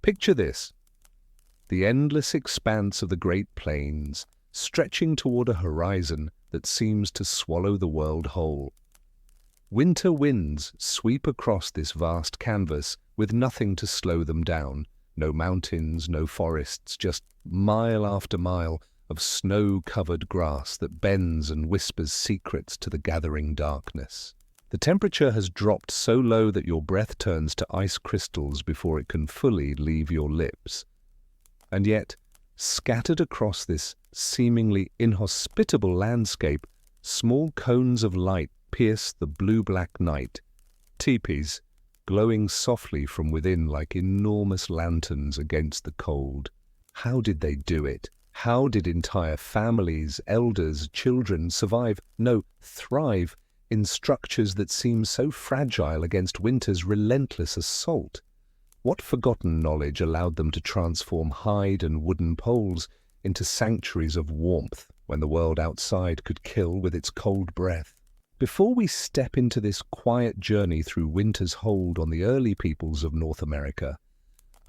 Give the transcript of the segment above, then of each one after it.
Picture this: the endless expanse of the Great Plains, stretching toward a horizon that seems to swallow the world whole. Winter winds sweep across this vast canvas with nothing to slow them down. No mountains, no forests, just mile after mile of snow-covered grass that bends and whispers secrets to the gathering darkness. The temperature has dropped so low that your breath turns to ice crystals before it can fully leave your lips. And yet, scattered across this seemingly inhospitable landscape, small cones of light pierce the blue-black night, teepees glowing softly from within like enormous lanterns against the cold. How did they do it? How did entire families, elders, children survive, no, thrive, in structures that seem so fragile against winter's relentless assault? What forgotten knowledge allowed them to transform hide and wooden poles into sanctuaries of warmth when the world outside could kill with its cold breath? Before we step into this quiet journey through winter's hold on the early peoples of North America,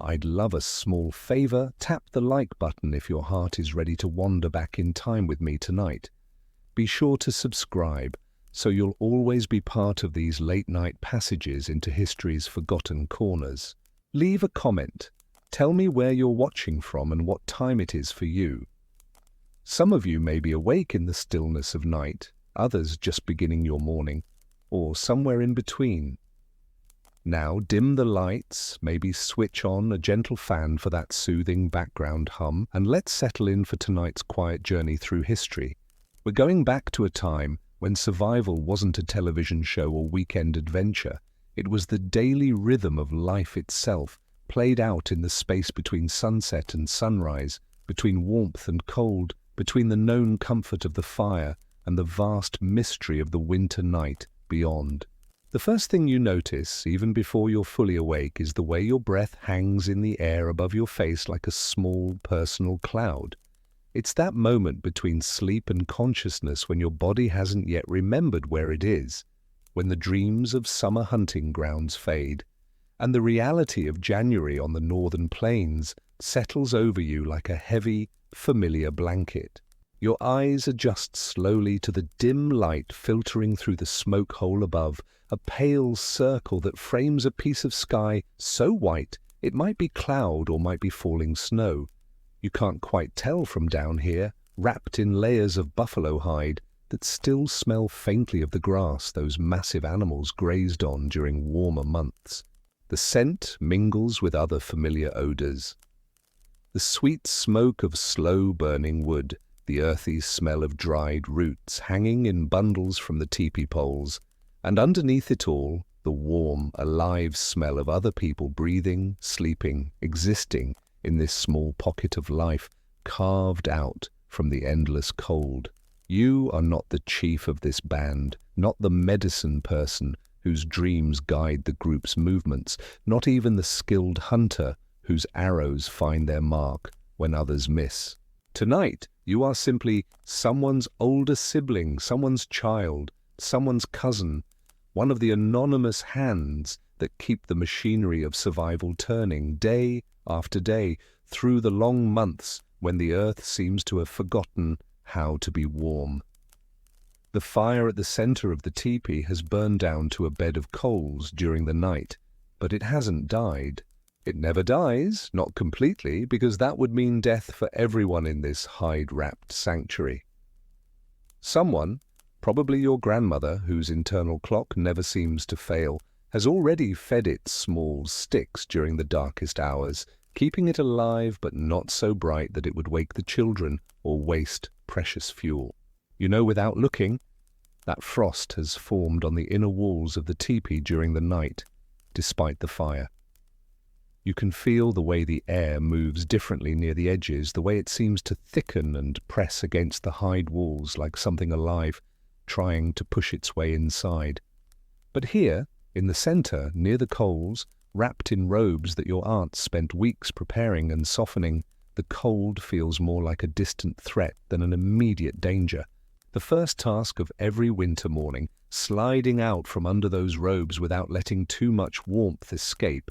I'd love a small favor. Tap the like button if your heart is ready to wander back in time with me tonight. Be sure to subscribe so you'll always be part of these late-night passages into history's forgotten corners. Leave a comment. Tell me where you're watching from and what time it is for you. Some of you may be awake in the stillness of night, others just beginning your morning, or somewhere in between. Now dim the lights, maybe switch on a gentle fan for that soothing background hum, and let's settle in for tonight's quiet journey through history. We're going back to a time when survival wasn't a television show or weekend adventure. It was the daily rhythm of life itself, played out in the space between sunset and sunrise, between warmth and cold, between the known comfort of the fire and the vast mystery of the winter night beyond. The first thing you notice, even before you're fully awake, is the way your breath hangs in the air above your face like a small personal cloud. It's that moment between sleep and consciousness when your body hasn't yet remembered where it is, when the dreams of summer hunting grounds fade, and the reality of January on the northern plains settles over you like a heavy, familiar blanket. Your eyes adjust slowly to the dim light filtering through the smoke hole above, a pale circle that frames a piece of sky so white it might be cloud or might be falling snow. You can't quite tell from down here, wrapped in layers of buffalo hide that still smell faintly of the grass those massive animals grazed on during warmer months. The scent mingles with other familiar odors. The sweet smoke of slow-burning wood, the earthy smell of dried roots hanging in bundles from the teepee poles, and underneath it all, the warm, alive smell of other people breathing, sleeping, existing in this small pocket of life carved out from the endless cold. You are not the chief of this band, not the medicine person whose dreams guide the group's movements, not even the skilled hunter whose arrows find their mark when others miss. Tonight, you are simply someone's older sibling, someone's child, someone's cousin, one of the anonymous hands that keep the machinery of survival turning day after day through the long months when the earth seems to have forgotten how to be warm. The fire at the center of the teepee has burned down to a bed of coals during the night, but it hasn't died. It never dies, not completely, because that would mean death for everyone in this hide-wrapped sanctuary. Someone, probably your grandmother, whose internal clock never seems to fail, has already fed it small sticks during the darkest hours, keeping it alive but not so bright that it would wake the children or waste precious fuel. You know, without looking, that frost has formed on the inner walls of the teepee during the night, despite the fire. You can feel the way the air moves differently near the edges, the way it seems to thicken and press against the hide walls like something alive, trying to push its way inside. But here, in the center, near the coals, wrapped in robes that your aunt spent weeks preparing and softening, the cold feels more like a distant threat than an immediate danger. The first task of every winter morning, sliding out from under those robes without letting too much warmth escape,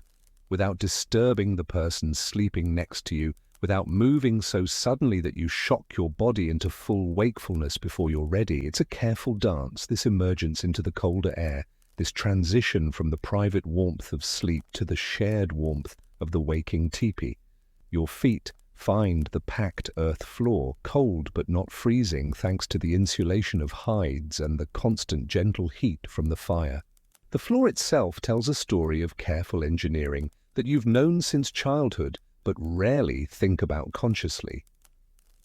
without disturbing the person sleeping next to you, without moving so suddenly that you shock your body into full wakefulness before you're ready. It's a careful dance, this emergence into the colder air, this transition from the private warmth of sleep to the shared warmth of the waking tipi. Your feet find the packed earth floor, cold but not freezing thanks to the insulation of hides and the constant gentle heat from the fire. The floor itself tells a story of careful engineering that you've known since childhood but rarely think about consciously.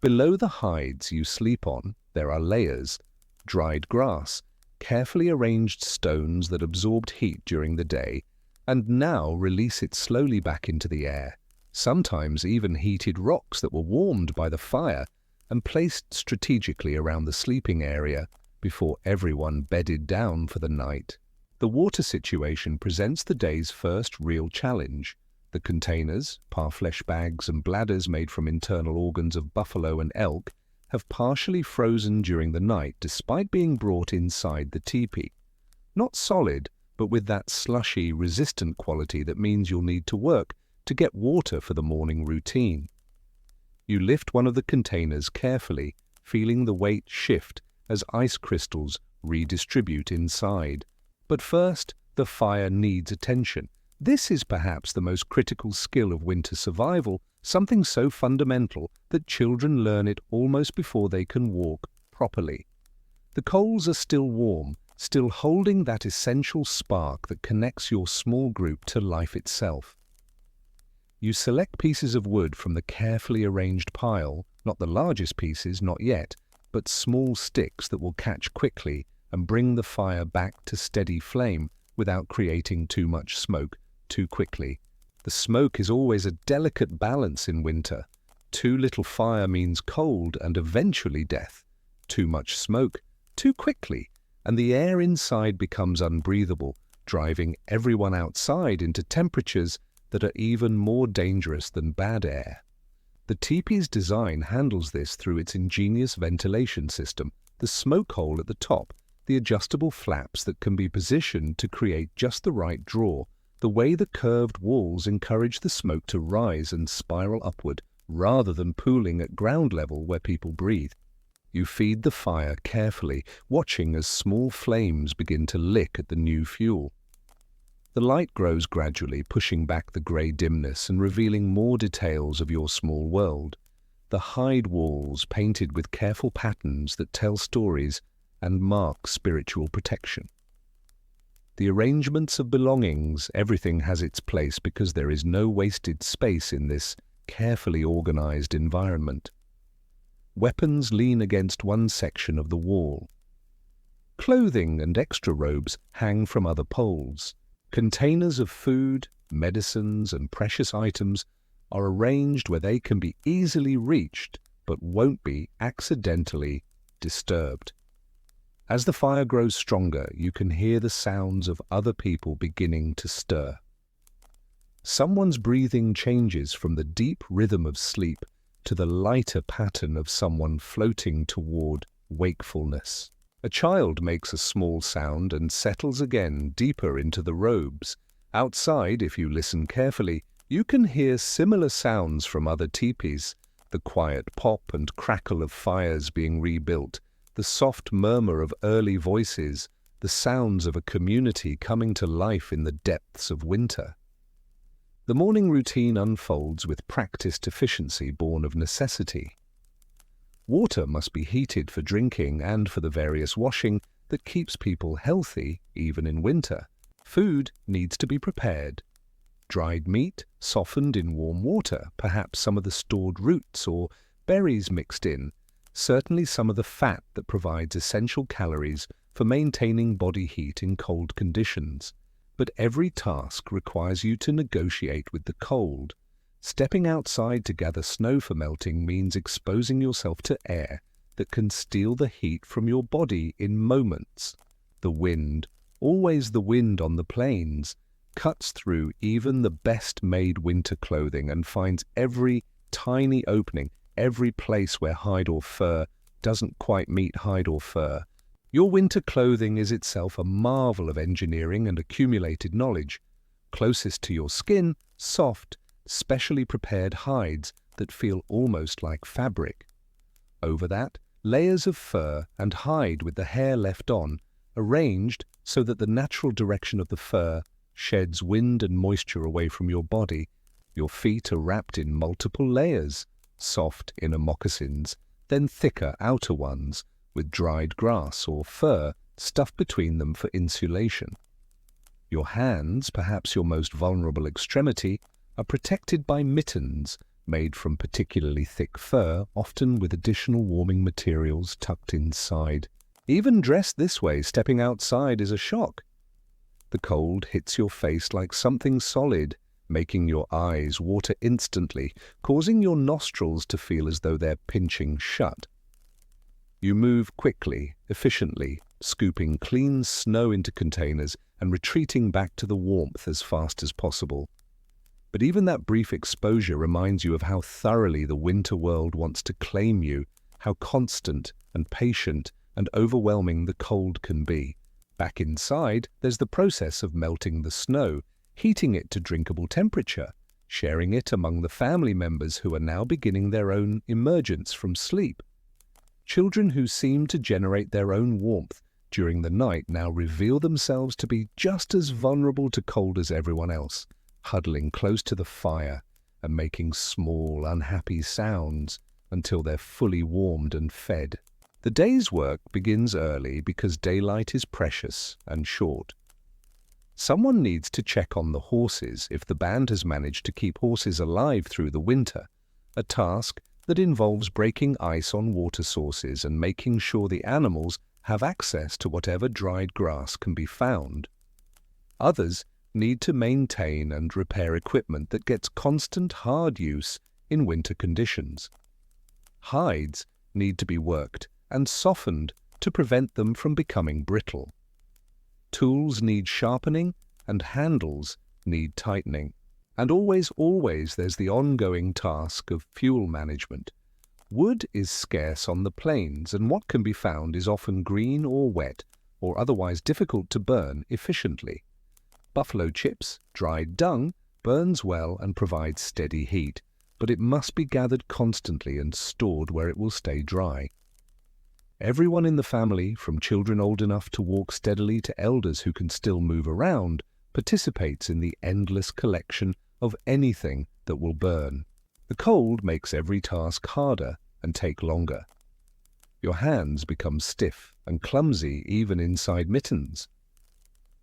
Below the hides you sleep on, there are layers, dried grass, carefully arranged stones that absorbed heat during the day and now release it slowly back into the air. Sometimes even heated rocks that were warmed by the fire and placed strategically around the sleeping area before everyone bedded down for the night. The water situation presents the day's first real challenge. The containers, parfleche bags and bladders made from internal organs of buffalo and elk have partially frozen during the night despite being brought inside the teepee. Not solid, but with that slushy, resistant quality that means you'll need to work to get water for the morning routine. You lift one of the containers carefully, feeling the weight shift as ice crystals redistribute inside. But first, the fire needs attention. This is perhaps the most critical skill of winter survival, something so fundamental that children learn it almost before they can walk properly. The coals are still warm, still holding that essential spark that connects your small group to life itself. You select pieces of wood from the carefully arranged pile, not the largest pieces, not yet, but small sticks that will catch quickly and bring the fire back to steady flame without creating too much smoke too quickly. The smoke is always a delicate balance in winter. Too little fire means cold and eventually death. Too much smoke too quickly, and the air inside becomes unbreathable, driving everyone outside into temperatures that are even more dangerous than bad air. The teepee's design handles this through its ingenious ventilation system, the smoke hole at the top, the adjustable flaps that can be positioned to create just the right draw, the way the curved walls encourage the smoke to rise and spiral upward rather than pooling at ground level where people breathe. You feed the fire carefully, watching as small flames begin to lick at the new fuel. The light grows gradually, pushing back the grey dimness and revealing more details of your small world. The hide walls painted with careful patterns that tell stories and mark spiritual protection. The arrangements of belongings, everything has its place because there is no wasted space in this carefully organized environment. Weapons lean against one section of the wall. Clothing and extra robes hang from other poles. Containers of food, medicines, and precious items are arranged where they can be easily reached but won't be accidentally disturbed. As the fire grows stronger, you can hear the sounds of other people beginning to stir. Someone's breathing changes from the deep rhythm of sleep to the lighter pattern of someone floating toward wakefulness. A child makes a small sound and settles again deeper into the robes. Outside, if you listen carefully, you can hear similar sounds from other teepees, the quiet pop and crackle of fires being rebuilt, the soft murmur of early voices, the sounds of a community coming to life in the depths of winter. The morning routine unfolds with practiced efficiency born of necessity. Water must be heated for drinking and for the various washing that keeps people healthy even in winter. Food needs to be prepared. Dried meat softened in warm water, perhaps some of the stored roots or berries mixed in, certainly some of the fat that provides essential calories for maintaining body heat in cold conditions. But every task requires you to negotiate with the cold. Stepping outside to gather snow for melting means exposing yourself to air that can steal the heat from your body in moments. The wind, always the wind on the plains, cuts through even the best-made winter clothing and finds every tiny opening, every place where hide or fur doesn't quite meet hide or fur. Your winter clothing is itself a marvel of engineering and accumulated knowledge. Closest to your skin, soft, specially prepared hides that feel almost like fabric. Over that, layers of fur and hide with the hair left on, arranged so that the natural direction of the fur sheds wind and moisture away from your body. Your feet are wrapped in multiple layers, soft inner moccasins, then thicker outer ones, with dried grass or fur stuffed between them for insulation. Your hands, perhaps your most vulnerable extremity, are protected by mittens made from particularly thick fur, often with additional warming materials tucked inside. Even dressed this way, stepping outside is a shock. The cold hits your face like something solid, making your eyes water instantly, causing your nostrils to feel as though they're pinching shut. You move quickly, efficiently, scooping clean snow into containers and retreating back to the warmth as fast as possible. But even that brief exposure reminds you of how thoroughly the winter world wants to claim you, how constant and patient and overwhelming the cold can be. Back inside, there's the process of melting the snow, heating it to drinkable temperature, sharing it among the family members who are now beginning their own emergence from sleep. Children who seem to generate their own warmth during the night now reveal themselves to be just as vulnerable to cold as everyone else, huddling close to the fire and making small, unhappy sounds until they're fully warmed and fed. The day's work begins early because daylight is precious and short. Someone needs to check on the horses if the band has managed to keep horses alive through the winter, a task that involves breaking ice on water sources and making sure the animals have access to whatever dried grass can be found. Others need to maintain and repair equipment that gets constant hard use in winter conditions. Hides need to be worked and softened to prevent them from becoming brittle. Tools need sharpening and handles need tightening. And always there's the ongoing task of fuel management. Wood is scarce on the plains, and what can be found is often green or wet, or otherwise difficult to burn efficiently. Buffalo chips, dried dung, burns well and provides steady heat, but it must be gathered constantly and stored where it will stay dry. Everyone in the family, from children old enough to walk steadily to elders who can still move around, participates in the endless collection of anything that will burn. The cold makes every task harder and take longer. Your hands become stiff and clumsy even inside mittens.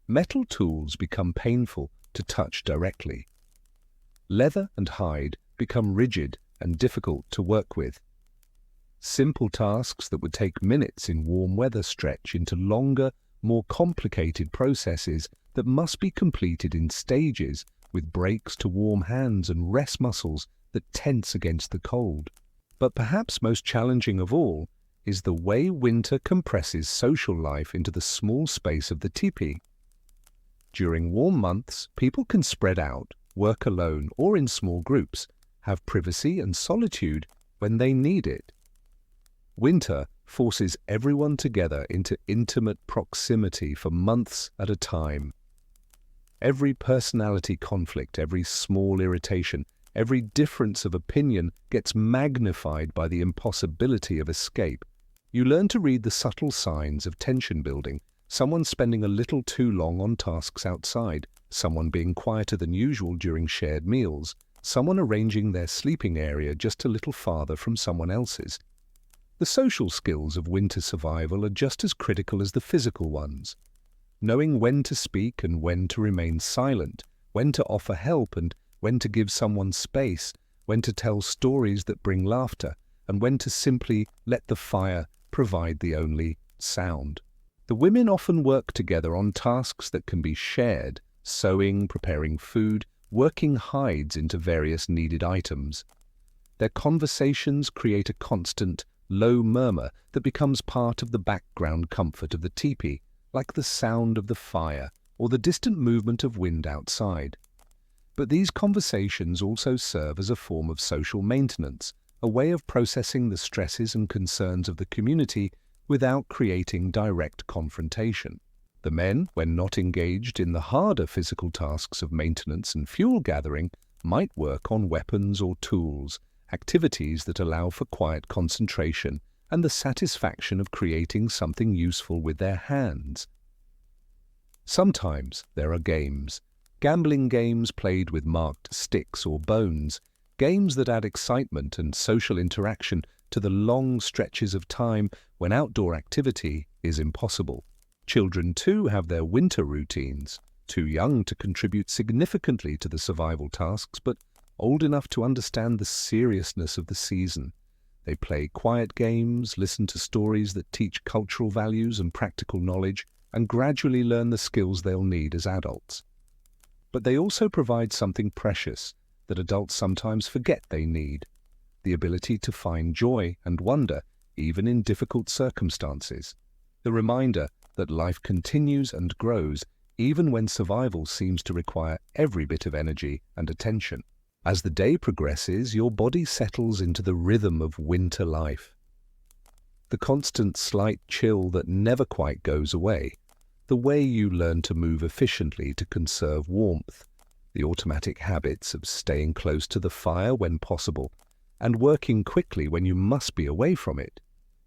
Metal tools become painful to touch directly. Leather and hide become rigid and difficult to work with. Simple tasks that would take minutes in warm weather stretch into longer, more complicated processes that must be completed in stages, with breaks to warm hands and rest muscles that tense against the cold. But perhaps most challenging of all is the way winter compresses social life into the small space of the tipi. During warm months, people can spread out, work alone or in small groups, have privacy and solitude when they need it. Winter forces everyone together into intimate proximity for months at a time. Every personality conflict, every small irritation, every difference of opinion gets magnified by the impossibility of escape. You learn to read the subtle signs of tension building, someone spending a little too long on tasks outside, someone being quieter than usual during shared meals, someone arranging their sleeping area just a little farther from someone else's. The social skills of winter survival are just as critical as the physical ones. Knowing when to speak and when to remain silent, when to offer help and when to give someone space, when to tell stories that bring laughter, and when to simply let the fire provide the only sound. The women often work together on tasks that can be shared, sewing, preparing food, working hides into various needed items. Their conversations create a constant, low murmur that becomes part of the background comfort of the tipi, like the sound of the fire or the distant movement of wind outside. But these conversations also serve as a form of social maintenance, a way of processing the stresses and concerns of the community without creating direct confrontation. The men, when not engaged in the harder physical tasks of maintenance and fuel gathering, might work on weapons or tools, activities that allow for quiet concentration and the satisfaction of creating something useful with their hands. Sometimes there are games, gambling games played with marked sticks or bones, games that add excitement and social interaction to the long stretches of time when outdoor activity is impossible. Children too have their winter routines, too young to contribute significantly to the survival tasks, but old enough to understand the seriousness of the season. They play quiet games, listen to stories that teach cultural values and practical knowledge, and gradually learn the skills they'll need as adults. But they also provide something precious that adults sometimes forget they need: the ability to find joy and wonder even in difficult circumstances. The reminder that life continues and grows even when survival seems to require every bit of energy and attention. As the day progresses, your body settles into the rhythm of winter life. The constant slight chill that never quite goes away, the way you learn to move efficiently to conserve warmth, the automatic habits of staying close to the fire when possible and working quickly when you must be away from it.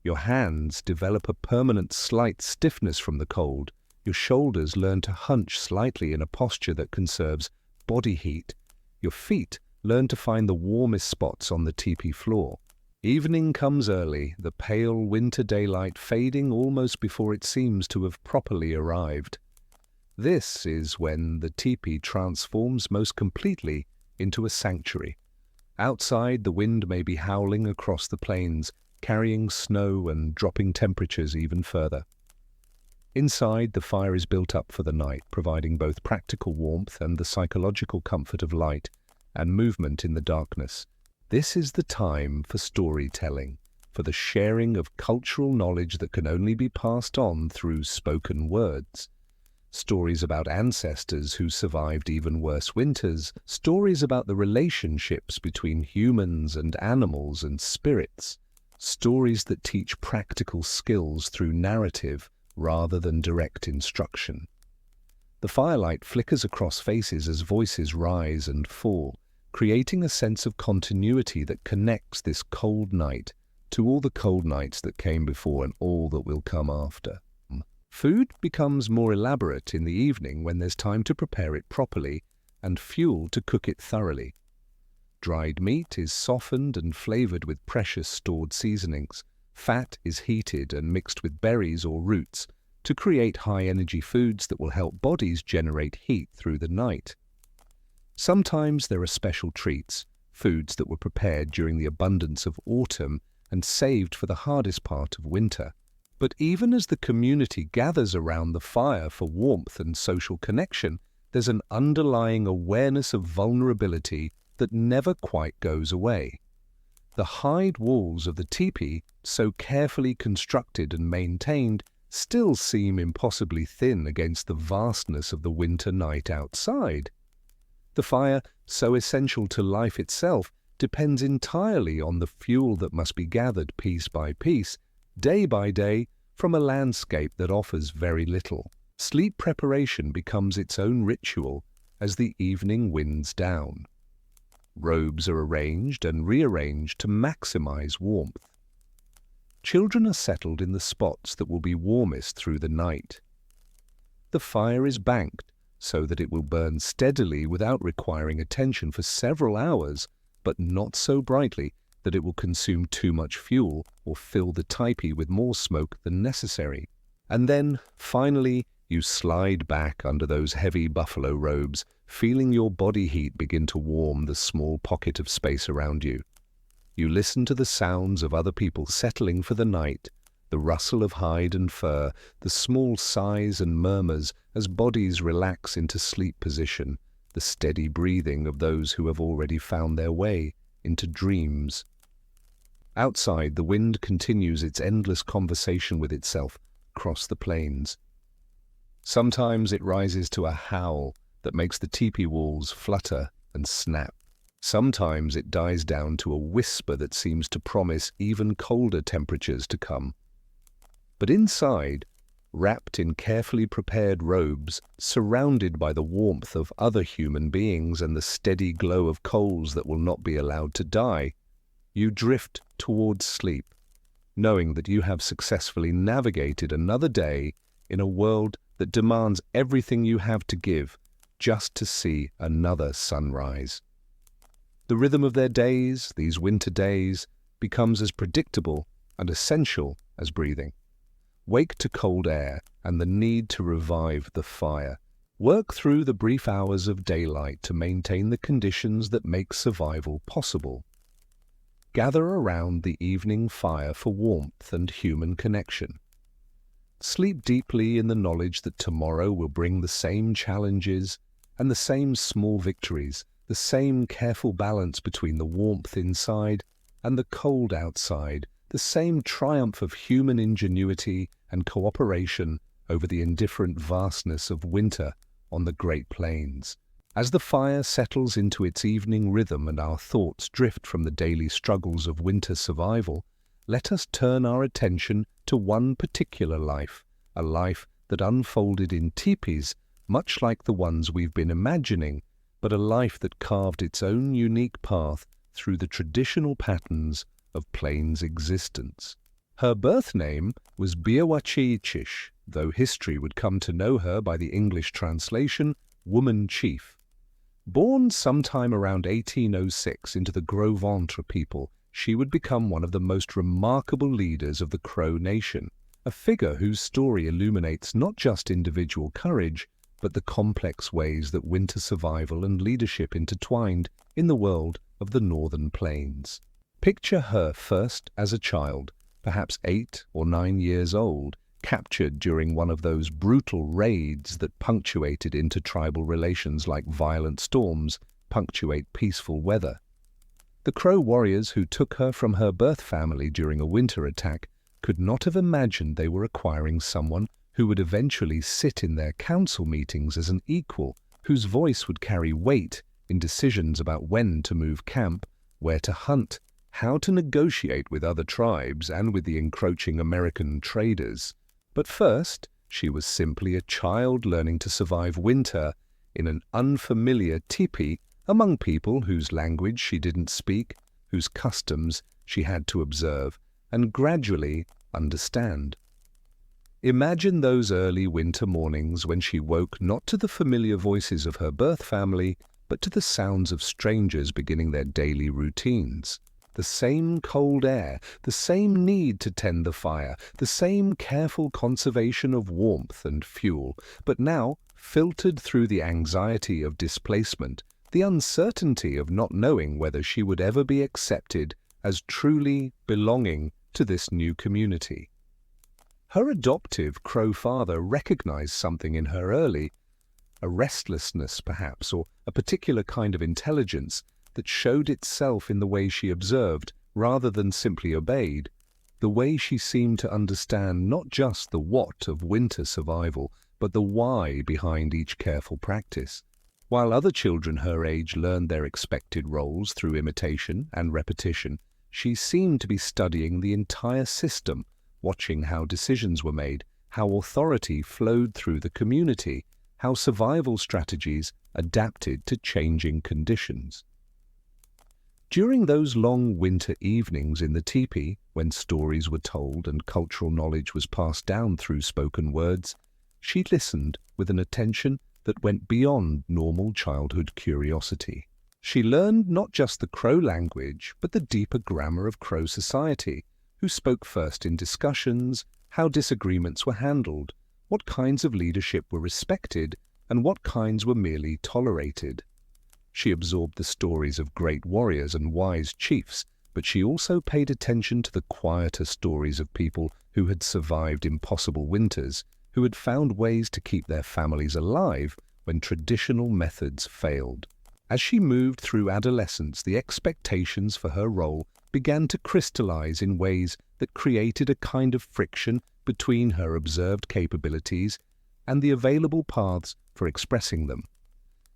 Your hands develop a permanent slight stiffness from the cold. Your shoulders learn to hunch slightly in a posture that conserves body heat. Your feet learn to find the warmest spots on the teepee floor. Evening comes early, the pale winter daylight fading almost before it seems to have properly arrived. This is when the teepee transforms most completely into a sanctuary. Outside, the wind may be howling across the plains, carrying snow and dropping temperatures even further. Inside, the fire is built up for the night, providing both practical warmth and the psychological comfort of light and movement in the darkness. This is the time for storytelling, for the sharing of cultural knowledge that can only be passed on through spoken words. Stories about ancestors who survived even worse winters, stories about the relationships between humans and animals and spirits, stories that teach practical skills through narrative rather than direct instruction. The firelight flickers across faces as voices rise and fall, creating a sense of continuity that connects this cold night to all the cold nights that came before and all that will come after. Food becomes more elaborate in the evening when there's time to prepare it properly and fuel to cook it thoroughly. Dried meat is softened and flavored with precious stored seasonings. Fat is heated and mixed with berries or roots to create high-energy foods that will help bodies generate heat through the night. Sometimes there are special treats, foods that were prepared during the abundance of autumn and saved for the hardest part of winter. But even as the community gathers around the fire for warmth and social connection, there's an underlying awareness of vulnerability that never quite goes away. The hide walls of the teepee, so carefully constructed and maintained, still seem impossibly thin against the vastness of the winter night outside. The fire, so essential to life itself, depends entirely on the fuel that must be gathered piece by piece, day by day, from a landscape that offers very little. Sleep preparation becomes its own ritual as the evening winds down. Robes are arranged and rearranged to maximize warmth. Children are settled in the spots that will be warmest through the night. The fire is banked so that it will burn steadily without requiring attention for several hours, but not so brightly that it will consume too much fuel or fill the teepee with more smoke than necessary. And then, finally, you slide back under those heavy buffalo robes, feeling your body heat begin to warm the small pocket of space around you. You listen to the sounds of other people settling for the night, the rustle of hide and fur, the small sighs and murmurs as bodies relax into sleep position, the steady breathing of those who have already found their way into dreams. Outside, the wind continues its endless conversation with itself across the plains. Sometimes it rises to a howl that makes the teepee walls flutter and snap. Sometimes it dies down to a whisper that seems to promise even colder temperatures to come. But inside, wrapped in carefully prepared robes, surrounded by the warmth of other human beings and the steady glow of coals that will not be allowed to die. You drift towards sleep, knowing that you have successfully navigated another day in a world that demands everything you have to give just to see another sunrise. The rhythm of their days, these winter days, becomes as predictable and essential as breathing. Wake to cold air and the need to revive the fire. Work through the brief hours of daylight to maintain the conditions that make survival possible. Gather around the evening fire for warmth and human connection. Sleep deeply in the knowledge that tomorrow will bring the same challenges and the same small victories, the same careful balance between the warmth inside and the cold outside, the same triumph of human ingenuity and cooperation over the indifferent vastness of winter on the Great Plains. As the fire settles into its evening rhythm and our thoughts drift from the daily struggles of winter survival, let us turn our attention to one particular life, a life that unfolded in tipis, much like the ones we've been imagining, but a life that carved its own unique path through the traditional patterns of Plains existence. Her birth name was Biawacheeitchish, though history would come to know her by the English translation, Woman Chief. Born sometime around 1806 into the Gros Ventre people, she would become one of the most remarkable leaders of the Crow nation, a figure whose story illuminates not just individual courage, but the complex ways that winter survival and leadership intertwined in the world of the northern plains. Picture her first as a child, perhaps 8 or 9 years old, captured during one of those brutal raids that punctuated intertribal relations like violent storms punctuate peaceful weather. The Crow warriors who took her from her birth family during a winter attack could not have imagined they were acquiring someone who would eventually sit in their council meetings as an equal, whose voice would carry weight in decisions about when to move camp, where to hunt, how to negotiate with other tribes and with the encroaching American traders. But first, she was simply a child learning to survive winter in an unfamiliar tipi among people whose language she didn't speak, whose customs she had to observe and gradually understand. Imagine those early winter mornings when she woke not to the familiar voices of her birth family, but to the sounds of strangers beginning their daily routines. The same cold air, the same need to tend the fire, the same careful conservation of warmth and fuel, but now filtered through the anxiety of displacement, the uncertainty of not knowing whether she would ever be accepted as truly belonging to this new community. Her adoptive Crow father recognized something in her early, a restlessness perhaps, or a particular kind of intelligence that showed itself in the way she observed rather than simply obeyed, the way she seemed to understand not just the what of winter survival, but the why behind each careful practice. While other children her age learned their expected roles through imitation and repetition, she seemed to be studying the entire system, watching how decisions were made, how authority flowed through the community, how survival strategies adapted to changing conditions. During those long winter evenings in the teepee, when stories were told and cultural knowledge was passed down through spoken words, she listened with an attention that went beyond normal childhood curiosity. She learned not just the Crow language, but the deeper grammar of Crow society, who spoke first in discussions, how disagreements were handled, what kinds of leadership were respected, and what kinds were merely tolerated. She absorbed the stories of great warriors and wise chiefs, but she also paid attention to the quieter stories of people who had survived impossible winters, who had found ways to keep their families alive when traditional methods failed. As she moved through adolescence, the expectations for her role began to crystallize in ways that created a kind of friction between her observed capabilities and the available paths for expressing them.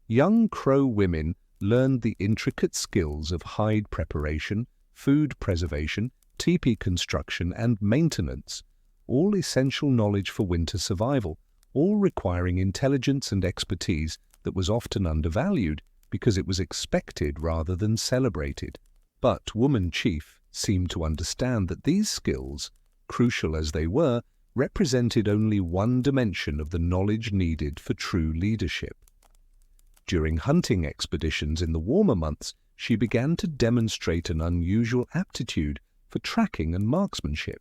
Young Crow women learned the intricate skills of hide preparation, food preservation, teepee construction, and maintenance, all essential knowledge for winter survival, all requiring intelligence and expertise that was often undervalued because it was expected rather than celebrated. But Woman Chief seemed to understand that these skills, crucial as they were, represented only one dimension of the knowledge needed for true leadership. During hunting expeditions in the warmer months, she began to demonstrate an unusual aptitude for tracking and marksmanship.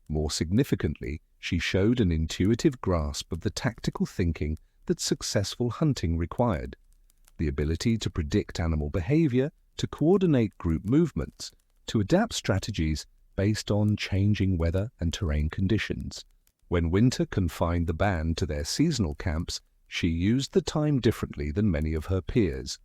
More significantly, she showed an intuitive grasp of the tactical thinking that successful hunting required, the ability to predict animal behavior, to coordinate group movements, to adapt strategies based on changing weather and terrain conditions. When winter confined the band to their seasonal camps, she used the time differently than many of her peers.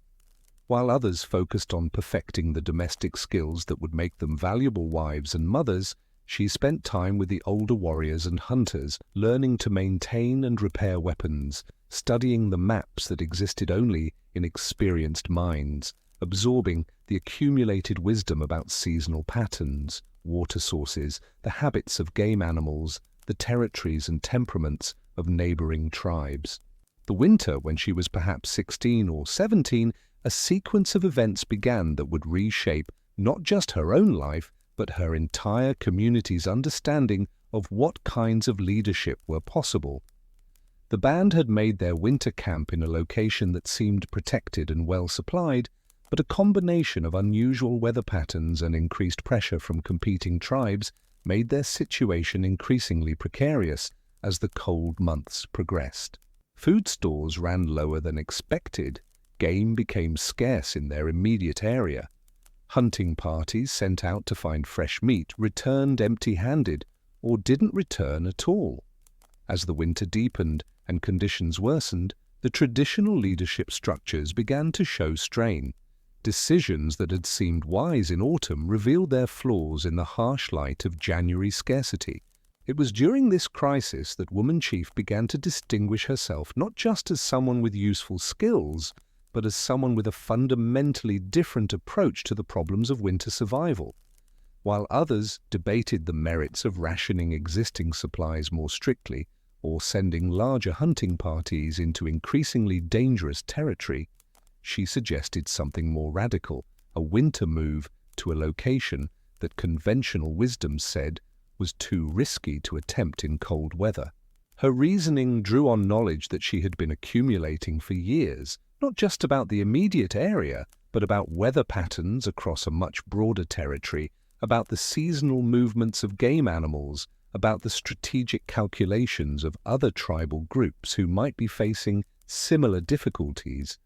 While others focused on perfecting the domestic skills that would make them valuable wives and mothers, she spent time with the older warriors and hunters, learning to maintain and repair weapons, studying the maps that existed only in experienced minds, absorbing the accumulated wisdom about seasonal patterns, water sources, the habits of game animals, the territories and temperaments of neighboring tribes. The winter, when she was perhaps 16 or 17, a sequence of events began that would reshape not just her own life, but her entire community's understanding of what kinds of leadership were possible. The band had made their winter camp in a location that seemed protected and well supplied, but a combination of unusual weather patterns and increased pressure from competing tribes made their situation increasingly precarious as the cold months progressed. Food stores ran lower than expected. Game became scarce in their immediate area. Hunting parties sent out to find fresh meat returned empty-handed or didn't return at all. As the winter deepened and conditions worsened, the traditional leadership structures began to show strain. Decisions that had seemed wise in autumn revealed their flaws in the harsh light of January scarcity. It was during this crisis that Woman Chief began to distinguish herself not just as someone with useful skills, but as someone with a fundamentally different approach to the problems of winter survival. While others debated the merits of rationing existing supplies more strictly or sending larger hunting parties into increasingly dangerous territory, she suggested something more radical, a winter move to a location that conventional wisdom said was too risky to attempt in cold weather. Her reasoning drew on knowledge that she had been accumulating for years, not just about the immediate area, but about weather patterns across a much broader territory, about the seasonal movements of game animals, about the strategic calculations of other tribal groups who might be facing similar difficulties.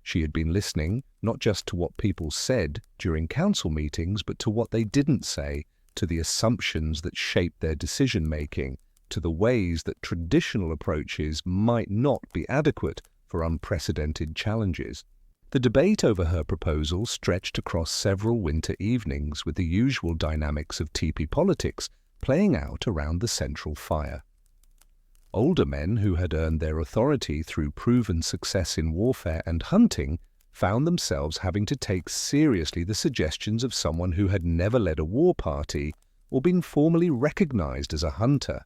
She had been listening not just to what people said during council meetings, but to what they didn't say, to the assumptions that shaped their decision-making, to the ways that traditional approaches might not be adequate for unprecedented challenges. The debate over her proposal stretched across several winter evenings, with the usual dynamics of Tipi politics playing out around the central fire. Older men who had earned their authority through proven success in warfare and hunting found themselves having to take seriously the suggestions of someone who had never led a war party or been formally recognized as a hunter.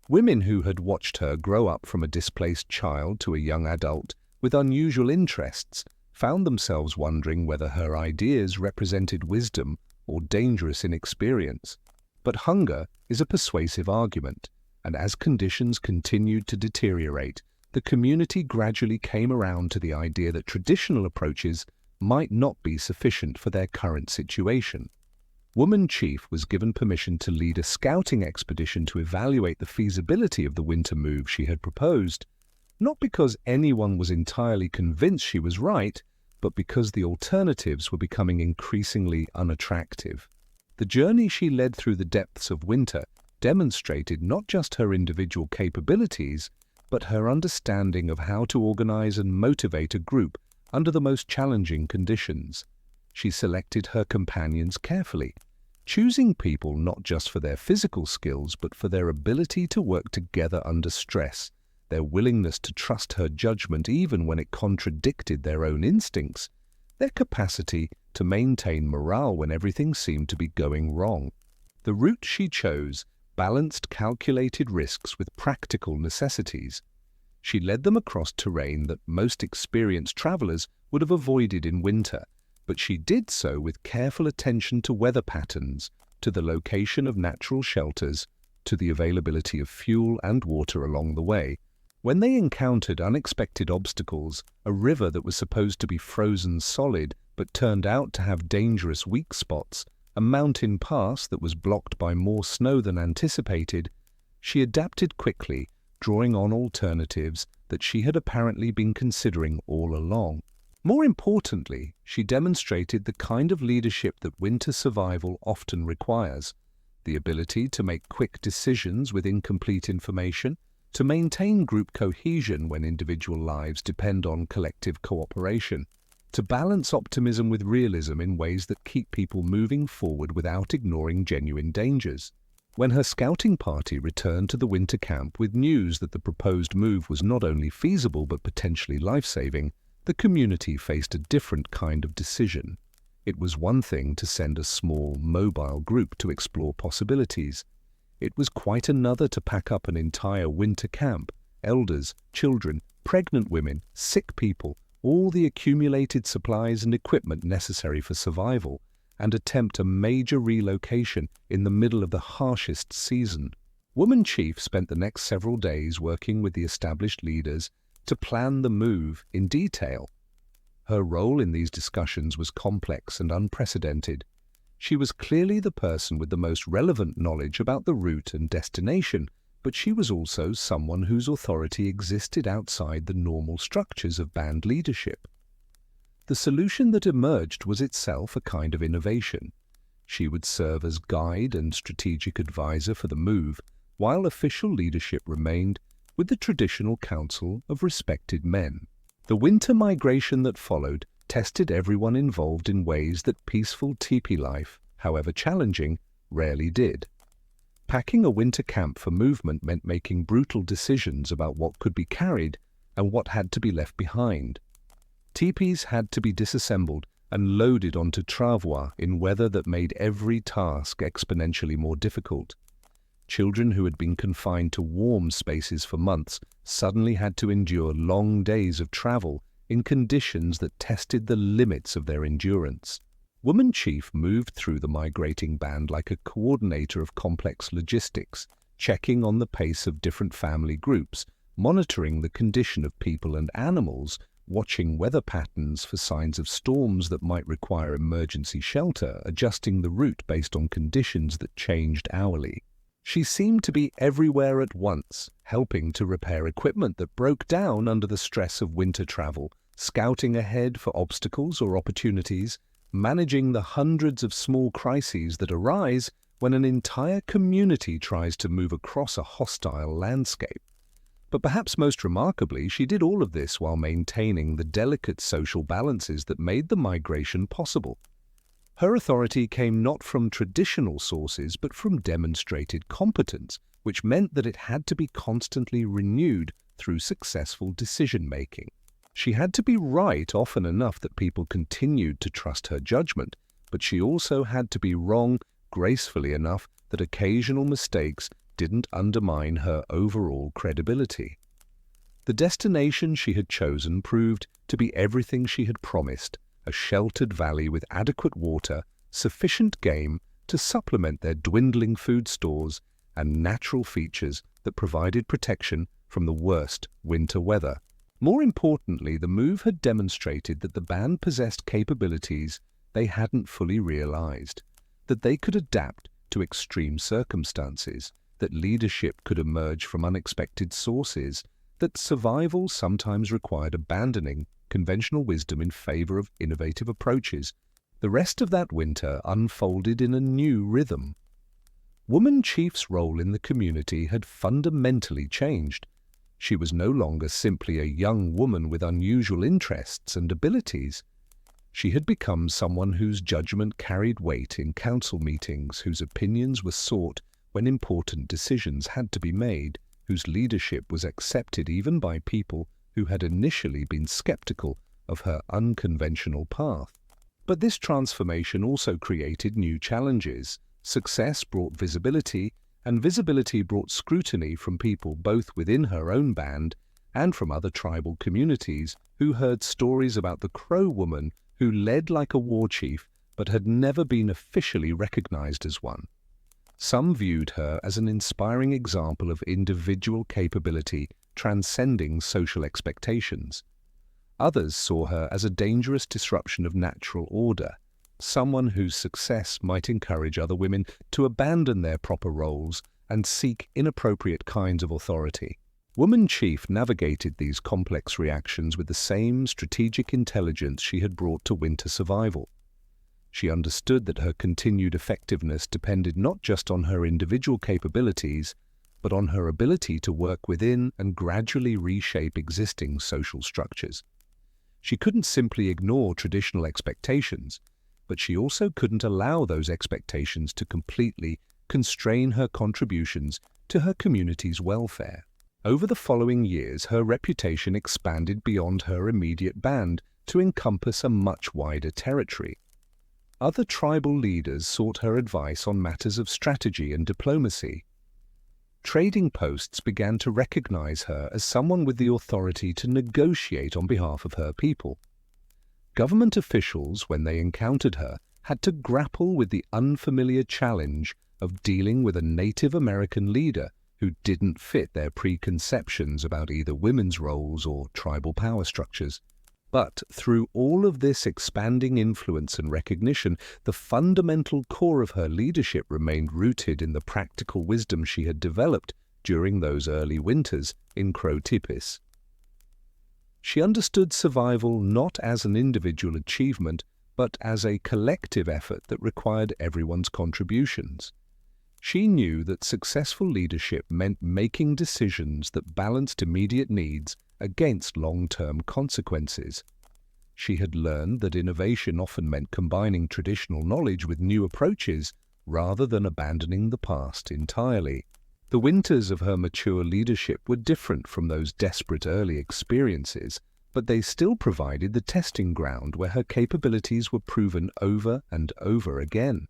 Women who had watched her grow up from a displaced child to a young adult with unusual interests found themselves wondering whether her ideas represented wisdom or dangerous inexperience. But hunger is a persuasive argument, and as conditions continued to deteriorate, the community gradually came around to the idea that traditional approaches might not be sufficient for their current situation. Woman Chief was given permission to lead a scouting expedition to evaluate the feasibility of the winter move she had proposed, not because anyone was entirely convinced she was right, but because the alternatives were becoming increasingly unattractive. The journey she led through the depths of winter demonstrated not just her individual capabilities, but her understanding of how to organize and motivate a group under the most challenging conditions. She selected her companions carefully, choosing people not just for their physical skills, but for their ability to work together under stress, their willingness to trust her judgment even when it contradicted their own instincts, their capacity to maintain morale when everything seemed to be going wrong. The route she chose balanced calculated risks with practical necessities. She led them across terrain that most experienced travelers would have avoided in winter, but she did so with careful attention to weather patterns, to the location of natural shelters, to the availability of fuel and water along the way. When they encountered unexpected obstacles, a river that was supposed to be frozen solid but turned out to have dangerous weak spots, a mountain pass that was blocked by more snow than anticipated, she adapted quickly, drawing on alternatives that she had apparently been considering all along. More importantly, she demonstrated the kind of leadership that winter survival often requires: the ability to make quick decisions with incomplete information, to maintain group cohesion when individual lives depend on collective cooperation, to balance optimism with realism in ways that keep people moving forward without ignoring genuine dangers. When her scouting party returned to the winter camp with news that the proposed move was not only feasible but potentially life-saving, the community faced a different kind of decision. It was one thing to send a small, mobile group to explore possibilities. It was quite another to pack up an entire winter camp: elders, children, pregnant women, sick people, all the accumulated supplies and equipment necessary for survival, and attempt a major relocation in the middle of the harshest season. Woman Chief spent the next several days working with the established leaders to plan the move in detail. Her role in these discussions was complex and unprecedented. She was clearly the person with the most relevant knowledge about the route and destination, but she was also someone whose authority existed outside the normal structures of band leadership. The solution that emerged was itself a kind of innovation. She would serve as guide and strategic advisor for the move, while official leadership remained with the traditional council of respected men. The winter migration that followed tested everyone involved in ways that peaceful Tipi life, however challenging, rarely did. Packing a winter camp for movement meant making brutal decisions about what could be carried and what had to be left behind. Tipis had to be disassembled and loaded onto travois in weather that made every task exponentially more difficult. Children who had been confined to warm spaces for months suddenly had to endure long days of travel in conditions that tested the limits of their endurance. Woman Chief moved through the migrating band like a coordinator of complex logistics, checking on the pace of different family groups, monitoring the condition of people and animals, watching weather patterns for signs of storms that might require emergency shelter, adjusting the route based on conditions that changed hourly. She seemed to be everywhere at once, helping to repair equipment that broke down under the stress of winter travel, scouting ahead for obstacles or opportunities, managing the hundreds of small crises that arise when an entire community tries to move across a hostile landscape. But perhaps most remarkably, she did all of this while maintaining the delicate social balances that made the migration possible. Her authority came not from traditional sources but from demonstrated competence, which meant that it had to be constantly renewed through successful decision-making. She had to be right often enough that people continued to trust her judgment, but she also had to be wrong gracefully enough that occasional mistakes didn't undermine her overall credibility. The destination she had chosen proved to be everything she had promised: a sheltered valley with adequate water, sufficient game to supplement their dwindling food stores, and natural features that provided protection from the worst winter weather. More importantly, the move had demonstrated that the band possessed capabilities they hadn't fully realized, that they could adapt to extreme circumstances, that leadership could emerge from unexpected sources, that survival sometimes required abandoning conventional wisdom in favor of innovative approaches. The rest of that winter unfolded in a new rhythm. Woman Chief's role in the community had fundamentally changed. She was no longer simply a young woman with unusual interests and abilities. She had become someone whose judgment carried weight in council meetings, whose opinions were sought when important decisions had to be made, whose leadership was accepted even by people who had initially been skeptical of her unconventional path. But this transformation also created new challenges. Success brought visibility, and visibility brought scrutiny from people both within her own band and from other tribal communities who heard stories about the Crow woman who led like a war chief but had never been officially recognized as one. Some viewed her as an inspiring example of individual capability transcending social expectations. Others saw her as a dangerous disruption of natural order, someone whose success might encourage other women to abandon their proper roles and seek inappropriate kinds of authority. Woman Chief navigated these complex reactions with the same strategic intelligence she had brought to winter survival. She understood that her continued effectiveness depended not just on her individual capabilities, but on her ability to work within and gradually reshape existing social structures. She couldn't simply ignore traditional expectations, but she also couldn't allow those expectations to completely constrain her contributions to her community's welfare. Over the following years, her reputation expanded beyond her immediate band to encompass a much wider territory. Other tribal leaders sought her advice on matters of strategy and diplomacy. Trading posts began to recognize her as someone with the authority to negotiate on behalf of her people. Government officials, when they encountered her, had to grapple with the unfamiliar challenge of dealing with a Native American leader who didn't fit their preconceptions about either women's roles or tribal power structures. But through all of this expanding influence and recognition, the fundamental core of her leadership remained rooted in the practical wisdom she had developed during those early winters in Crow Tipis. She understood survival not as an individual achievement, but as a collective effort that required everyone's contributions. She knew that successful leadership meant making decisions that balanced immediate needs against long-term consequences. She had learned that innovation often meant combining traditional knowledge with new approaches rather than abandoning the past entirely. The winters of her mature leadership were different from those desperate early experiences, but they still provided the testing ground where her capabilities were proven over and over again.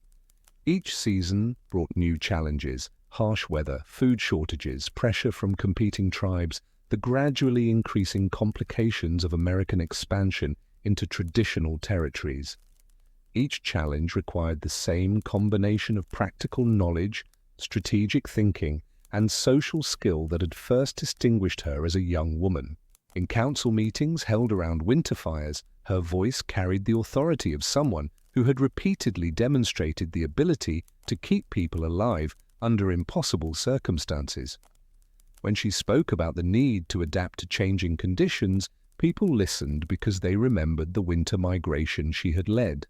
Each season brought new challenges: harsh weather, food shortages, pressure from competing tribes, the gradually increasing complications of American expansion into traditional territories. Each challenge required the same combination of practical knowledge, strategic thinking, and social skill that had first distinguished her as a young woman. In council meetings held around winter fires, her voice carried the authority of someone who had repeatedly demonstrated the ability to keep people alive under impossible circumstances. When she spoke about the need to adapt to changing conditions, people listened because they remembered the winter migration she had led.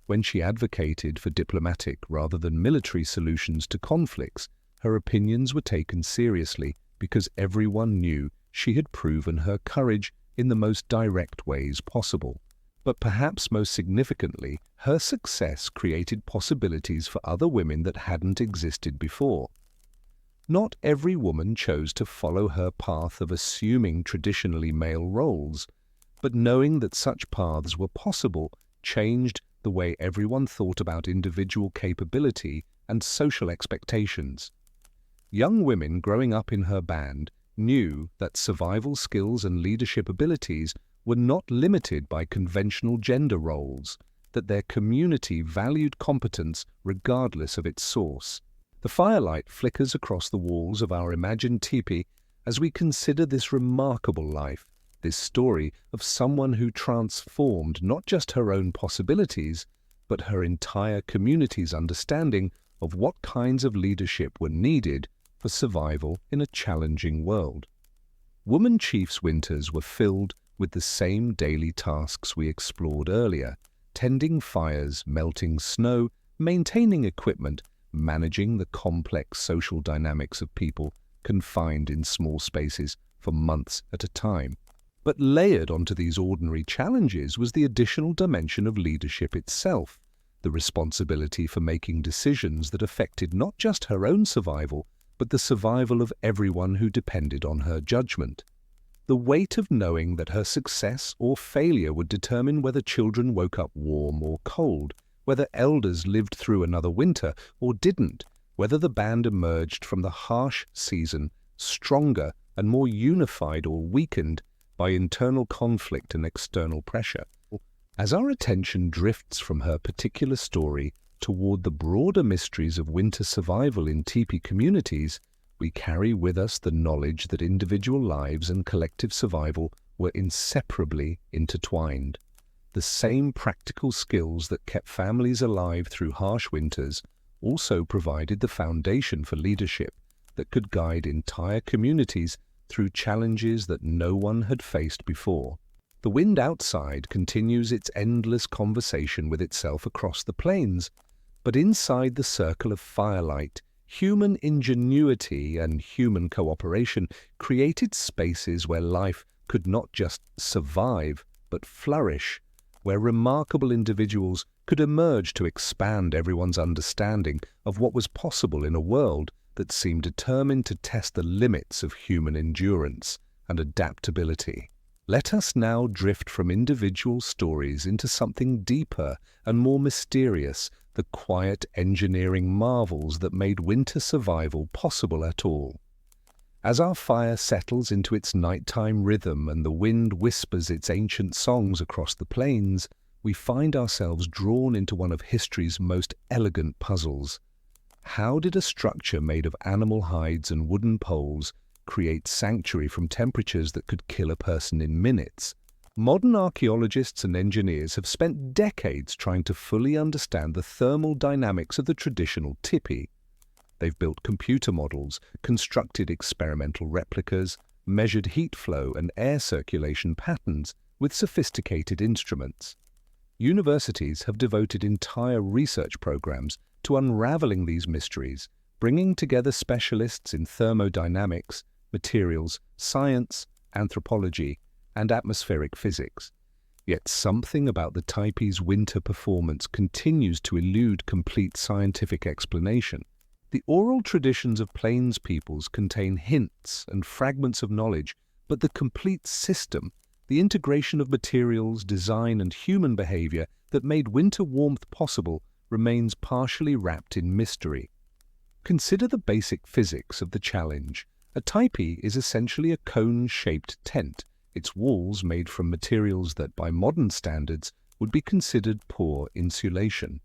When she advocated for diplomatic rather than military solutions to conflicts, her opinions were taken seriously because everyone knew she had proven her courage in the most direct ways possible. But perhaps most significantly, her success created possibilities for other women that hadn't existed before. Not every woman chose to follow her path of assuming traditionally male roles, but knowing that such paths were possible changed the way everyone thought about individual capability and social expectations. Young women growing up in her band knew that survival skills and leadership abilities were not limited by conventional gender roles, that their community valued competence regardless of its source. The firelight flickers across the walls of our imagined tipi as we consider this remarkable life, this story of someone who transformed not just her own possibilities, but her entire community's understanding of what kinds of leadership were needed for survival in a challenging world. Woman Chief's winters were filled with the same daily tasks we explored earlier: tending fires, melting snow, maintaining equipment, managing the complex social dynamics of people confined in small spaces for months at a time. But layered onto these ordinary challenges was the additional dimension of leadership itself, the responsibility for making decisions that affected not just her own survival, but the survival of everyone who depended on her judgment. The weight of knowing that her success or failure would determine whether children woke up warm or cold, whether elders lived through another winter or didn't, whether the band emerged from the harsh season stronger and more unified or weakened by internal conflict and external pressure. As our attention drifts from her particular story toward the broader mysteries of winter survival in Tipi communities, we carry with us the knowledge that individual lives and collective survival were inseparably intertwined. The same practical skills that kept families alive through harsh winters also provided the foundation for leadership that could guide entire communities through challenges that no one had faced before. The wind outside continues its endless conversation with itself across the plains, but inside the circle of firelight, human ingenuity and human cooperation created spaces where life could not just survive, but flourish, where remarkable individuals could emerge to expand everyone's understanding of what was possible in a world that seemed determined to test the limits of human endurance and adaptability. Let us now drift from individual stories into something deeper and more mysterious, the quiet engineering marvels that made winter survival possible at all. As our fire settles into its nighttime rhythm and the wind whispers its ancient songs across the plains, we find ourselves drawn into one of history's most elegant puzzles. How did a structure made of animal hides and wooden poles create sanctuary from temperatures that could kill a person in minutes? Modern archaeologists and engineers have spent decades trying to fully understand the thermal dynamics of the traditional tipi. They've built computer models, constructed experimental replicas, measured heat flow and air circulation patterns with sophisticated instruments. Universities have devoted entire research programs to unraveling these mysteries, bringing together specialists in thermodynamics, materials, science, anthropology, and atmospheric physics. Yet something about the Tipi's winter performance continues to elude complete scientific explanation. The oral traditions of plains peoples contain hints and fragments of knowledge, but the complete system, the integration of materials, design, and human behavior that made winter warmth possible, remains partially wrapped in mystery. Consider the basic physics of the challenge. A tipi is essentially a cone-shaped tent, its walls made from materials that, by modern standards, would be considered poor insulation.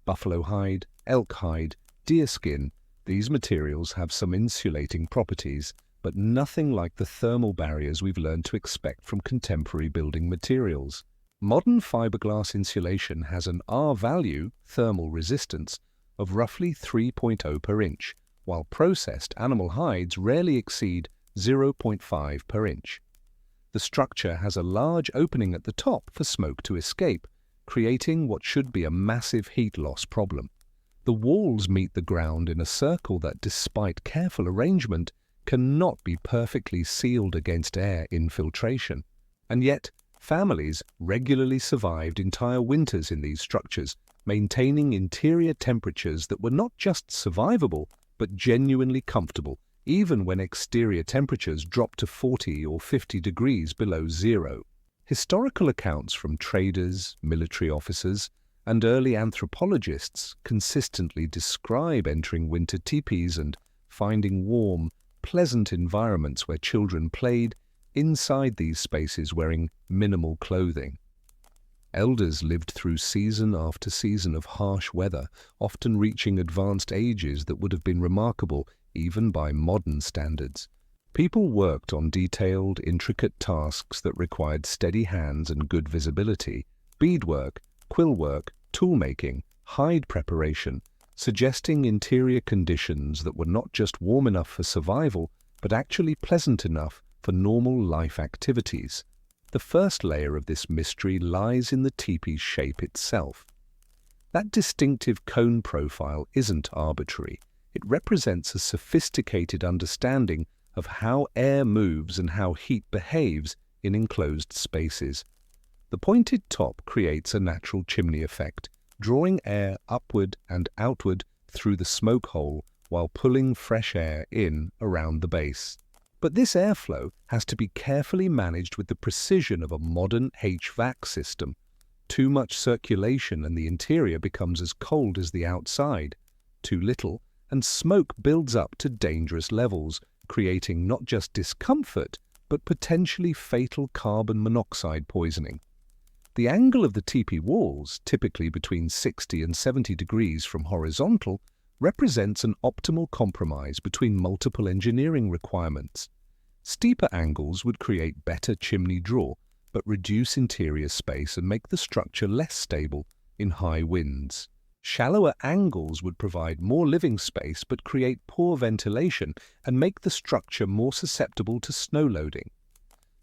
Buffalo hide, elk hide, deer skin, these materials have some insulating properties, but nothing like the thermal barriers we've learned to expect from contemporary building materials. Modern fiberglass insulation has an R-value, thermal resistance, of roughly 3.0 per inch, while processed animal hides rarely exceed 0.5 per inch. The structure has a large opening at the top for smoke to escape, creating what should be a massive heat loss problem. The walls meet the ground in a circle that, despite careful arrangement, cannot be perfectly sealed against air infiltration. And yet, families regularly survived entire winters in these structures, maintaining interior temperatures that were not just survivable, but genuinely comfortable, even when exterior temperatures dropped to 40 or 50 degrees below zero. Historical accounts from traders, military officers, and early anthropologists consistently describe entering winter tipis and finding warm, pleasant environments where children played inside these spaces wearing minimal clothing. Elders lived through season after season of harsh weather, often reaching advanced ages that would have been remarkable even by modern standards. People worked on detailed, intricate tasks that required steady hands and good visibility: beadwork, quillwork, tool-making, hide preparation, suggesting interior conditions that were not just warm enough for survival, but actually pleasant enough for normal life activities. The first layer of this mystery lies in the tipi's shape itself. That distinctive cone profile isn't arbitrary. It represents a sophisticated understanding of how air moves and how heat behaves in enclosed spaces. The pointed top creates a natural chimney effect, drawing air upward and outward through the smoke hole while pulling fresh air in around the base. But this airflow has to be carefully managed with the precision of a modern HVAC system. Too much circulation and the interior becomes as cold as the outside. Too little, and smoke builds up to dangerous levels, creating not just discomfort, but potentially fatal carbon monoxide poisoning. The angle of the teepee walls, typically between 60 and 70 degrees from horizontal, represents an optimal compromise between multiple engineering requirements. Steeper angles would create better chimney draw, but reduce interior space and make the structure less stable in high winds. Shallower angles would provide more living space but create poor ventilation and make the structure more susceptible to snow loading.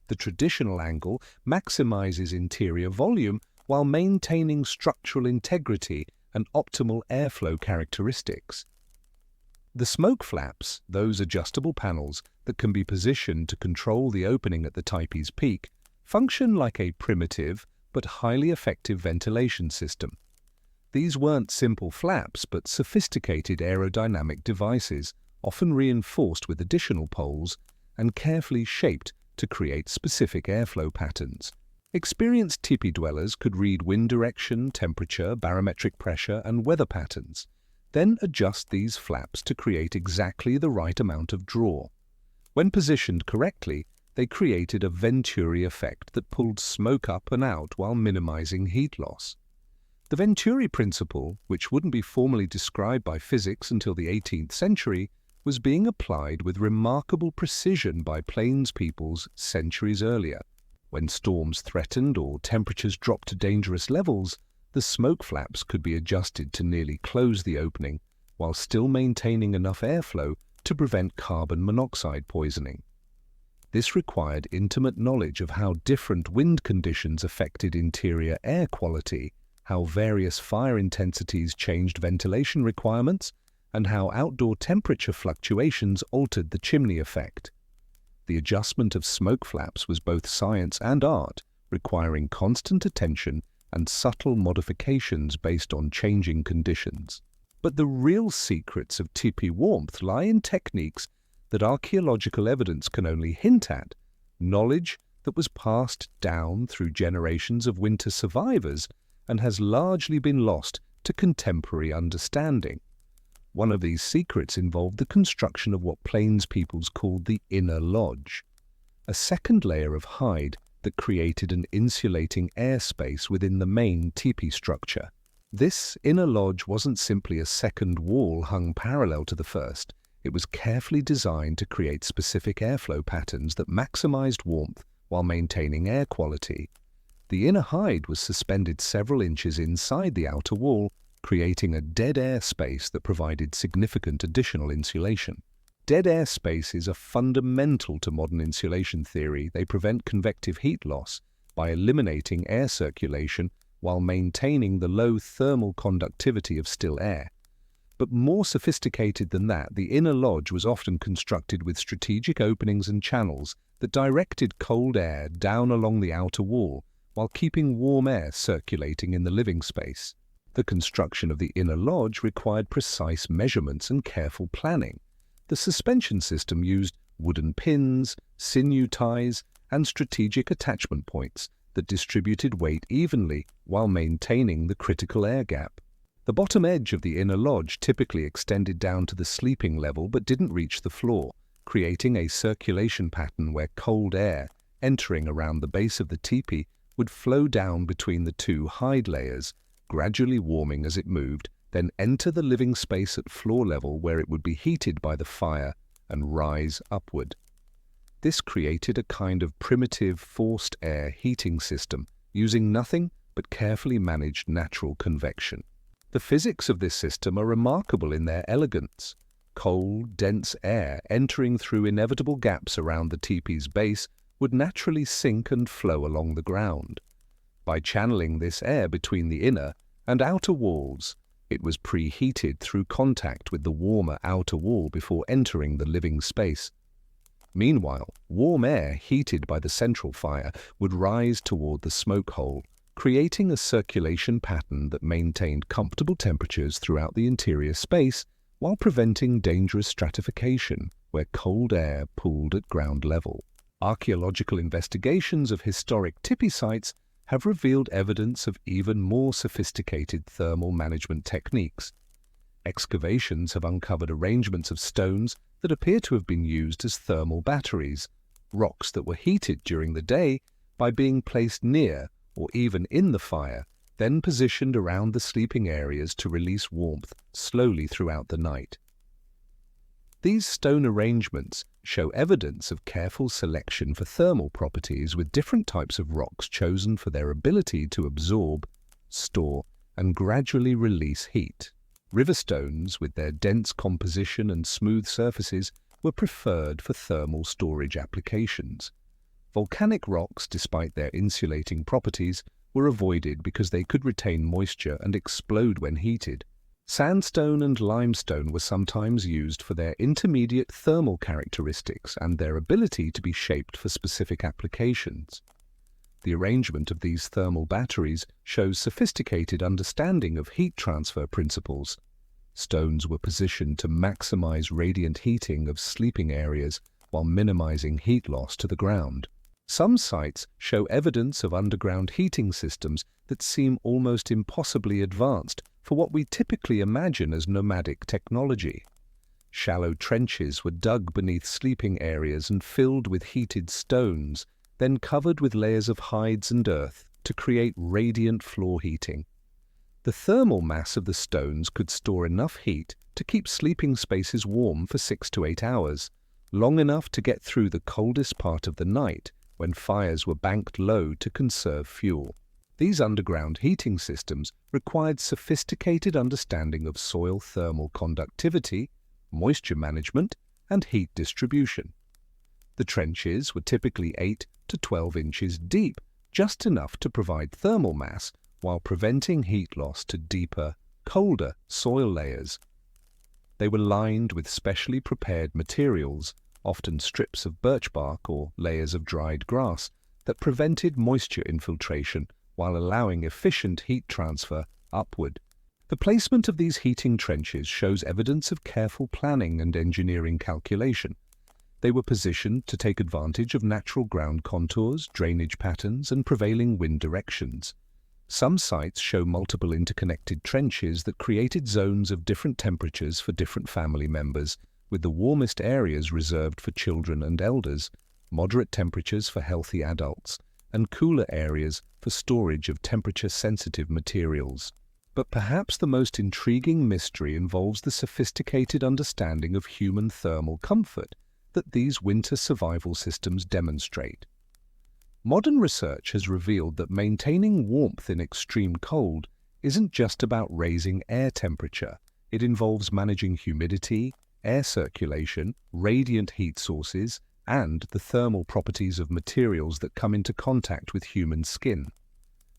The traditional angle maximizes interior volume while maintaining structural integrity and optimal airflow characteristics. The smoke flaps, those adjustable panels that can be positioned to control the opening at the teepee's peak, function like a primitive but highly effective ventilation system. These weren't simple flaps but sophisticated aerodynamic devices, often reinforced with additional poles and carefully shaped to create specific airflow patterns. Experienced teepee dwellers could read wind direction, temperature, barometric pressure, and weather patterns, then adjust these flaps to create exactly the right amount of draw. When positioned correctly, they created a Venturi effect that pulled smoke up and out while minimizing heat loss. The Venturi principle, which wouldn't be formally described by physics until the 18th century, was being applied with remarkable precision by plainspeoples centuries earlier. When storms threatened or temperatures dropped to dangerous levels, the smoke flaps could be adjusted to nearly close the opening while still maintaining enough airflow to prevent carbon monoxide poisoning. This required intimate knowledge of how different wind conditions affected interior air quality, how various fire intensities changed ventilation requirements, and how outdoor temperature fluctuations altered the chimney effect. The adjustment of smoke flaps was both science and art, requiring constant attention and subtle modifications based on changing conditions. But the real secrets of teepee warmth lie in techniques that archaeological evidence can only hint at, knowledge that was passed down through generations of winter survivors and has largely been lost to contemporary understanding. One of these secrets involved the construction of what plainspeoples called the inner lodge, a second layer of hide that created an insulating airspace within the main teepee structure. This inner lodge wasn't simply a second wall hung parallel to the first. It was carefully designed to create specific airflow patterns that maximized warmth while maintaining air quality. The inner hide was suspended several inches inside the outer wall, creating a dead air space that provided significant additional insulation. Dead air spaces are fundamental to modern insulation theory. They prevent convective heat loss by eliminating air circulation while maintaining the low thermal conductivity of still air. But more sophisticated than that, the inner lodge was often constructed with strategic openings and channels that directed cold air down along the outer wall while keeping warm air circulating in the living space. The construction of the inner lodge required precise measurements and careful planning. The suspension system used wooden pins, sinew ties, and strategic attachment points that distributed weight evenly while maintaining the critical air gap. The bottom edge of the inner lodge typically extended down to the sleeping level but didn't reach the floor, creating a circulation pattern where cold air, entering around the base of the teepee, would flow down between the two hide layers, gradually warming as it moved, then enter the living space at floor level where it would be heated by the fire and rise upward. This created a kind of primitive forced air heating system using nothing but carefully managed natural convection. The physics of this system are remarkable in their elegance. Cold, dense air entering through inevitable gaps around the teepee's base would naturally sink and flow along the ground. By channeling this air between the inner and outer walls, it was preheated through contact with the warmer outer wall before entering the living space. Meanwhile, warm air heated by the central fire would rise toward the smoke hole, creating a circulation pattern that maintained comfortable temperatures throughout the interior space while preventing dangerous stratification where cold air pooled at ground level. Archaeological investigations of historic teepee sites have revealed evidence of even more sophisticated thermal management techniques. Excavations have uncovered arrangements of stones that appear to have been used as thermal batteries, rocks that were heated during the day by being placed near or even in the fire, then positioned around the sleeping areas to release warmth slowly throughout the night. These stone arrangements show evidence of careful selection for thermal properties, with different types of rocks chosen for their ability to absorb, store, and gradually release heat. River stones, with their dense composition and smooth surfaces, were preferred for thermal storage applications. Volcanic rocks, despite their insulating properties, were avoided because they could retain moisture and explode when heated. Sandstone and limestone were sometimes used for their intermediate thermal characteristics and their ability to be shaped for specific applications. The arrangement of these thermal batteries shows sophisticated understanding of heat transfer principles. Stones were positioned to maximize radiant heating of sleeping areas while minimizing heat loss to the ground. Some sites show evidence of underground heating systems that seem almost impossibly advanced for what we typically imagine as nomadic technology. Shallow trenches were dug beneath sleeping areas and filled with heated stones, then covered with layers of hides and earth to create radiant floor heating. The thermal mass of the stones could store enough heat to keep sleeping spaces warm for 6 to 8 hours, long enough to get through the coldest part of the night when fires were banked low to conserve fuel. These underground heating systems required sophisticated understanding of soil thermal conductivity, moisture management, and heat distribution. The trenches were typically 8 to 12 inches deep, just enough to provide thermal mass while preventing heat loss to deeper, colder soil layers. They were lined with specially prepared materials, often strips of birch bark or layers of dried grass, that prevented moisture infiltration while allowing efficient heat transfer upward. The placement of these heating trenches shows evidence of careful planning and engineering calculation. They were positioned to take advantage of natural ground contours, drainage patterns, and prevailing wind directions. Some sites show multiple interconnected trenches that created zones of different temperatures for different family members, with the warmest areas reserved for children and elders, moderate temperatures for healthy adults, and cooler areas for storage of temperature-sensitive materials. But perhaps the most intriguing mystery involves the sophisticated understanding of human thermal comfort that these winter survival systems demonstrate. Modern research has revealed that maintaining warmth in extreme cold isn't just about raising air temperature. It involves managing humidity, air circulation, radiant heat sources, and the thermal properties of materials that come into contact with human skin.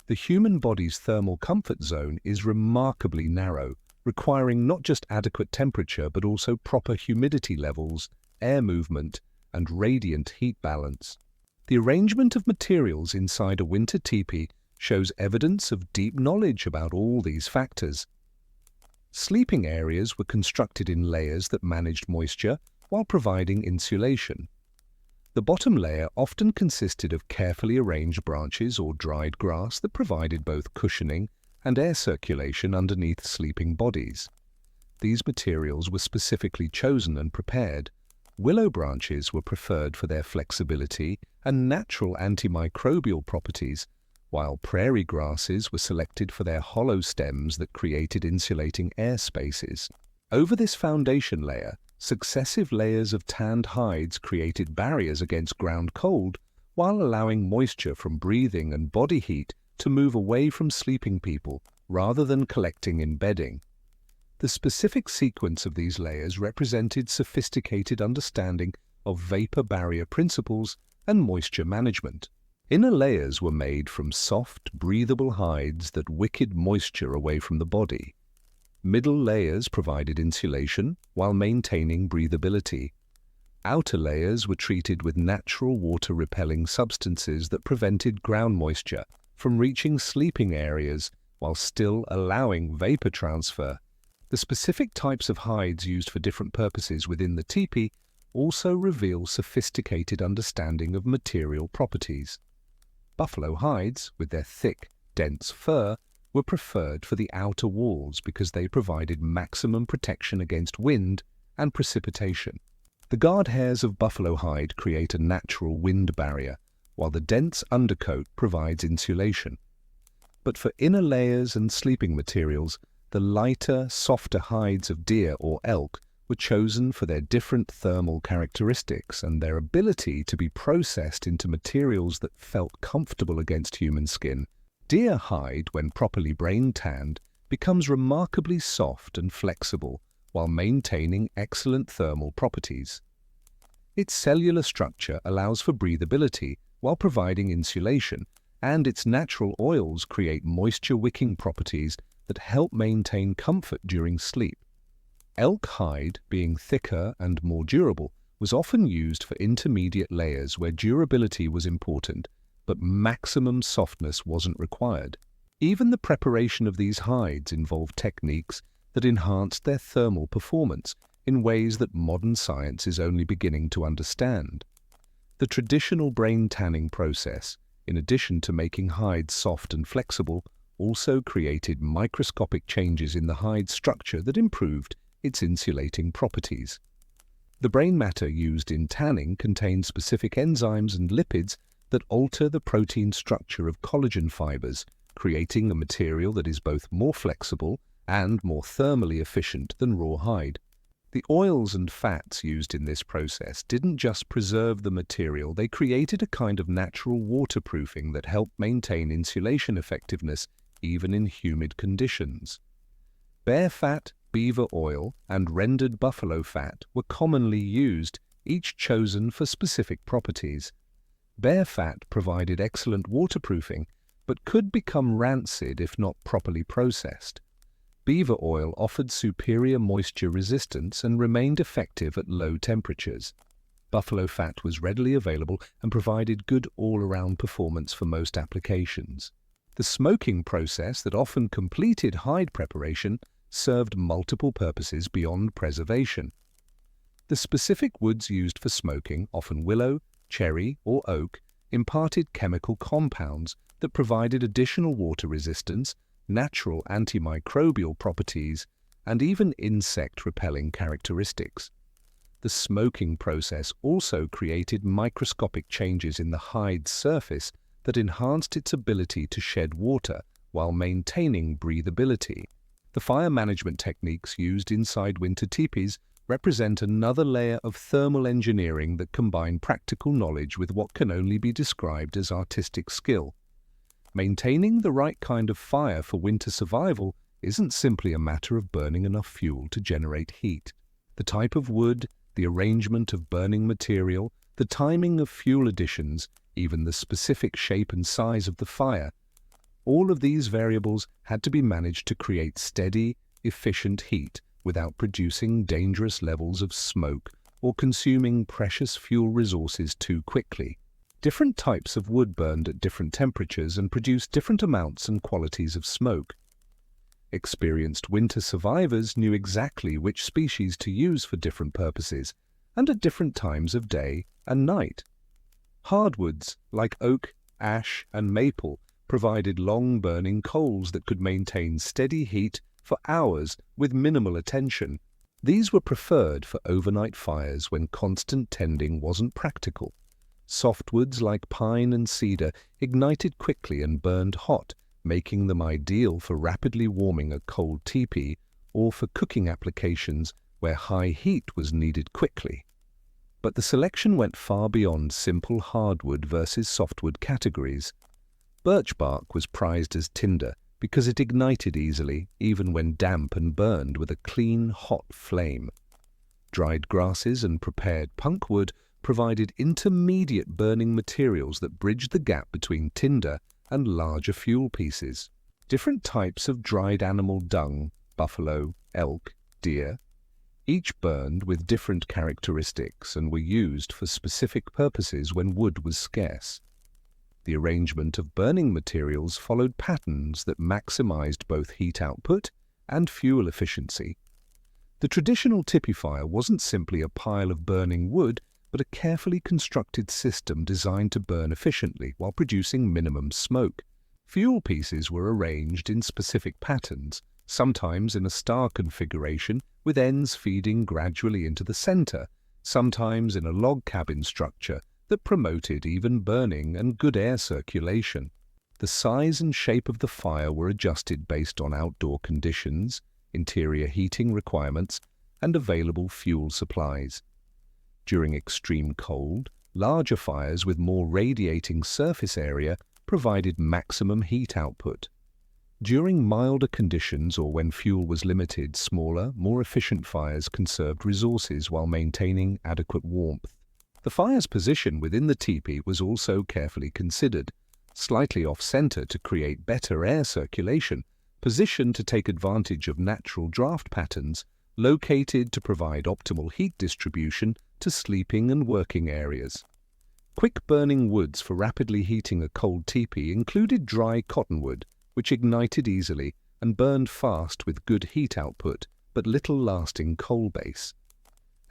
The human body's thermal comfort zone is remarkably narrow, requiring not just adequate temperature but also proper humidity levels, air movement, and radiant heat balance. The arrangement of materials inside a winter teepee shows evidence of deep knowledge about all these factors. Sleeping areas were constructed in layers that managed moisture while providing insulation. The bottom layer often consisted of carefully arranged branches or dried grass that provided both cushioning and air circulation underneath sleeping bodies. These materials were specifically chosen and prepared. Willow branches were preferred for their flexibility and natural antimicrobial properties, while prairie grasses were selected for their hollow stems that created insulating air spaces. Over this foundation layer, successive layers of tanned hides created barriers against ground cold, while allowing moisture from breathing and body heat to move away from sleeping people rather than collecting in bedding. The specific sequence of these layers represented sophisticated understanding of vapor barrier principles and moisture management. Inner layers were made from soft, breathable hides that wickeded moisture away from the body. Middle layers provided insulation while maintaining breathability. Outer layers were treated with natural water-repelling substances that prevented ground moisture from reaching sleeping areas while still allowing vapor transfer. The specific types of hides used for different purposes within the teepee also reveal sophisticated understanding of material properties. Buffalo hides, with their thick, dense fur, were preferred for the outer walls because they provided maximum protection against wind and precipitation. The guard hairs of buffalo hide create a natural wind barrier, while the dense undercoat provides insulation. But for inner layers and sleeping materials, the lighter, softer hides of deer or elk were chosen for their different thermal characteristics and their ability to be processed into materials that felt comfortable against human skin. Deer hide, when properly brain-tanned, becomes remarkably soft and flexible while maintaining excellent thermal properties. Its cellular structure allows for breathability while providing insulation, and its natural oils create moisture-wicking properties that help maintain comfort during sleep. Elk hide, being thicker and more durable, was often used for intermediate layers where durability was important, but maximum softness wasn't required. Even the preparation of these hides involved techniques that enhanced their thermal performance in ways that modern science is only beginning to understand. The traditional brain tanning process, in addition to making hides soft and flexible, also created microscopic changes in the hide structure that improved its insulating properties. The brain matter used in tanning contains specific enzymes and lipids that alter the protein structure of collagen fibers, creating a material that is both more flexible and more thermally efficient than raw hide. The oils and fats used in this process didn't just preserve the material, they created a kind of natural waterproofing that helped maintain insulation effectiveness even in humid conditions. Bear fat, beaver oil, and rendered buffalo fat were commonly used, each chosen for specific properties. Bear fat provided excellent waterproofing, but could become rancid if not properly processed. Beaver oil offered superior moisture resistance and remained effective at low temperatures. Buffalo fat was readily available and provided good all-around performance for most applications. The smoking process that often completed hide preparation served multiple purposes beyond preservation. The specific woods used for smoking, often willow, cherry, or oak, imparted chemical compounds that provided additional water resistance, natural antimicrobial properties, and even insect-repelling characteristics. The smoking process also created microscopic changes in the hide's surface that enhanced its ability to shed water while maintaining breathability. The fire management techniques used inside winter teepees represent another layer of thermal engineering that combine practical knowledge with what can only be described as artistic skill. Maintaining the right kind of fire for winter survival isn't simply a matter of burning enough fuel to generate heat. The type of wood, the arrangement of burning material, the timing of fuel additions, even the specific shape and size of the fire, all of these variables had to be managed to create steady, efficient heat without producing dangerous levels of smoke or consuming precious fuel resources too quickly. Different types of wood burned at different temperatures and produced different amounts and qualities of smoke. Experienced winter survivors knew exactly which species to use for different purposes and at different times of day and night. Hardwoods like oak, ash, and maple provided long-burning coals that could maintain steady heat for hours with minimal attention. These were preferred for overnight fires when constant tending wasn't practical. Softwoods like pine and cedar ignited quickly and burned hot, making them ideal for rapidly warming a cold teepee or for cooking applications where high heat was needed quickly. But the selection went far beyond simple hardwood versus softwood categories. Birch bark was prized as tinder because it ignited easily even when damp and burned with a clean, hot flame. Dried grasses and prepared punkwood provided intermediate burning materials that bridged the gap between tinder and larger fuel pieces. Different types of dried animal dung, buffalo, elk, deer, each burned with different characteristics and were used for specific purposes when wood was scarce. The arrangement of burning materials followed patterns that maximized both heat output and fuel efficiency. The traditional tipi fire wasn't simply a pile of burning wood, but a carefully constructed system designed to burn efficiently while producing minimum smoke. Fuel pieces were arranged in specific patterns, sometimes in a star configuration with ends feeding gradually into the center, sometimes in a log cabin structure that promoted even burning and good air circulation. The size and shape of the fire were adjusted based on outdoor conditions, interior heating requirements, and available fuel supplies. During extreme cold, larger fires with more radiating surface area provided maximum heat output. During milder conditions or when fuel was limited, smaller, more efficient fires conserved resources while maintaining adequate warmth. The fire's position within the teepee was also carefully considered, slightly off-center to create better air circulation, positioned to take advantage of natural draft patterns, located to provide optimal heat distribution to sleeping and working areas. Quick-burning woods for rapidly heating a cold teepee included dry cottonwood, which ignited easily and burned fast with good heat output, but little lasting coal base.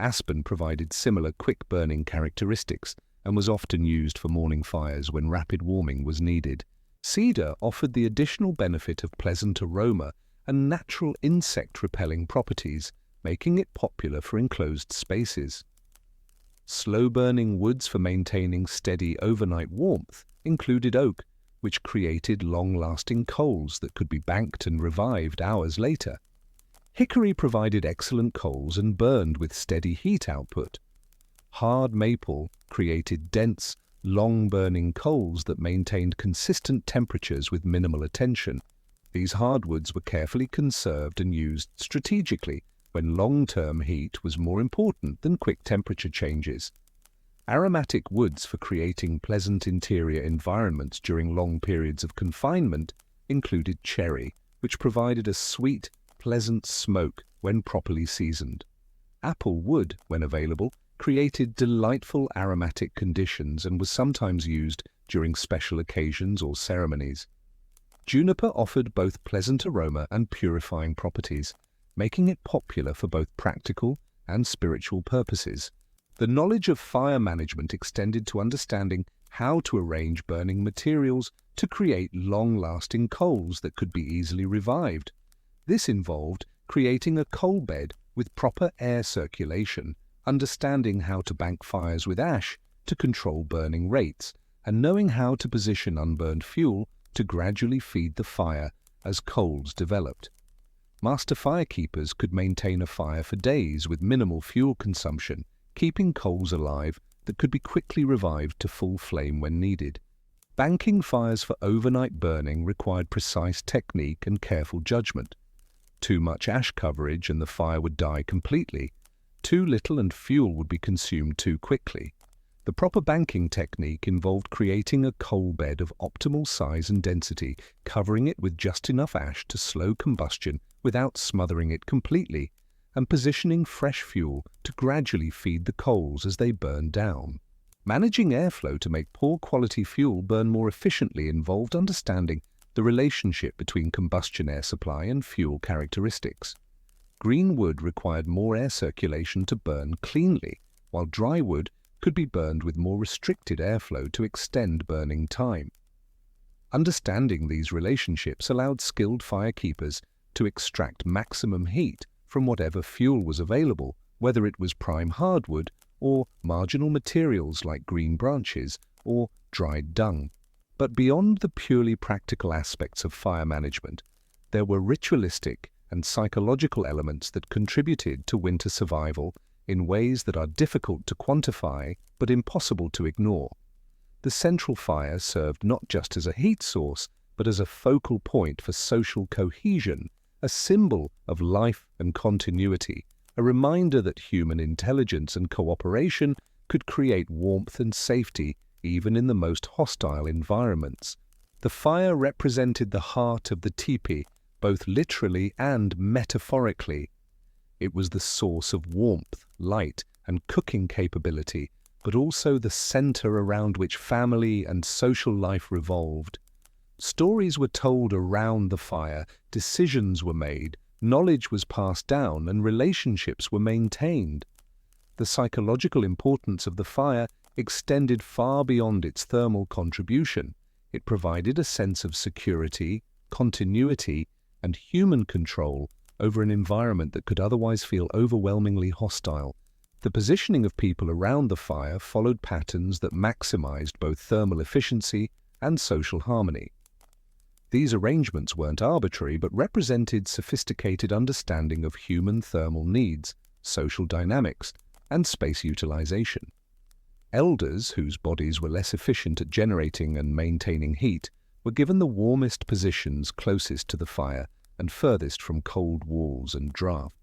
Aspen provided similar quick-burning characteristics and was often used for morning fires when rapid warming was needed. Cedar offered the additional benefit of pleasant aroma and natural insect-repelling properties, making it popular for enclosed spaces. Slow-burning woods for maintaining steady overnight warmth included oak, which created long-lasting coals that could be banked and revived hours later. Hickory provided excellent coals and burned with steady heat output. Hard maple created dense, long-burning coals that maintained consistent temperatures with minimal attention. These hardwoods were carefully conserved and used strategically when long-term heat was more important than quick temperature changes. Aromatic woods for creating pleasant interior environments during long periods of confinement included cherry, which provided a sweet, pleasant smoke when properly seasoned. Apple wood, when available, created delightful aromatic conditions and was sometimes used during special occasions or ceremonies. Juniper offered both pleasant aroma and purifying properties, making it popular for both practical and spiritual purposes. The knowledge of fire management extended to understanding how to arrange burning materials to create long-lasting coals that could be easily revived. This involved creating a coal bed with proper air circulation, understanding how to bank fires with ash to control burning rates, and knowing how to position unburned fuel to gradually feed the fire as coals developed. Master firekeepers could maintain a fire for days with minimal fuel consumption, keeping coals alive that could be quickly revived to full flame when needed. Banking fires for overnight burning required precise technique and careful judgment. Too much ash coverage and the fire would die completely. Too little and fuel would be consumed too quickly. The proper banking technique involved creating a coal bed of optimal size and density, covering it with just enough ash to slow combustion without smothering it completely, and positioning fresh fuel to gradually feed the coals as they burn down. Managing airflow to make poor quality fuel burn more efficiently involved understanding the relationship between combustion air supply and fuel characteristics. Green wood required more air circulation to burn cleanly, while dry wood could be burned with more restricted airflow to extend burning time. Understanding these relationships allowed skilled firekeepers to extract maximum heat from whatever fuel was available, whether it was prime hardwood or marginal materials like green branches or dried dung. But beyond the purely practical aspects of fire management, there were ritualistic and psychological elements that contributed to winter survival in ways that are difficult to quantify but impossible to ignore. The central fire served not just as a heat source, but as a focal point for social cohesion, a symbol of life and continuity, a reminder that human intelligence and cooperation could create warmth and safety even in the most hostile environments. The fire represented the heart of the teepee, both literally and metaphorically. It was the source of warmth, light, and cooking capability, but also the center around which family and social life revolved. Stories were told around the fire, decisions were made, knowledge was passed down, and relationships were maintained. The psychological importance of the fire extended far beyond its thermal contribution. It provided a sense of security, continuity, and human control over an environment that could otherwise feel overwhelmingly hostile. The positioning of people around the fire followed patterns that maximized both thermal efficiency and social harmony. These arrangements weren't arbitrary, but represented sophisticated understanding of human thermal needs, social dynamics, and space utilization. Elders, whose bodies were less efficient at generating and maintaining heat, were given the warmest positions closest to the fire and furthest from cold walls and draft.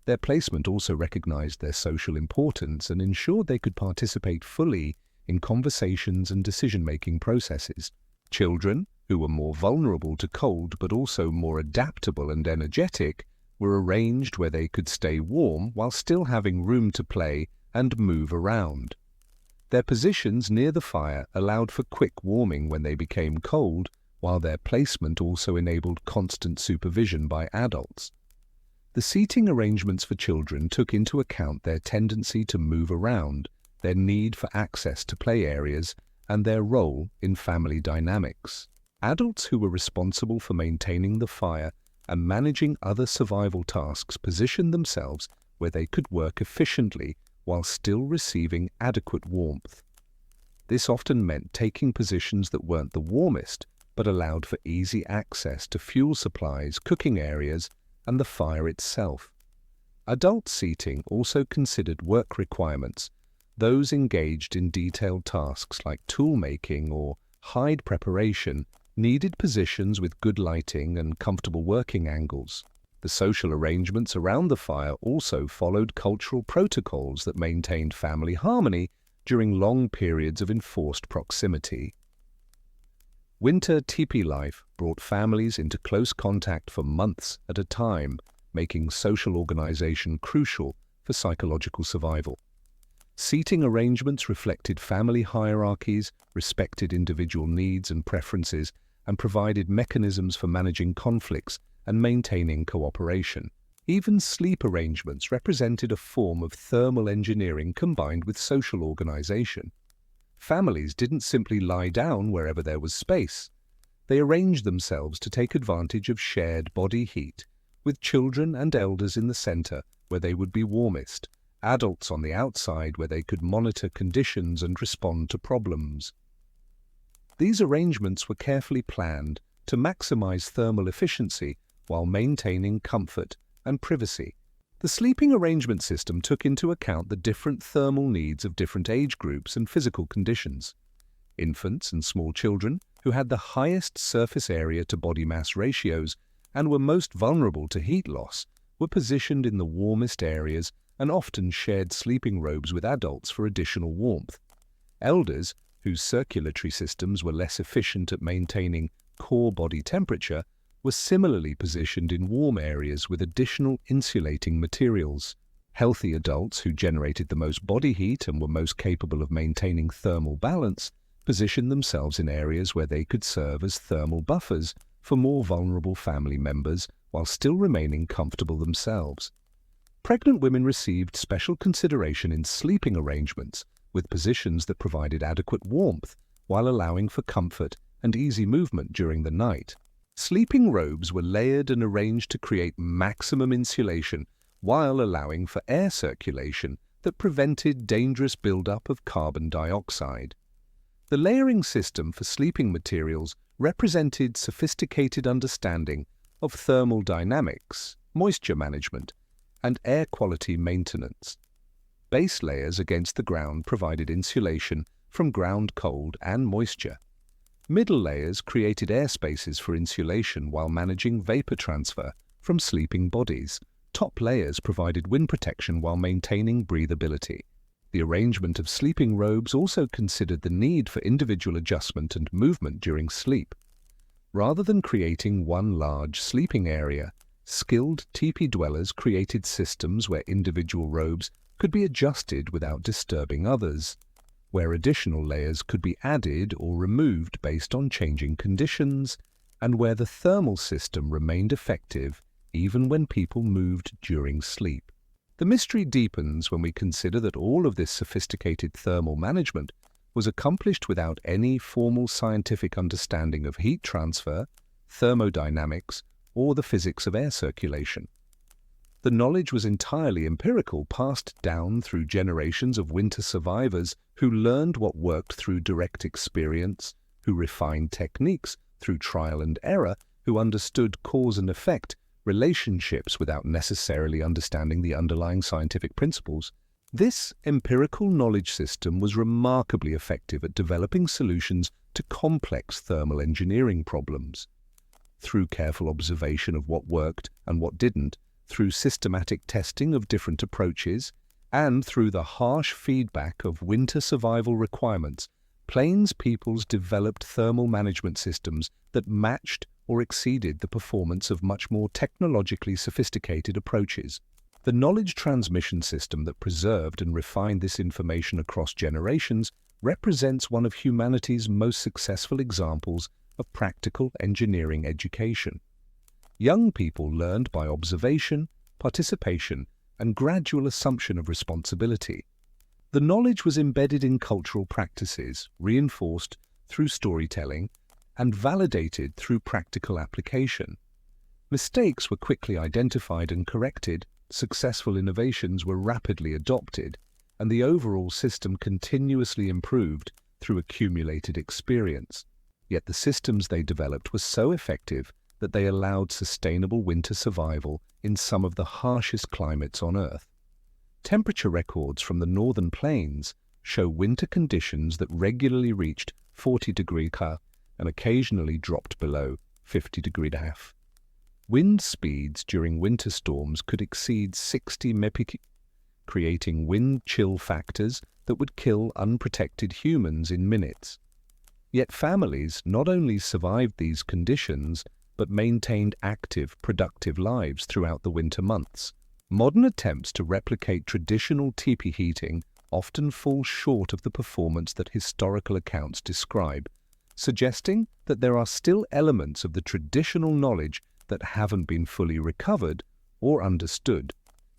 Their placement also recognized their social importance and ensured they could participate fully in conversations and decision-making processes. Children, who were more vulnerable to cold but also more adaptable and energetic, were arranged where they could stay warm while still having room to play and move around. Their positions near the fire allowed for quick warming when they became cold, while their placement also enabled constant supervision by adults. The seating arrangements for children took into account their tendency to move around, their need for access to play areas, and their role in family dynamics. Adults who were responsible for maintaining the fire and managing other survival tasks positioned themselves where they could work efficiently while still receiving adequate warmth. This often meant taking positions that weren't the warmest, but allowed for easy access to fuel supplies, cooking areas, and the fire itself. Adult seating also considered work requirements. Those engaged in detailed tasks like tool making or hide preparation needed positions with good lighting and comfortable working angles. The social arrangements around the fire also followed cultural protocols that maintained family harmony during long periods of enforced proximity. Winter Tipi life brought families into close contact for months at a time, making social organization crucial for psychological survival. Seating arrangements reflected family hierarchies, respected individual needs and preferences, and provided mechanisms for managing conflicts and maintaining cooperation. Even sleep arrangements represented a form of thermal engineering combined with social organization. Families didn't simply lie down wherever there was space. They arranged themselves to take advantage of shared body heat, with children and elders in the center where they would be warmest, adults on the outside where they could monitor conditions and respond to problems. These arrangements were carefully planned to maximize thermal efficiency while maintaining comfort and privacy. The sleeping arrangement system took into account the different thermal needs of different age groups and physical conditions. Infants and small children, who had the highest surface area to body mass ratios and were most vulnerable to heat loss, were positioned in the warmest areas and often shared sleeping robes with adults for additional warmth. Elders, whose circulatory systems were less efficient at maintaining core body temperature, were similarly positioned in warm areas with additional insulating materials. Healthy adults who generated the most body heat and were most capable of maintaining thermal balance positioned themselves in areas where they could serve as thermal buffers for more vulnerable family members while still remaining comfortable themselves. Pregnant women received special consideration in sleeping arrangements with positions that provided adequate warmth while allowing for comfort and easy movement during the night. Sleeping robes were layered and arranged to create maximum insulation while allowing for air circulation that prevented dangerous buildup of carbon dioxide. The layering system for sleeping materials represented sophisticated understanding of thermal dynamics, moisture management, and air quality maintenance. Base layers against the ground provided insulation from ground cold and moisture. Middle layers created air spaces for insulation while managing vapor transfer from sleeping bodies. Top layers provided wind protection while maintaining breathability. The arrangement of sleeping robes also considered the need for individual adjustment and movement during sleep. Rather than creating one large sleeping area, skilled teepee dwellers created systems where individual robes could be adjusted without disturbing others, where additional layers could be added or removed based on changing conditions, and where the thermal system remained effective even when people moved during sleep. The mystery deepens when we consider that all of this sophisticated thermal management was accomplished without any formal scientific understanding of heat transfer, thermodynamics, or the physics of air circulation. The knowledge was entirely empirical, passed down through generations of winter survivors who learned what worked through direct experience, who refined techniques through trial and error, who understood cause and effect relationships without necessarily understanding the underlying scientific principles. This empirical knowledge system was remarkably effective at developing solutions to complex thermal engineering problems. Through careful observation of what worked and what didn't, through systematic testing of different approaches, and through the harsh feedback of winter survival requirements, Plains peoples developed thermal management systems that matched or exceeded the performance of much more technologically sophisticated approaches. The knowledge transmission system that preserved and refined this information across generations represents one of humanity's most successful examples of practical engineering education. Young people learned by observation, participation, and gradual assumption of responsibility. The knowledge was embedded in cultural practices, reinforced through storytelling, and validated through practical application. Mistakes were quickly identified and corrected, successful innovations were rapidly adopted, and the overall system continuously improved through accumulated experience. Yet the systems they developed were so effective that they allowed sustainable winter survival in some of the harshest climates on Earth. Temperature records from the northern plains show winter conditions that regularly reached 40 °C and occasionally dropped below 50 °C. Wind speeds during winter storms could exceed 60 mph, creating wind chill factors that would kill unprotected humans in minutes. Yet families not only survived these conditions, but maintained active, productive lives throughout the winter months. Modern attempts to replicate traditional teepee heating often fall short of the performance that historical accounts describe, suggesting that there are still elements of the traditional knowledge that haven't been fully recovered or understood.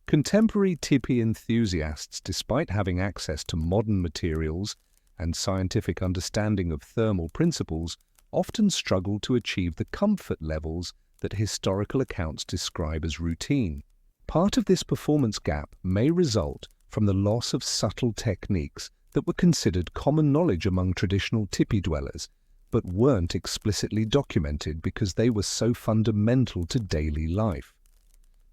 Contemporary teepee enthusiasts, despite having access to modern materials and scientific understanding of thermal principles, often struggle to achieve the comfort levels that historical accounts describe as routine. Part of this performance gap may result from the loss of subtle techniques that were considered common knowledge among traditional teepee dwellers, but weren't explicitly documented because they were so fundamental to daily life.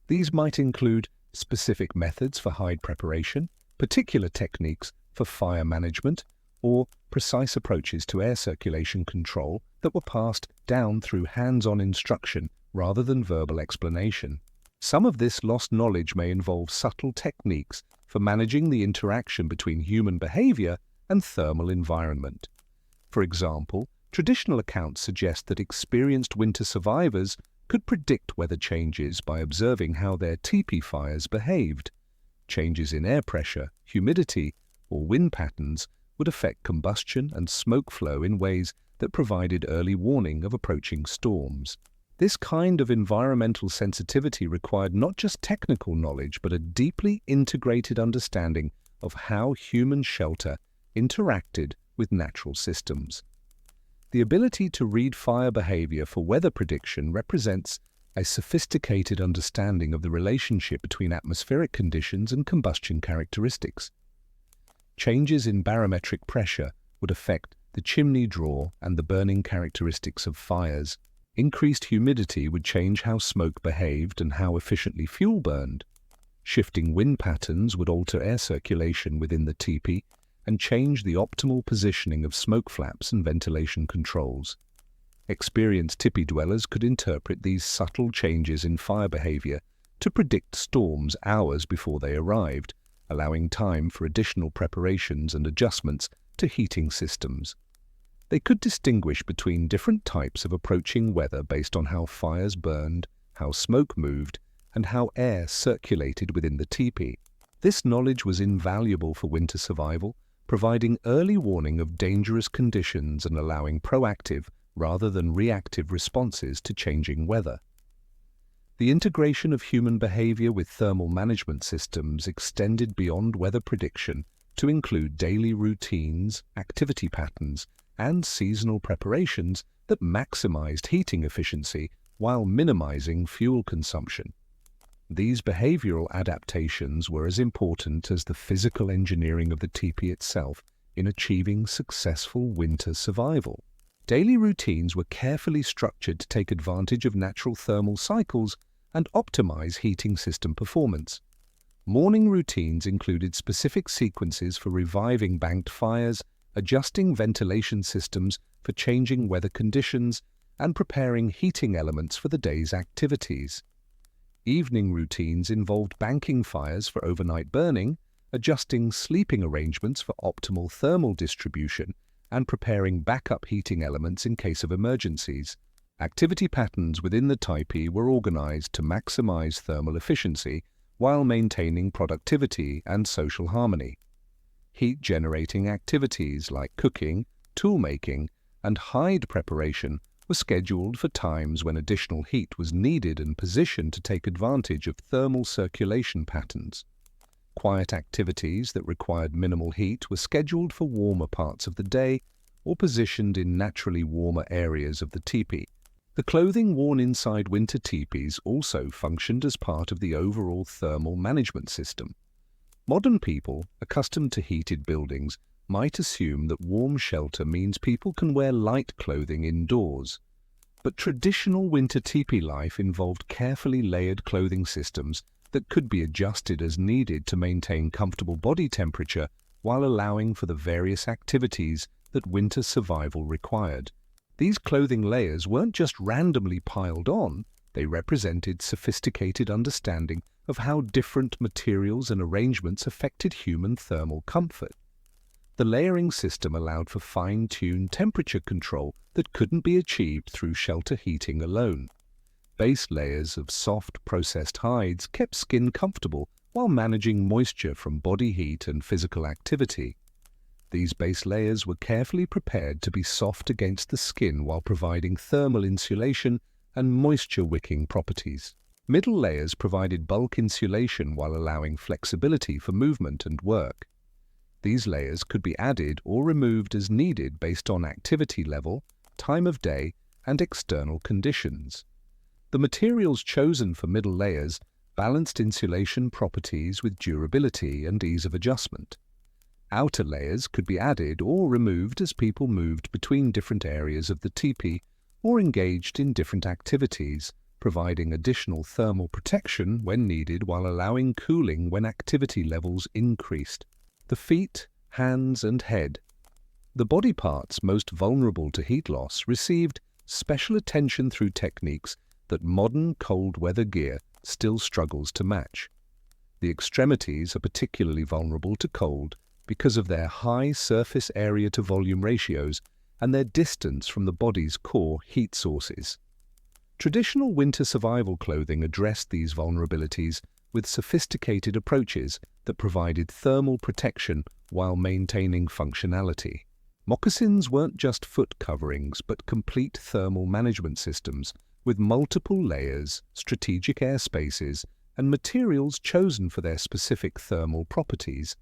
These might include specific methods for hide preparation, particular techniques for fire management, or precise approaches to air circulation control that were passed down through hands-on instruction rather than verbal explanation. Some of this lost knowledge may involve subtle techniques for managing the interaction between human behavior and thermal environment. For example, traditional accounts suggest that experienced winter survivors could predict weather changes by observing how their teepee fires behaved. Changes in air pressure, humidity, or wind patterns would affect combustion and smoke flow in ways that provided early warning of approaching storms. This kind of environmental sensitivity required not just technical knowledge, but a deeply integrated understanding of how human shelter interacted with natural systems. The ability to read fire behavior for weather prediction represents a sophisticated understanding of the relationship between atmospheric conditions and combustion characteristics. Changes in barometric pressure would affect the chimney draw and the burning characteristics of fires. Increased humidity would change how smoke behaved and how efficiently fuel burned. Shifting wind patterns would alter air circulation within the teepee and change the optimal positioning of smoke flaps and ventilation controls. Experienced teepee dwellers could interpret these subtle changes in fire behavior to predict storms hours before they arrived, allowing time for additional preparations and adjustments to heating systems. They could distinguish between different types of approaching weather based on how fires burned, how smoke moved, and how air circulated within the teepee. This knowledge was invaluable for winter survival, providing early warning of dangerous conditions and allowing proactive rather than reactive responses to changing weather. The integration of human behavior with thermal management systems extended beyond weather prediction to include daily routines, activity patterns, and seasonal preparations that maximized heating efficiency while minimizing fuel consumption. These behavioral adaptations were as important as the physical engineering of the teepee itself in achieving successful winter survival. Daily routines were carefully structured to take advantage of natural thermal cycles and optimize heating system performance. Morning routines included specific sequences for reviving banked fires, adjusting ventilation systems for changing weather conditions, and preparing heating elements for the day's activities. Evening routines involved banking fires for overnight burning, adjusting sleeping arrangements for optimal thermal distribution, and preparing backup heating elements in case of emergencies. Activity patterns within the teepee were organized to maximize thermal efficiency while maintaining productivity and social harmony. Heat-generating activities like cooking, tool-making, and hide preparation were scheduled for times when additional heat was needed and positioned to take advantage of thermal circulation patterns. Quiet activities that required minimal heat were scheduled for warmer parts of the day or positioned in naturally warmer areas of the teepee. The clothing worn inside winter teepees also functioned as part of the overall thermal management system. Modern people, accustomed to heated buildings, might assume that warm shelter means people can wear light clothing indoors. But traditional winter teepee life involved carefully layered clothing systems that could be adjusted as needed to maintain comfortable body temperature while allowing for the various activities that winter survival required. These clothing layers weren't just randomly piled on, they represented sophisticated understanding of how different materials and arrangements affected human thermal comfort. The layering system allowed for fine-tuned temperature control that couldn't be achieved through shelter heating alone. Base layers of soft, processed hides kept skin comfortable while managing moisture from body heat and physical activity. These base layers were carefully prepared to be soft against the skin while providing thermal insulation and moisture-wicking properties. Middle layers provided bulk insulation while allowing flexibility for movement and work. These layers could be added or removed as needed based on activity level, time of day, and external conditions. The materials chosen for middle layers balanced insulation properties with durability and ease of adjustment. Outer layers could be added or removed as people moved between different areas of the teepee or engaged in different activities, providing additional thermal protection when needed while allowing cooling when activity levels increased. The feet, hands, and head. The body parts most vulnerable to heat loss received special attention through techniques that modern cold weather gear still struggles to match. The extremities are particularly vulnerable to cold because of their high surface area to volume ratios and their distance from the body's core heat sources. Traditional winter survival clothing addressed these vulnerabilities with sophisticated approaches that provided thermal protection while maintaining functionality. Moccasins weren't just foot coverings, but complete thermal management systems with multiple layers, strategic air spaces, and materials chosen for their specific thermal properties.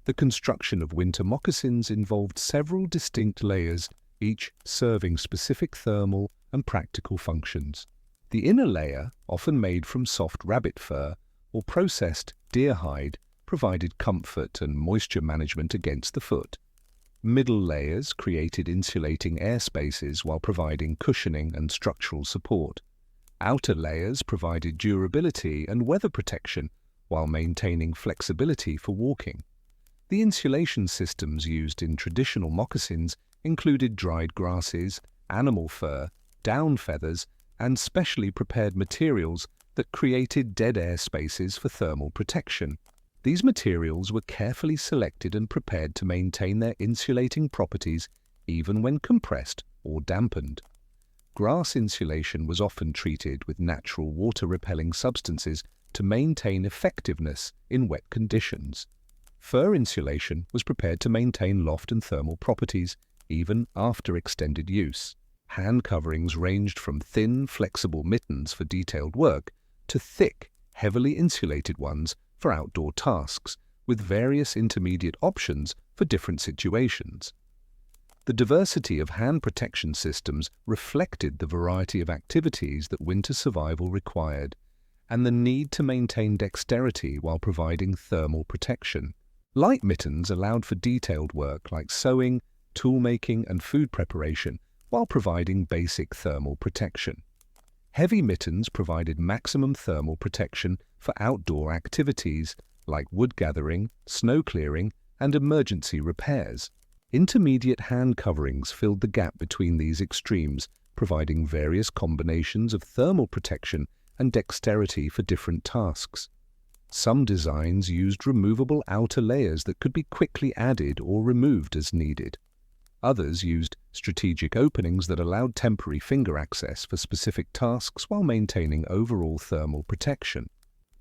The construction of winter moccasins involved several distinct layers, each serving specific thermal and practical functions. The inner layer, often made from soft rabbit fur or processed deer hide, provided comfort and moisture management against the foot. Middle layers created insulating air spaces while providing cushioning and structural support. Outer layers provided durability and weather protection while maintaining flexibility for walking. The insulation systems used in traditional moccasins included dried grasses, animal fur, down feathers, and specially prepared materials that created dead air spaces for thermal protection. These materials were carefully selected and prepared to maintain their insulating properties even when compressed or dampened. Grass insulation was often treated with natural water-repelling substances to maintain effectiveness in wet conditions. Fur insulation was prepared to maintain loft and thermal properties even after extended use. Hand coverings ranged from thin, flexible mittens for detailed work to thick, heavily insulated ones for outdoor tasks, with various intermediate options for different situations. The diversity of hand protection systems reflected the variety of activities that winter survival required and the need to maintain dexterity while providing thermal protection. Light mittens allowed for detailed work like sewing, tool-making, and food preparation while providing basic thermal protection. Heavy mittens provided maximum thermal protection for outdoor activities like wood gathering, snow clearing, and emergency repairs. Intermediate hand coverings filled the gap between these extremes, providing various combinations of thermal protection and dexterity for different tasks. Some designs used removable outer layers that could be quickly added or removed as needed. Others used strategic openings that allowed temporary finger access for specific tasks while maintaining overall thermal protection.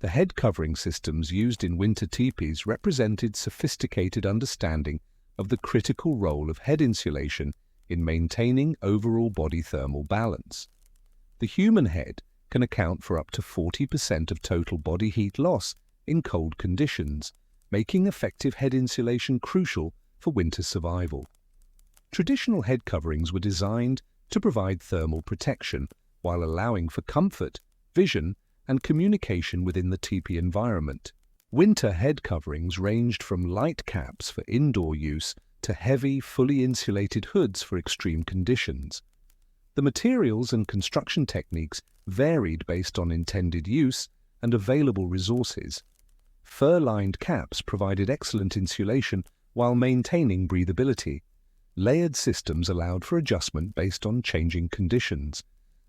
The head covering systems used in winter teepees represented sophisticated understanding of the critical role of head insulation in maintaining overall body thermal balance. The human head can account for up to 40% of total body heat loss in cold conditions, making effective head insulation crucial for winter survival. Traditional head coverings were designed to provide thermal protection while allowing for comfort, vision, and communication within the teepee environment. Winter head coverings ranged from light caps for indoor use to heavy, fully insulated hoods for extreme conditions. The materials and construction techniques varied based on intended use and available resources. Fur-lined caps provided excellent insulation while maintaining breathability. Layered systems allowed for adjustment based on changing conditions.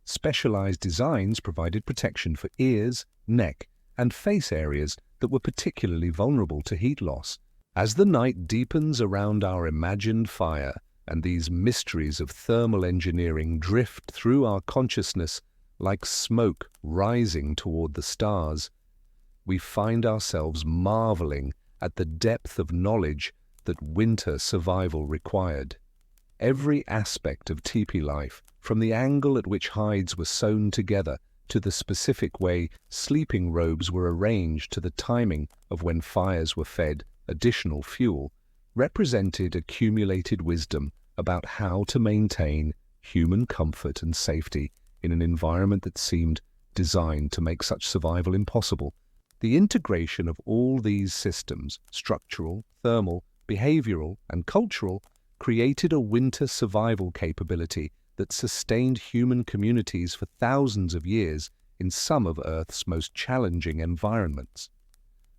Specialized designs provided protection for ears, neck, and face areas that were particularly vulnerable to heat loss. As the night deepens around our imagined fire and these mysteries of thermal engineering drift through our consciousness like smoke rising toward the stars, we find ourselves marveling at the depth of knowledge that winter survival required. Every aspect of teepee life, from the angle at which hides were sewn together to the specific way sleeping robes were arranged to the timing of when fires were fed additional fuel, represented accumulated wisdom about how to maintain human comfort and safety in an environment that seemed designed to make such survival impossible. The integration of all these systems, structural, thermal, behavioral, and cultural, created a winter survival capability that sustained human communities for thousands of years in some of Earth's most challenging environments.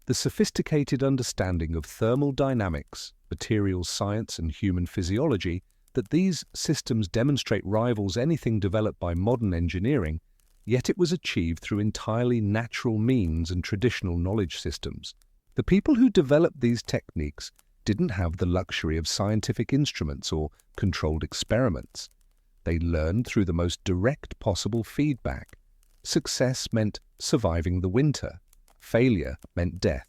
The sophisticated understanding of thermal dynamics, materials science, and human physiology that these systems demonstrate rivals anything developed by modern engineering, yet it was achieved through entirely natural means and traditional knowledge systems. The people who developed these techniques didn't have the luxury of scientific instruments or controlled experiments. They learned through the most direct possible feedback. Success meant surviving the winter. Failure meant death.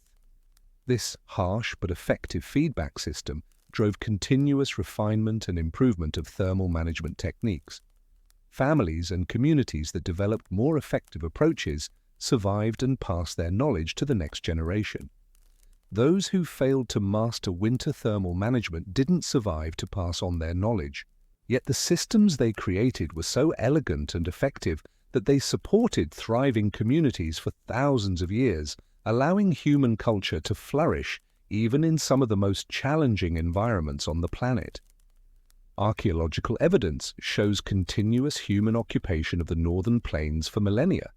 This harsh but effective feedback system drove continuous refinement and improvement of thermal management techniques. Families and communities that developed more effective approaches survived and passed their knowledge to the next generation. Those who failed to master winter thermal management didn't survive to pass on their knowledge. Yet the systems they created were so elegant and effective that they supported thriving communities for thousands of years, allowing human culture to flourish even in some of the most challenging environments on the planet. Archaeological evidence shows continuous human occupation of the northern plains for millennia,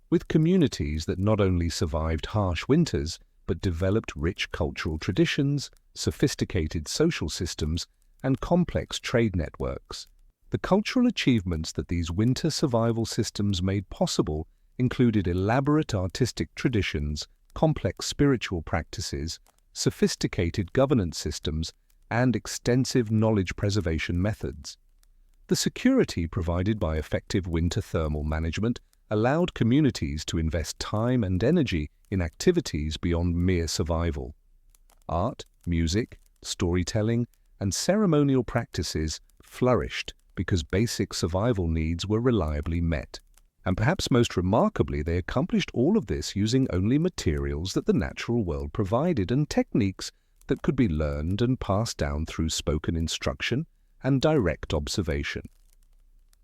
with communities that not only survived harsh winters, but developed rich cultural traditions, sophisticated social systems, and complex trade networks. The cultural achievements that these winter survival systems made possible included elaborate artistic traditions, complex spiritual practices, sophisticated governance systems, and extensive knowledge preservation methods. The security provided by effective winter thermal management allowed communities to invest time and energy in activities beyond mere survival. Art, music, storytelling, and ceremonial practices flourished because basic survival needs were reliably met. And perhaps most remarkably, they accomplished all of this using only materials that the natural world provided and techniques that could be learned and passed down through spoken instruction and direct observation.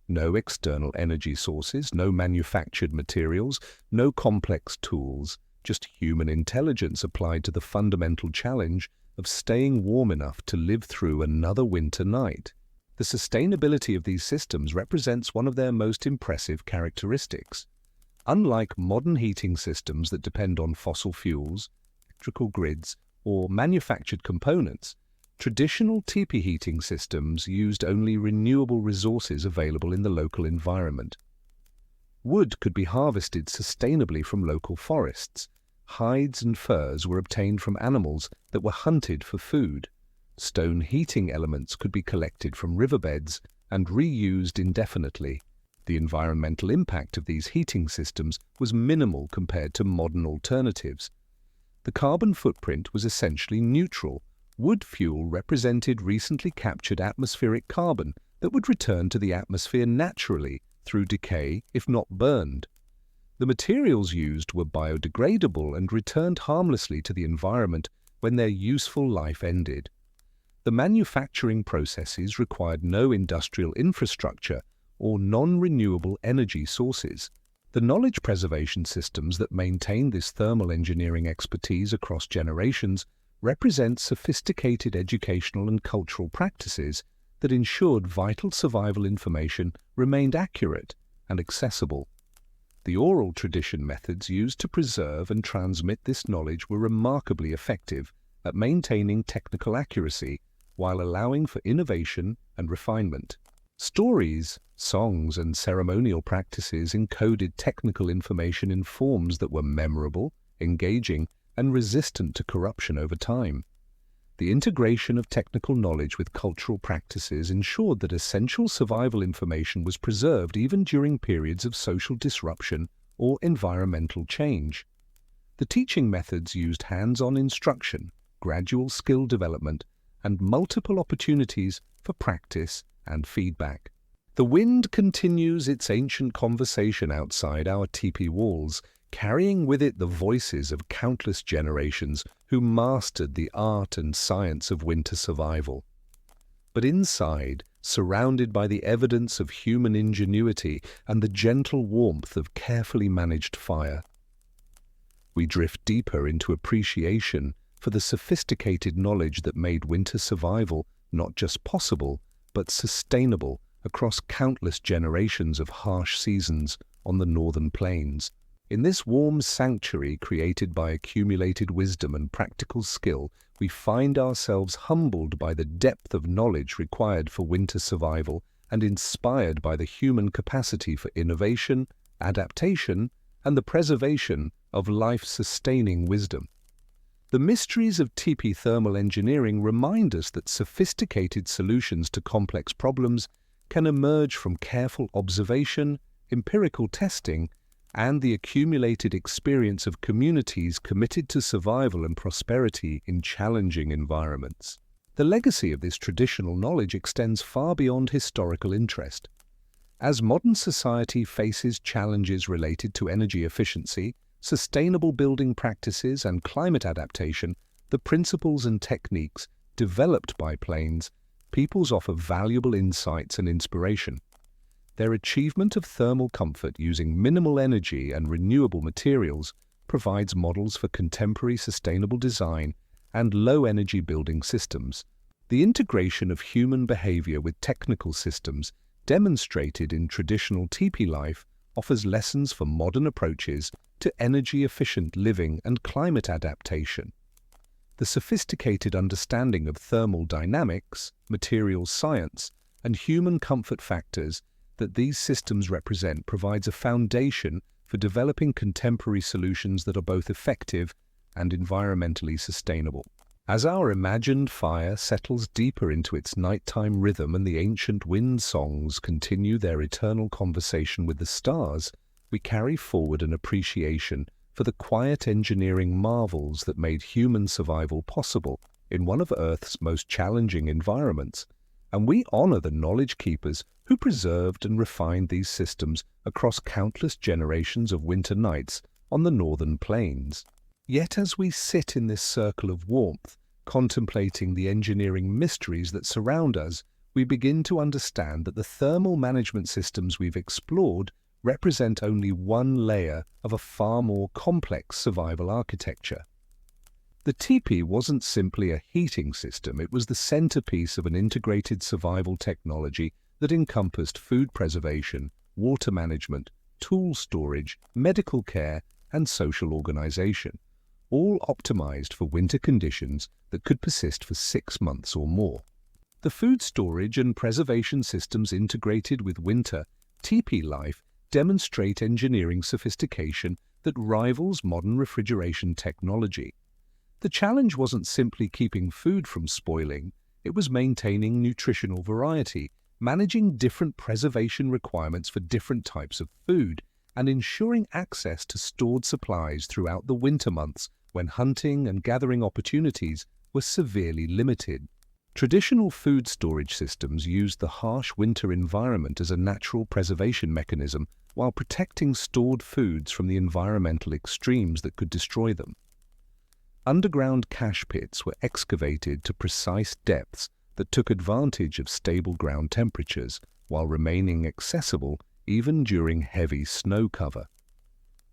No external energy sources, no manufactured materials, no complex tools, just human intelligence applied to the fundamental challenge of staying warm enough to live through another winter night. The sustainability of these systems represents one of their most impressive characteristics. Unlike modern heating systems that depend on fossil fuels, electrical grids, or manufactured components, traditional teepee heating systems used only renewable resources available in the local environment. Wood could be harvested sustainably from local forests. Hides and furs were obtained from animals that were hunted for food. Stone heating elements could be collected from riverbeds and reused indefinitely. The environmental impact of these heating systems was minimal compared to modern alternatives. The carbon footprint was essentially neutral. Wood fuel represented recently captured atmospheric carbon that would return to the atmosphere naturally through decay if not burned. The materials used were biodegradable and returned harmlessly to the environment when their useful life ended. The manufacturing processes required no industrial infrastructure or non-renewable energy sources. The knowledge preservation systems that maintain this thermal engineering expertise across generations represent sophisticated educational and cultural practices that ensured vital survival information remained accurate and accessible. The oral tradition methods used to preserve and transmit this knowledge were remarkably effective at maintaining technical accuracy while allowing for innovation and refinement. Stories, songs, and ceremonial practices encoded technical information in forms that were memorable, engaging, and resistant to corruption over time. The integration of technical knowledge with cultural practices ensured that essential survival information was preserved even during periods of social disruption or environmental change. The teaching methods used hands-on instruction, gradual skill development, and multiple opportunities for practice and feedback. The wind continues its ancient conversation outside our teepee walls, carrying with it the voices of countless generations who mastered the art and science of winter survival. But inside, surrounded by the evidence of human ingenuity and the gentle warmth of carefully managed fire, we drift deeper into appreciation for the sophisticated knowledge that made winter survival not just possible, but sustainable across countless generations of harsh seasons on the northern plains. In this warm sanctuary created by accumulated wisdom and practical skill, we find ourselves humbled by the depth of knowledge required for winter survival and inspired by the human capacity for innovation, adaptation, and the preservation of life-sustaining wisdom. The mysteries of teepee thermal engineering remind us that sophisticated solutions to complex problems can emerge from careful observation, empirical testing, and the accumulated experience of communities committed to survival and prosperity in challenging environments. The legacy of this traditional knowledge extends far beyond historical interest. As modern society faces challenges related to energy efficiency, sustainable building practices, and climate adaptation, the principles and techniques developed by plains peoples offer valuable insights and inspiration. Their achievement of thermal comfort using minimal energy and renewable materials provides models for contemporary sustainable design and low-energy building systems. The integration of human behavior with technical systems demonstrated in traditional teepee life offers lessons for modern approaches to energy-efficient living and climate adaptation. The sophisticated understanding of thermal dynamics, materials science, and human comfort factors that these systems represent provides a foundation for developing contemporary solutions that are both effective and environmentally sustainable. As our imagined fire settles deeper into its nighttime rhythm and the ancient wind songs continue their eternal conversation with the stars, we carry forward an appreciation for the quiet engineering marvels that made human survival possible in one of Earth's most challenging environments. and we honor the knowledge keepers who preserved and refined these systems across countless generations of winter nights on the northern plains. Yet as we sit in this circle of warmth, contemplating the engineering mysteries that surround us, we begin to understand that the thermal management systems we've explored represent only one layer of a far more complex survival architecture. The teepee wasn't simply a heating system, it was the centerpiece of an integrated survival technology that encompassed food preservation, water management, tool storage, medical care, and social organization, all optimized for winter conditions that could persist for 6 months or more. The food storage and preservation systems integrated with winter teepee life demonstrate engineering sophistication that rivals modern refrigeration technology. The challenge wasn't simply keeping food from spoiling, it was maintaining nutritional variety, managing different preservation requirements for different types of food, and ensuring access to stored supplies throughout the winter months when hunting and gathering opportunities were severely limited. Traditional food storage systems used the harsh winter environment as a natural preservation mechanism while protecting stored foods from the environmental extremes that could destroy them. Underground cache pits were excavated to precise depths that took advantage of stable ground temperatures while remaining accessible even during heavy snow cover.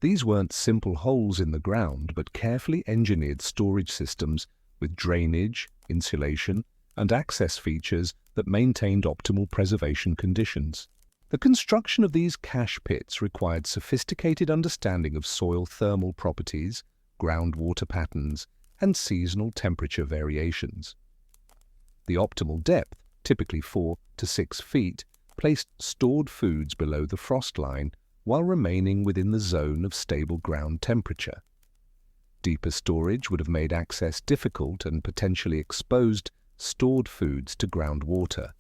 These weren't simple holes in the ground, but carefully engineered storage systems with drainage, insulation, and access features that maintained optimal preservation conditions. The construction of these cache pits required sophisticated understanding of soil thermal properties, groundwater patterns, and seasonal temperature variations. The optimal depth, typically 4 to 6 feet, placed stored foods below the frost line while remaining within the zone of stable ground temperature. Deeper storage would have made access difficult and potentially exposed stored foods to groundwater.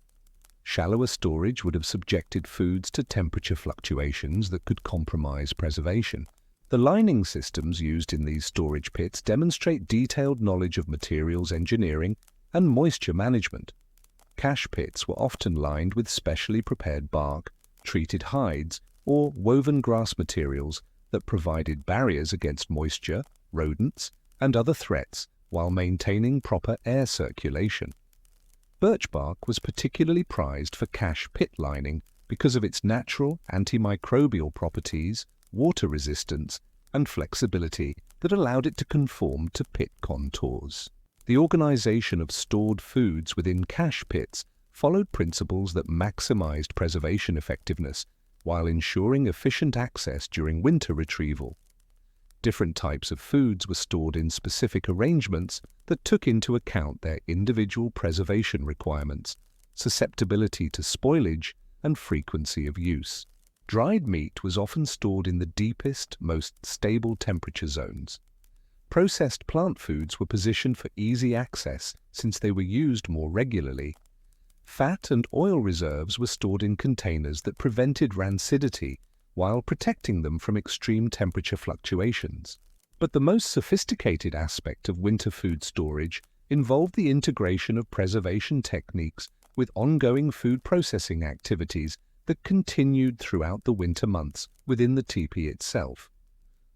Shallower storage would have subjected foods to temperature fluctuations that could compromise preservation. The lining systems used in these storage pits demonstrate detailed knowledge of materials engineering and moisture management. Cache pits were often lined with specially prepared bark, treated hides, or woven grass materials that provided barriers against moisture, rodents, and other threats while maintaining proper air circulation. Birch bark was particularly prized for cache pit lining because of its natural antimicrobial properties, water resistance, and flexibility that allowed it to conform to pit contours. The organization of stored foods within cache pits followed principles that maximized preservation effectiveness while ensuring efficient access during winter retrieval. Different types of foods were stored in specific arrangements that took into account their individual preservation requirements, susceptibility to spoilage, and frequency of use. Dried meat was often stored in the deepest, most stable temperature zones. Processed plant foods were positioned for easy access since they were used more regularly. Fat and oil reserves were stored in containers that prevented rancidity while protecting them from extreme temperature fluctuations. But the most sophisticated aspect of winter food storage involved the integration of preservation techniques with ongoing food processing activities that continued throughout the winter months within the teepee itself.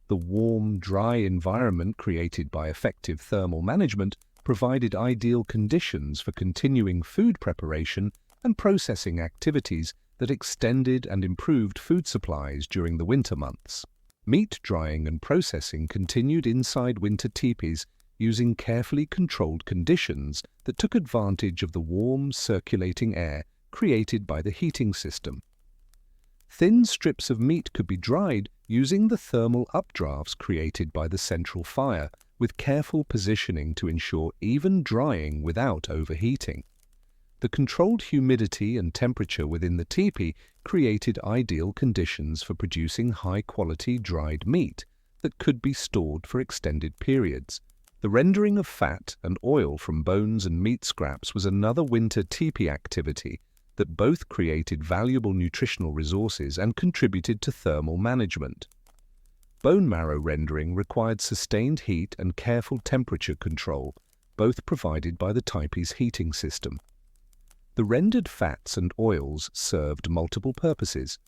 The warm, dry environment created by effective thermal management provided ideal conditions for continuing food preparation and processing activities that extended and improved food supplies during the winter months. Meat drying and processing continued inside winter teepees using carefully controlled conditions that took advantage of the warm, circulating air created by the heating system. Thin strips of meat could be dried using the thermal updrafts created by the central fire, with careful positioning to ensure even drying without overheating. The controlled humidity and temperature within the teepee created ideal conditions for producing high-quality dried meat that could be stored for extended periods. The rendering of fat and oil from bones and meat scraps was another winter teepee activity that both created valuable nutritional resources and contributed to thermal management. Bone marrow rendering required sustained heat and careful temperature control, both provided by the teepee's heating system. The rendered fats and oils served multiple purposes.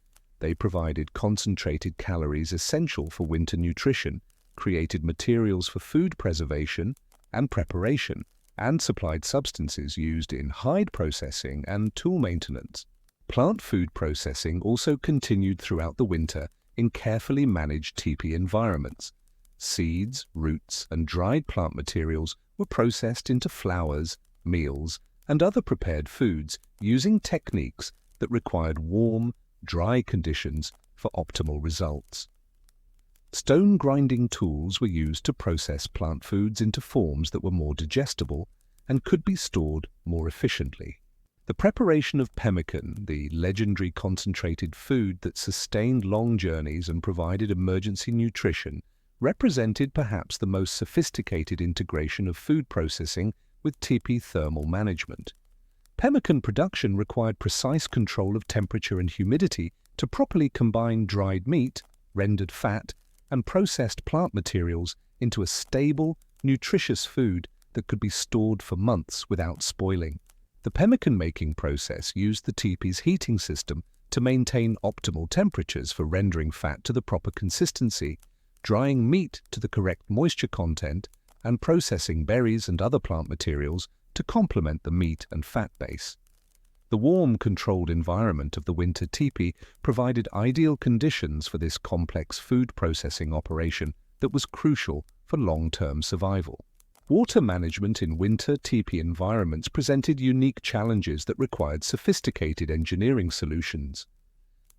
They provided concentrated calories essential for winter nutrition, created materials for food preservation and preparation, and supplied substances used in hide processing and tool maintenance. Plant food processing also continued throughout the winter in carefully managed teepee environments. Seeds, roots, and dried plant materials were processed into flours, meals, and other prepared foods using techniques that required warm, dry conditions for optimal results. Stone grinding tools were used to process plant foods into forms that were more digestible and could be stored more efficiently. The preparation of pemmican, the legendary concentrated food that sustained long journeys and provided emergency nutrition, represented perhaps the most sophisticated integration of food processing with teepee thermal management. Pemmican production required precise control of temperature and humidity to properly combine dried meat, rendered fat, and processed plant materials into a stable, nutritious food that could be stored for months without spoiling. The pemmican making process used the teepee's heating system to maintain optimal temperatures for rendering fat to the proper consistency, drying meat to the correct moisture content, and processing berries and other plant materials to complement the meat and fat base. The warm, controlled environment of the winter teepee provided ideal conditions for this complex food processing operation that was crucial for long-term survival. Water management in winter teepee environments presented unique challenges that required sophisticated engineering solutions.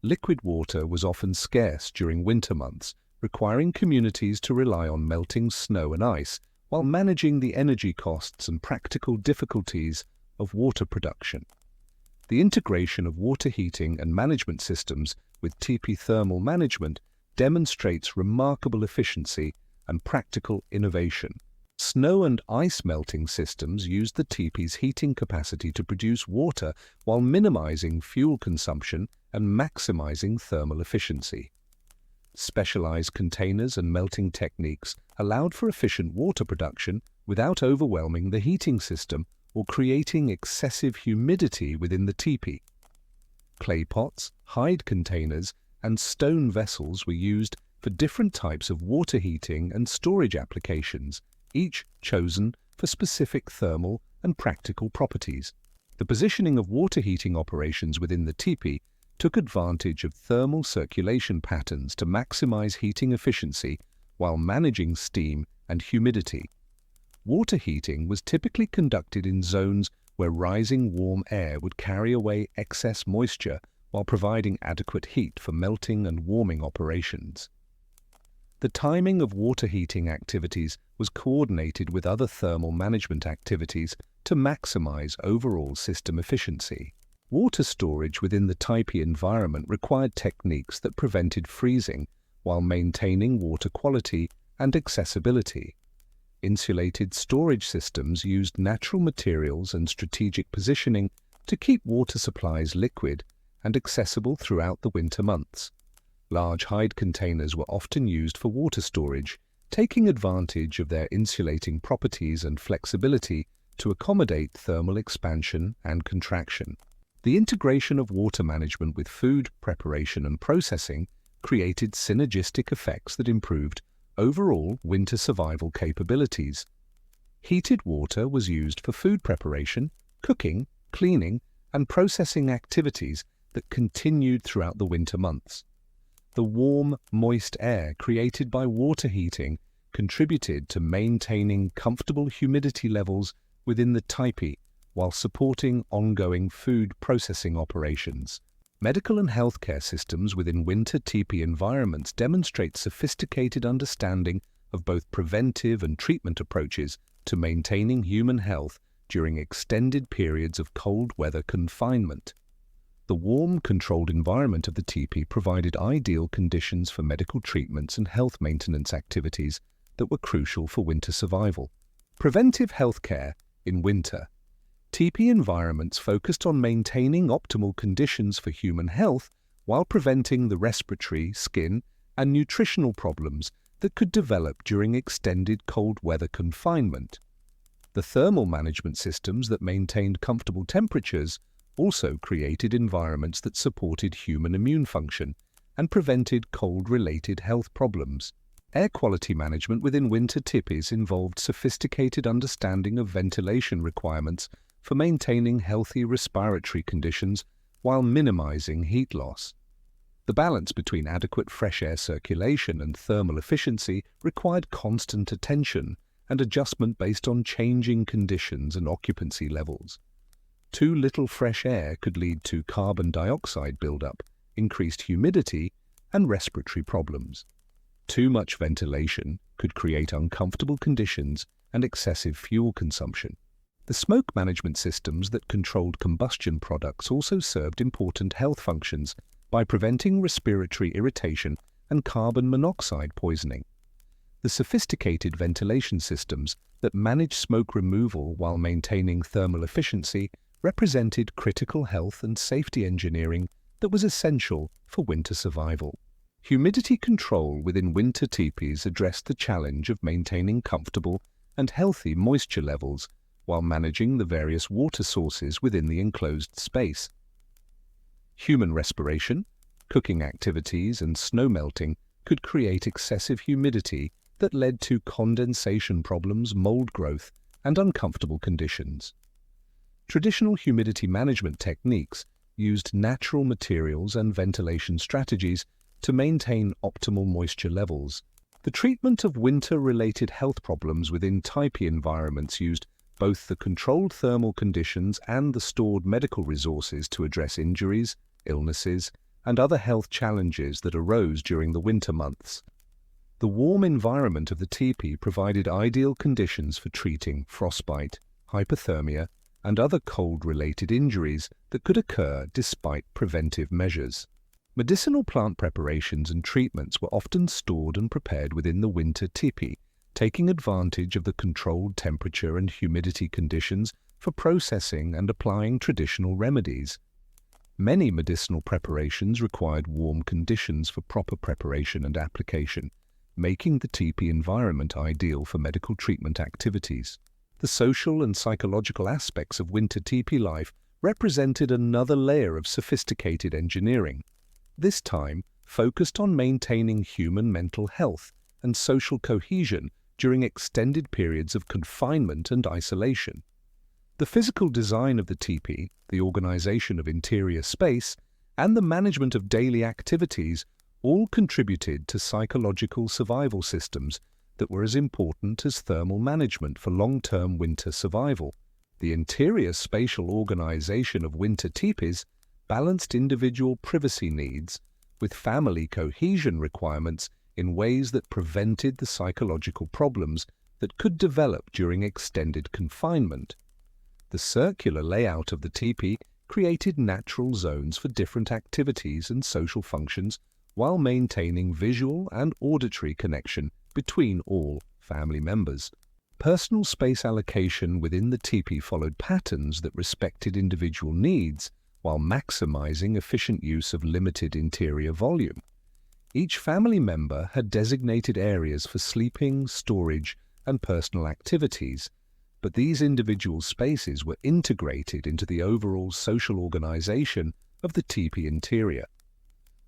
Liquid water was often scarce during winter months, requiring communities to rely on melting snow and ice while managing the energy costs and practical difficulties of water production. The integration of water heating and management systems with teepee thermal management demonstrates remarkable efficiency and practical innovation. Snow and ice melting systems used the teepee's heating capacity to produce water while minimizing fuel consumption and maximizing thermal efficiency. Specialized containers and melting techniques allowed for efficient water production without overwhelming the heating system or creating excessive humidity within the teepee. Clay pots, hide containers, and stone vessels were used for different types of water heating and storage applications, each chosen for specific thermal and practical properties. The positioning of water heating operations within the teepee took advantage of thermal circulation patterns to maximize heating efficiency while managing steam and humidity. Water heating was typically conducted in zones where rising warm air would carry away excess moisture while providing adequate heat for melting and warming operations. The timing of water heating activities was coordinated with other thermal management activities to maximize overall system efficiency. Water storage within the teepee environment required techniques that prevented freezing while maintaining water quality and accessibility. Insulated storage systems used natural materials and strategic positioning to keep water supplies liquid and accessible throughout the winter months. Large hide containers were often used for water storage, taking advantage of their insulating properties and flexibility to accommodate thermal expansion and contraction. The integration of water management with food preparation and processing created synergistic effects that improved overall winter survival capabilities. Heated water was used for food preparation, cooking, cleaning, and processing activities that continued throughout the winter months. The warm, moist air created by water heating contributed to maintaining comfortable humidity levels within the teepee while supporting ongoing food processing operations. Medical and healthcare systems within winter teepee environments demonstrate sophisticated understanding of both preventive and treatment approaches to maintaining human health during extended periods of cold weather confinement. The warm, controlled environment of the teepee provided ideal conditions for medical treatments and health maintenance activities that were crucial for winter survival. Preventive healthcare in winter. Teepee environments focused on maintaining optimal conditions for human health while preventing the respiratory, skin, and nutritional problems that could develop during extended cold weather confinement. The thermal management systems that maintained comfortable temperatures also created environments that supported human immune function and prevented cold-related health problems. Air quality management within winter tipis involved sophisticated understanding of ventilation requirements for maintaining healthy respiratory conditions while minimizing heat loss. The balance between adequate fresh air circulation and thermal efficiency required constant attention and adjustment based on changing conditions and occupancy levels. Too little fresh air could lead to carbon dioxide buildup, increased humidity, and respiratory problems. Too much ventilation could create uncomfortable conditions and excessive fuel consumption. The smoke management systems that controlled combustion products also served important health functions by preventing respiratory irritation and carbon monoxide poisoning. The sophisticated ventilation systems that managed smoke removal while maintaining thermal efficiency represented critical health and safety engineering that was essential for winter survival. Humidity control within winter teepees addressed the challenge of maintaining comfortable and healthy moisture levels while managing the various water sources within the enclosed space. Human respiration, cooking activities, and snow melting could create excessive humidity that led to condensation problems, mold growth, and uncomfortable conditions. Traditional humidity management techniques used natural materials and ventilation strategies to maintain optimal moisture levels. The treatment of winter-related health problems within Tipi environments used both the controlled thermal conditions and the stored medical resources to address injuries, illnesses, and other health challenges that arose during the winter months. The warm environment of the teepee provided ideal conditions for treating frostbite, hypothermia, and other cold-related injuries that could occur despite preventive measures. Medicinal plant preparations and treatments were often stored and prepared within the winter teepee, taking advantage of the controlled temperature and humidity conditions for processing and applying traditional remedies. Many medicinal preparations required warm conditions for proper preparation and application, making the teepee environment ideal for medical treatment activities. The social and psychological aspects of winter teepee life represented another layer of sophisticated engineering, this time focused on maintaining human mental health and social cohesion during extended periods of confinement and isolation. The physical design of the teepee, the organization of interior space, and the management of daily activities all contributed to psychological survival systems that were as important as thermal management for long-term winter survival. The interior spatial organization of winter teepees balanced individual privacy needs with family cohesion requirements in ways that prevented the psychological problems that could develop during extended confinement. The circular layout of the teepee created natural zones for different activities and social functions while maintaining visual and auditory connection between all family members. Personal space allocation within the teepee followed patterns that respected individual needs while maximizing efficient use of limited interior volume. Each family member had designated areas for sleeping, storage, and personal activities, but these individual spaces were integrated into the overall social organization of the teepee interior.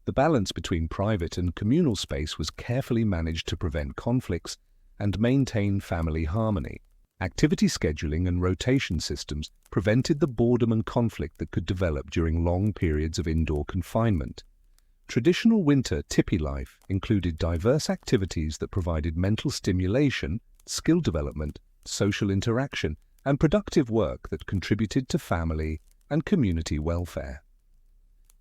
The balance between private and communal space was carefully managed to prevent conflicts and maintain family harmony. Activity scheduling and rotation systems prevented the boredom and conflict that could develop during long periods of indoor confinement. Traditional winter teepee life included diverse activities that provided mental stimulation, skill development, social interaction, and productive work that contributed to family and community welfare.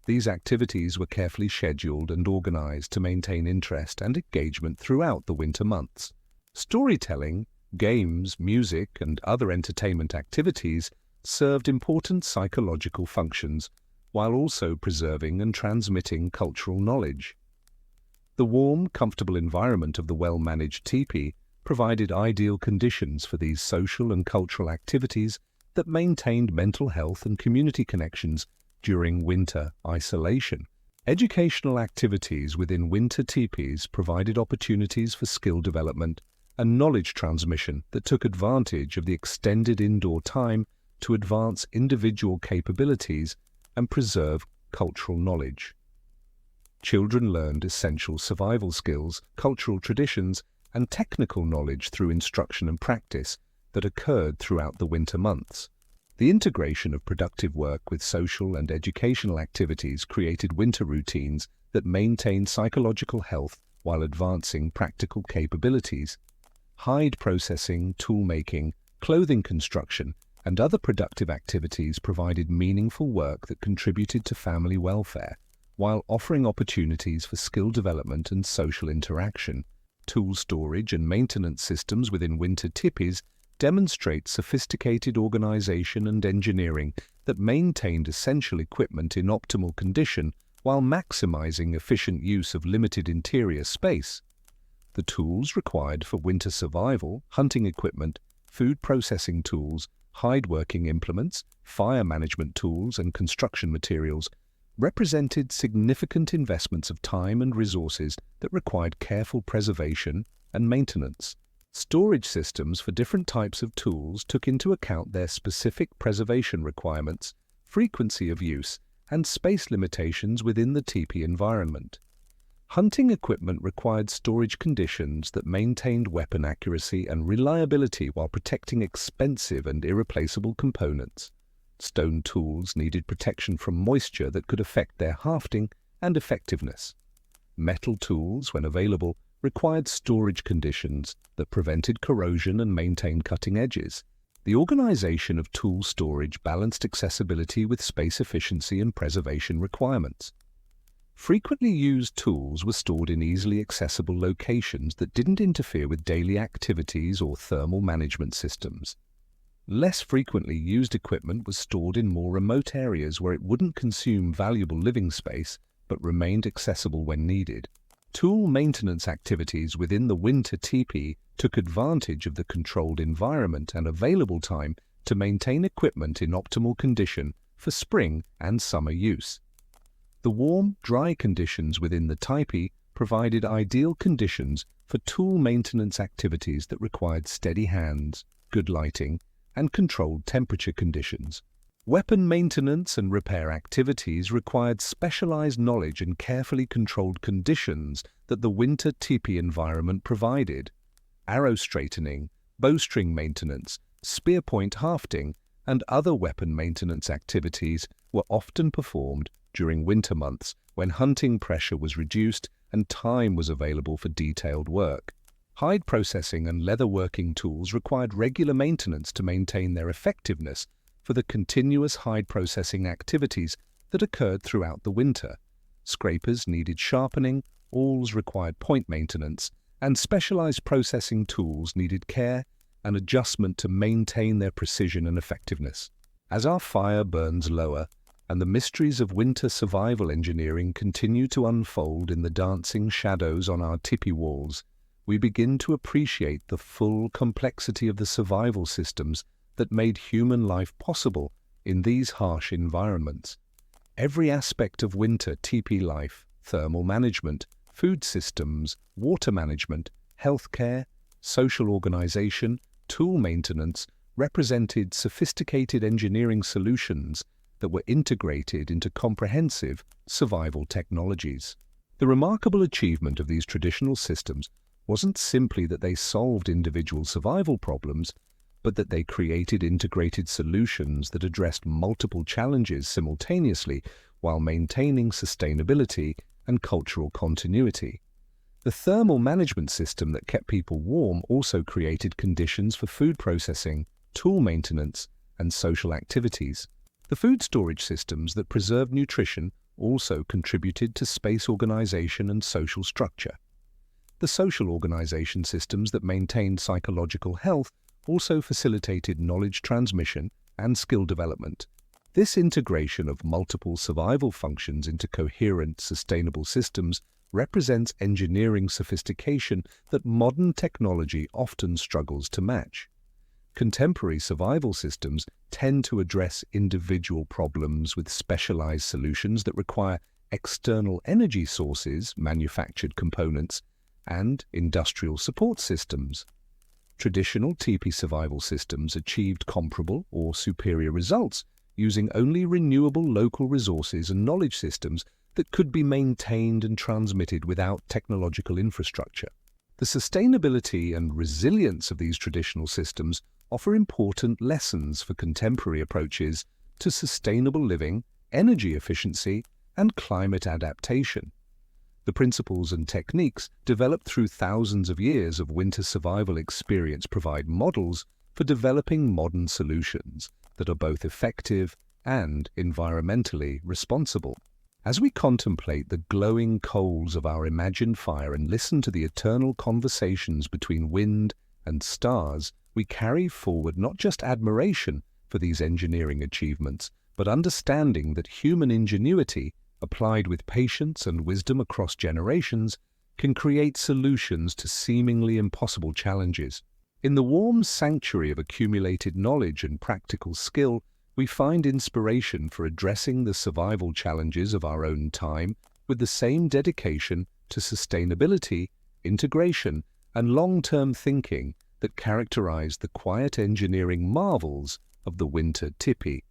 These activities were carefully scheduled and organized to maintain interest and engagement throughout the winter months. Storytelling, games, music, and other entertainment activities served important psychological functions while also preserving and transmitting cultural knowledge. The warm, comfortable environment of the well-managed teepee provided ideal conditions for these social and cultural activities that maintained mental health and community connections during winter isolation. Educational activities within winter teepees provided opportunities for skill development and knowledge transmission that took advantage of the extended indoor time to advance individual capabilities and preserve cultural knowledge. Children learned essential survival skills, cultural traditions, and technical knowledge through instruction and practice that occurred throughout the winter months. The integration of productive work with social and educational activities created winter routines that maintained psychological health while advancing practical capabilities. Hide processing, tool making, clothing construction, and other productive activities provided meaningful work that contributed to family welfare, while offering opportunities for skill development and social interaction. Tool storage and maintenance systems within winter tipis demonstrate sophisticated organization and engineering that maintained essential equipment in optimal condition while maximizing efficient use of limited interior space. The tools required for winter survival, hunting equipment, food processing tools, hide working implements, fire management tools, and construction materials represented significant investments of time and resources that required careful preservation and maintenance. Storage systems for different types of tools took into account their specific preservation requirements, frequency of use, and space limitations within the teepee environment. Hunting equipment required storage conditions that maintained weapon accuracy and reliability while protecting expensive and irreplaceable components. Stone tools needed protection from moisture that could affect their hafting and effectiveness. Metal tools, when available, required storage conditions that prevented corrosion and maintained cutting edges. The organization of tool storage balanced accessibility with space efficiency and preservation requirements. Frequently used tools were stored in easily accessible locations that didn't interfere with daily activities or thermal management systems. Less frequently used equipment was stored in more remote areas where it wouldn't consume valuable living space but remained accessible when needed. Tool maintenance activities within the winter teepee took advantage of the controlled environment and available time to maintain equipment in optimal condition for spring and summer use. The warm, dry conditions within the teepee provided ideal conditions for tool maintenance activities that required steady hands, good lighting, and controlled temperature conditions. Weapon maintenance and repair activities required specialized knowledge and carefully controlled conditions that the winter teepee environment provided. Arrow straightening, bowstring maintenance, spear point hafting, and other weapon maintenance activities were often performed during winter months when hunting pressure was reduced and time was available for detailed work. Hide processing and leather working tools required regular maintenance to maintain their effectiveness for the continuous hide processing activities that occurred throughout the winter. Scrapers needed sharpening, awls required point maintenance, and specialized processing tools needed care and adjustment to maintain their precision and effectiveness. As our fire burns lower and the mysteries of winter survival engineering continue to unfold in the dancing shadows on our teepee walls, we begin to appreciate the full complexity of the survival systems that made human life possible in these harsh environments. Every aspect of winter teepee life, thermal management, food systems, water management, healthcare, social organization, tool maintenance, represented sophisticated engineering solutions that were integrated into comprehensive survival technologies. The remarkable achievement of these traditional systems wasn't simply that they solved individual survival problems, but that they created integrated solutions that addressed multiple challenges simultaneously while maintaining sustainability and cultural continuity. The thermal management system that kept people warm also created conditions for food processing, tool maintenance, and social activities. The food storage systems that preserved nutrition also contributed to space organization and social structure. The social organization systems that maintained psychological health also facilitated knowledge transmission and skill development. This integration of multiple survival functions into coherent, sustainable systems represents engineering sophistication that modern technology often struggles to match. Contemporary survival systems tend to address individual problems with specialized solutions that require external energy sources, manufactured components, and industrial support systems. Traditional Tipi survival systems achieved comparable or superior results using only renewable local resources and knowledge systems that could be maintained and transmitted without technological infrastructure. The sustainability and resilience of these traditional systems offer important lessons for contemporary approaches to sustainable living, energy efficiency, and climate adaptation. The principles and techniques developed through thousands of years of winter survival experience provide models for developing modern solutions that are both effective and environmentally responsible. As we contemplate the glowing coals of our imagined fire and listen to the eternal conversations between wind and stars, we carry forward not just admiration for these engineering achievements, but understanding that human ingenuity, applied with patience and wisdom across generations, can create solutions to seemingly impossible challenges. In the warm sanctuary of accumulated knowledge and practical skill, we find inspiration for addressing the survival challenges of our own time with the same dedication to sustainability, integration, and long-term thinking that characterize the quiet engineering marvels of the winter Tipi.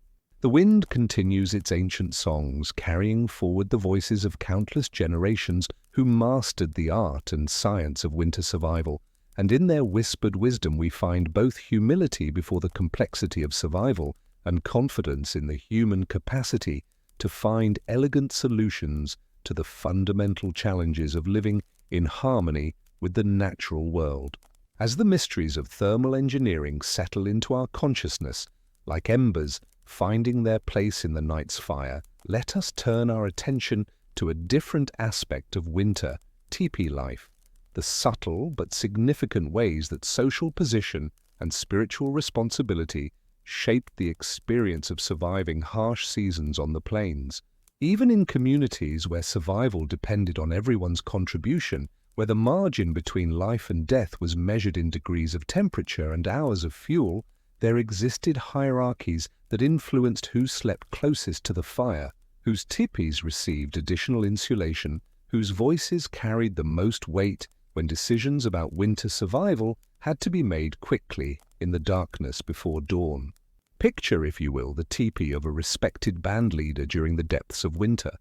The wind continues its ancient songs, carrying forward the voices of countless generations who mastered the art and science of winter survival, and in their whispered wisdom we find both humility before the complexity of survival and confidence in the human capacity to find elegant solutions to the fundamental challenges of living in harmony with the natural world. As the mysteries of thermal engineering settle into our consciousness, like embers finding their place in the night's fire, let us turn our attention to a different aspect of winter Tipi life, the subtle but significant ways that social position and spiritual responsibility shaped the experience of surviving harsh seasons on the plains. Even in communities where survival depended on everyone's contribution, where the margin between life and death was measured in degrees of temperature and hours of fuel, there existed hierarchies that influenced who slept closest to the fire, whose tipis received additional insulation, whose voices carried the most weight when decisions about winter survival had to be made quickly in the darkness before dawn. Picture, if you will, the tipi of a respected band leader during the depths of winter.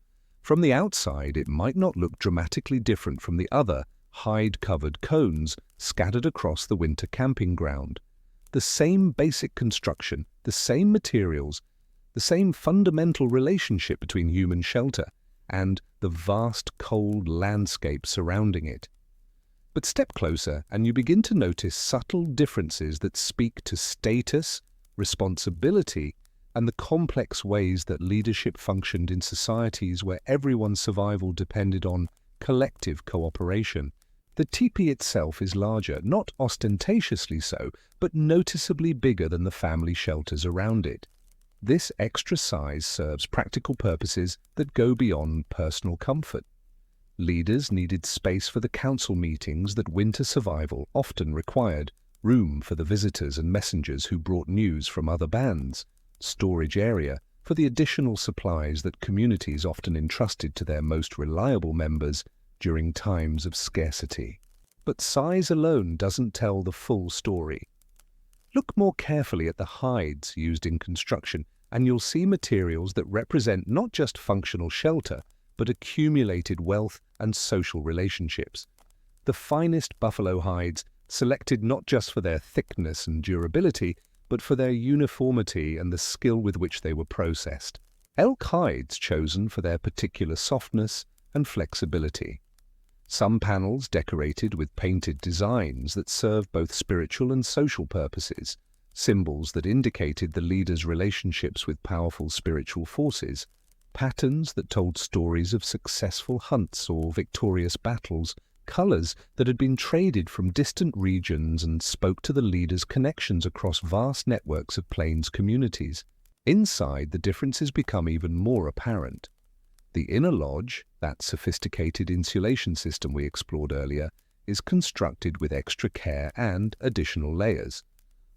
From the outside, it might not look dramatically different from the other hide-covered cones scattered across the winter camping ground. The same basic construction, the same materials, the same fundamental relationship between human shelter and the vast cold landscape surrounding it. But step closer and you begin to notice subtle differences that speak to status, responsibility, and the complex ways that leadership functioned in societies where everyone's survival depended on collective cooperation. The tipi itself is larger, not ostentatiously so, but noticeably bigger than the family shelters around it. This extra size serves practical purposes that go beyond personal comfort. Leaders needed space for the council meetings that winter survival often required, room for the visitors and messengers who brought news from other bands, storage area for the additional supplies that communities often entrusted to their most reliable members during times of scarcity. But size alone doesn't tell the full story. Look more carefully at the hides used in construction, and you'll see materials that represent not just functional shelter, but accumulated wealth and social relationships. The finest buffalo hides, selected not just for their thickness and durability, but for their uniformity and the skill with which they were processed. Elk hides chosen for their particular softness and flexibility. Some panels decorated with painted designs that served both spiritual and social purposes, symbols that indicated the leader's relationships with powerful spiritual forces, patterns that told stories of successful hunts or victorious battles, colors that had been traded from distant regions and spoke to the leader's connections across vast networks of plains communities. Inside, the differences become even more apparent. The inner lodge, that sophisticated insulation system we explored earlier, is constructed with extra care and additional layers.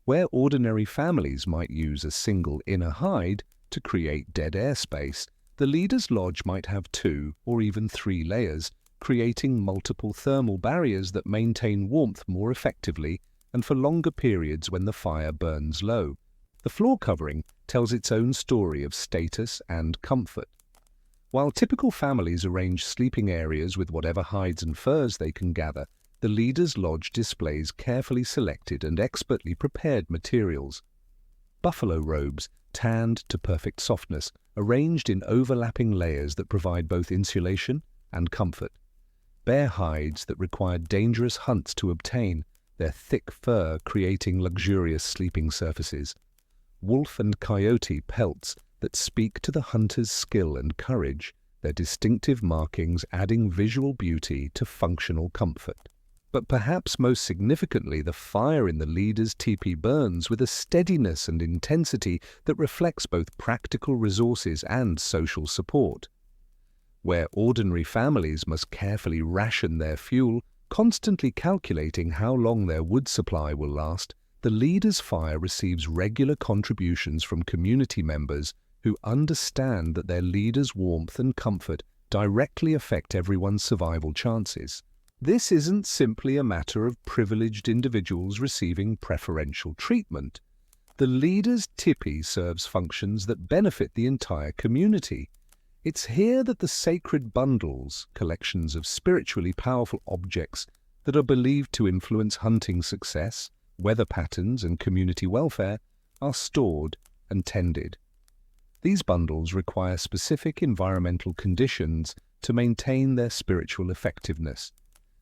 Where ordinary families might use a single inner hide to create dead air space, the leader's lodge might have 2 or even 3 layers, creating multiple thermal barriers that maintain warmth more effectively and for longer periods when the fire burns low. The floor covering tells its own story of status and comfort. While typical families arrange sleeping areas with whatever hides and furs they can gather, the leader's lodge displays carefully selected and expertly prepared materials. Buffalo robes, tanned to perfect softness, arranged in overlapping layers that provide both insulation and comfort. Bear hides that require dangerous hunts to obtain, their thick fur creating luxurious sleeping surfaces. Wolf and coyote pelts that speak to the hunter's skill and courage, their distinctive markings adding visual beauty to functional comfort. But perhaps most significantly, the fire in the leader's teepee burns with a steadiness and intensity that reflects both practical resources and social support. Where ordinary families must carefully ration their fuel, constantly calculating how long their wood supply will last, the leader's fire receives regular contributions from community members who understand that their leader's warmth and comfort directly affect everyone's survival chances. This isn't simply a matter of privileged individuals receiving preferential treatment. The leader's tipi serves functions that benefit the entire community. It's here that the sacred bundles, collections of spiritually powerful objects that are believed to influence hunting success, weather patterns, and community welfare, are stored and tended. These bundles require specific environmental conditions to maintain their spiritual effectiveness.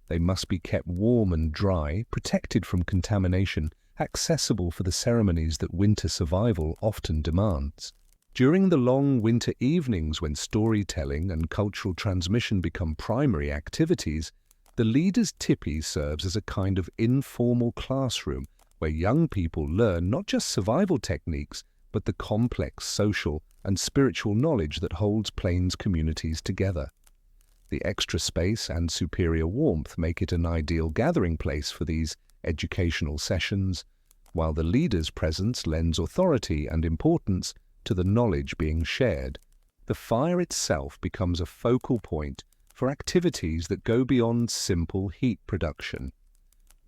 They must be kept warm and dry, protected from contamination, accessible for the ceremonies that winter survival often demands. During the long winter evenings when storytelling and cultural transmission become primary activities, the leader's tipi serves as a kind of informal classroom where young people learn not just survival techniques, but the complex social and spiritual knowledge that holds Plains communities together. The extra space and superior warmth make it an ideal gathering place for these educational sessions, while the leader's presence lends authority and importance to the knowledge being shared. The fire itself becomes a focal point for activities that go beyond simple heat production.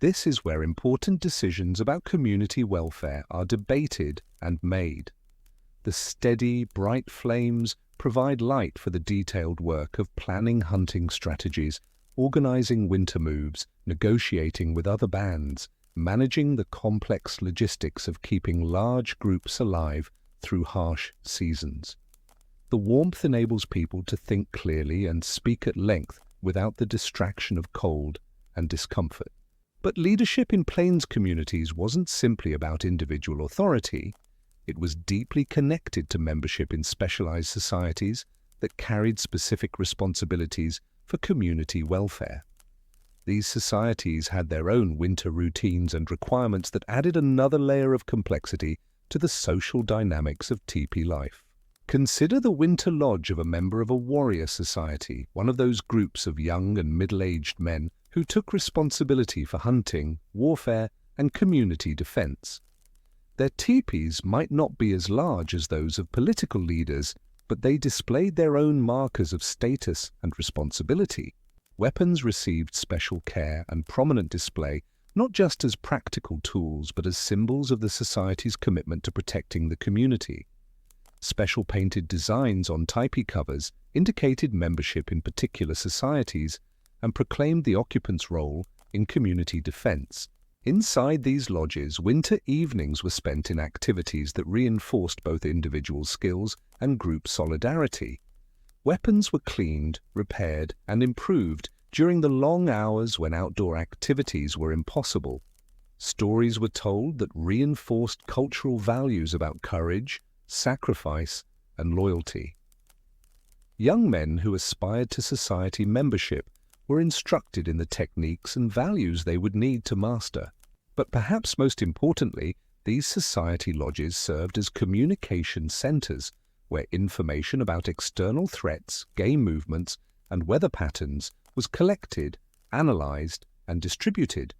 This is where important decisions about community welfare are debated and made. The steady, bright flames provide light for the detailed work of planning hunting strategies, organizing winter moves, negotiating with other bands, managing the complex logistics of keeping large groups alive through harsh seasons. The warmth enables people to think clearly and speak at length without the distraction of cold and discomfort. But leadership in Plains communities wasn't simply about individual authority. It was deeply connected to membership in specialized societies that carried specific responsibilities for community welfare. These societies had their own winter routines and requirements that added another layer of complexity to the social dynamics of teepee life. Consider the winter lodge of a member of a warrior society, one of those groups of young and middle-aged men who took responsibility for hunting, warfare, and community defense. Their teepees might not be as large as those of political leaders, but they displayed their own markers of status and responsibility. Weapons received special care and prominent display, not just as practical tools, but as symbols of the society's commitment to protecting the community. Special painted designs on teepee covers indicated membership in particular societies and proclaimed the occupant's role in community defense. Inside these lodges, winter evenings were spent in activities that reinforced both individual skills and group solidarity. Weapons were cleaned, repaired, and improved during the long hours when outdoor activities were impossible. Stories were told that reinforced cultural values about courage, sacrifice, and loyalty. Young men who aspired to society membership were instructed in the techniques and values they would need to master. But perhaps most importantly, these society lodges served as communication centers where information about external threats, game movements, and weather patterns was collected, analyzed, and distributed.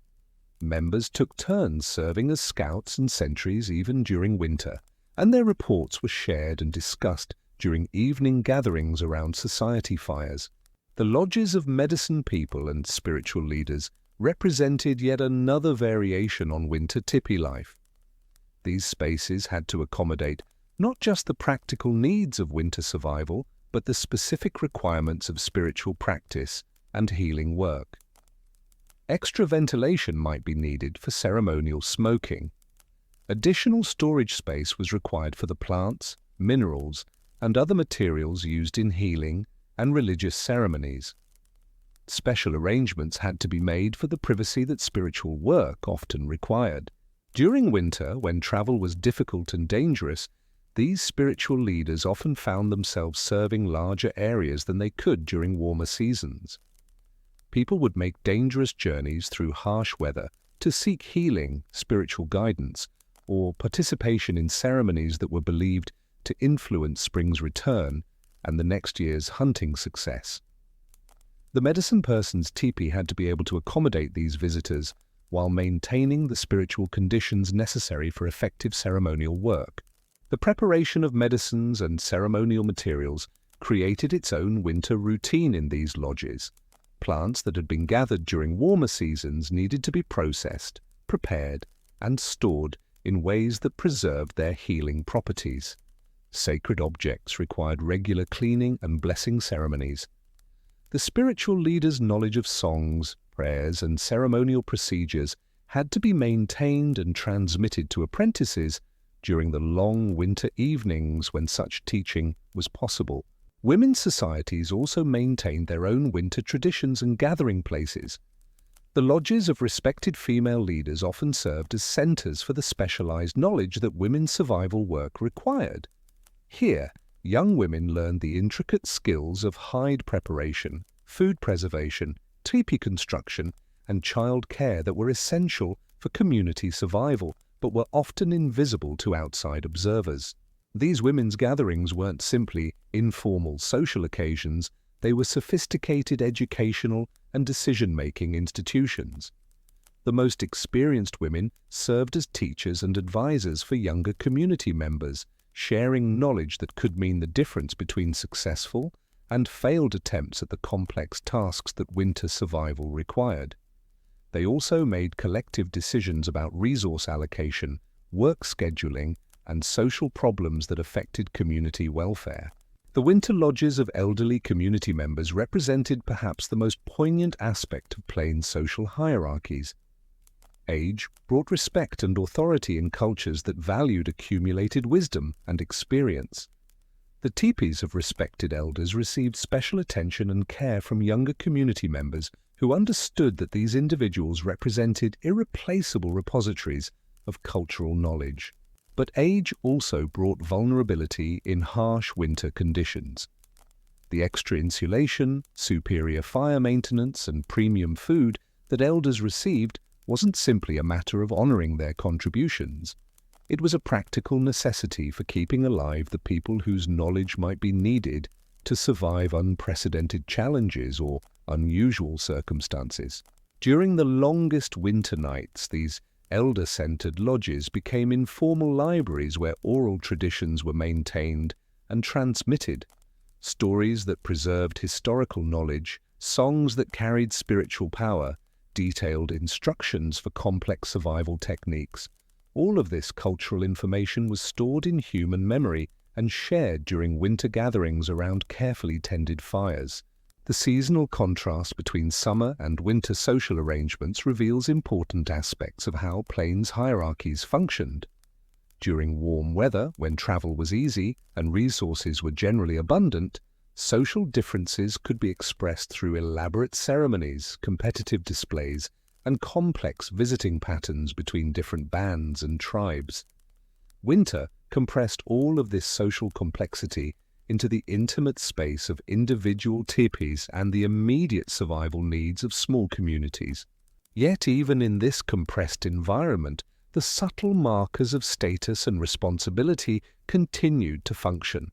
Members took turns serving as scouts and sentries even during winter, and their reports were shared and discussed during evening gatherings around society fires. The lodges of medicine people and spiritual leaders represented yet another variation on winter Tipi life. These spaces had to accommodate not just the practical needs of winter survival, but the specific requirements of spiritual practice and healing work. Extra ventilation might be needed for ceremonial smoking. Additional storage space was required for the plants, minerals, and other materials used in healing and religious ceremonies. Special arrangements had to be made for the privacy that spiritual work often required. During winter, when travel was difficult and dangerous, these spiritual leaders often found themselves serving larger areas than they could during warmer seasons. People would make dangerous journeys through harsh weather to seek healing, spiritual guidance, or participation in ceremonies that were believed to influence spring's return and the next year's hunting success. The medicine person's teepee had to be able to accommodate these visitors while maintaining the spiritual conditions necessary for effective ceremonial work. The preparation of medicines and ceremonial materials created its own winter routine in these lodges. Plants that had been gathered during warmer seasons needed to be processed, prepared, and stored in ways that preserved their healing properties. Sacred objects required regular cleaning and blessing ceremonies. The spiritual leader's knowledge of songs, prayers, and ceremonial procedures had to be maintained and transmitted to apprentices during the long winter evenings when such teaching was possible. Women's societies also maintained their own winter traditions and gathering places. The lodges of respected female leaders often served as centers for the specialized knowledge that women's survival work required. Here, young women learned the intricate skills of hide preparation, food preservation, teepee construction, and child care that were essential for community survival, but were often invisible to outside observers. These women's gatherings weren't simply informal social occasions, they were sophisticated educational and decision-making institutions. The most experienced women served as teachers and advisors for younger community members, sharing knowledge that could mean the difference between successful and failed attempts at the complex tasks that winter survival required. They also made collective decisions about resource allocation, work scheduling, and social problems that affected community welfare. The winter lodges of elderly community members represented perhaps the most poignant aspect of Plains social hierarchies. Age brought respect and authority in cultures that valued accumulated wisdom and experience. The teepees of respected elders received special attention and care from younger community members who understood that these individuals represented irreplaceable repositories of cultural knowledge. But age also brought vulnerability in harsh winter conditions. The extra insulation, superior fire maintenance, and premium food that elders received wasn't simply a matter of honoring their contributions. It was a practical necessity for keeping alive the people whose knowledge might be needed to survive unprecedented challenges or unusual circumstances. During the longest winter nights, these elder-centered lodges became informal libraries where oral traditions were maintained and transmitted, stories that preserved historical knowledge, songs that carried spiritual power, detailed instructions for complex survival techniques. All of this cultural information was stored in human memory and shared during winter gatherings around carefully tended fires. The seasonal contrast between summer and winter social arrangements reveals important aspects of how Plains hierarchies functioned. During warm weather, when travel was easy and resources were generally abundant, social differences could be expressed through elaborate ceremonies, competitive displays, and complex visiting patterns between different bands and tribes. Winter compressed all of this social complexity into the intimate space of individual teepees and the immediate survival needs of small communities. Yet even in this compressed environment, the subtle markers of status and responsibility continued to function.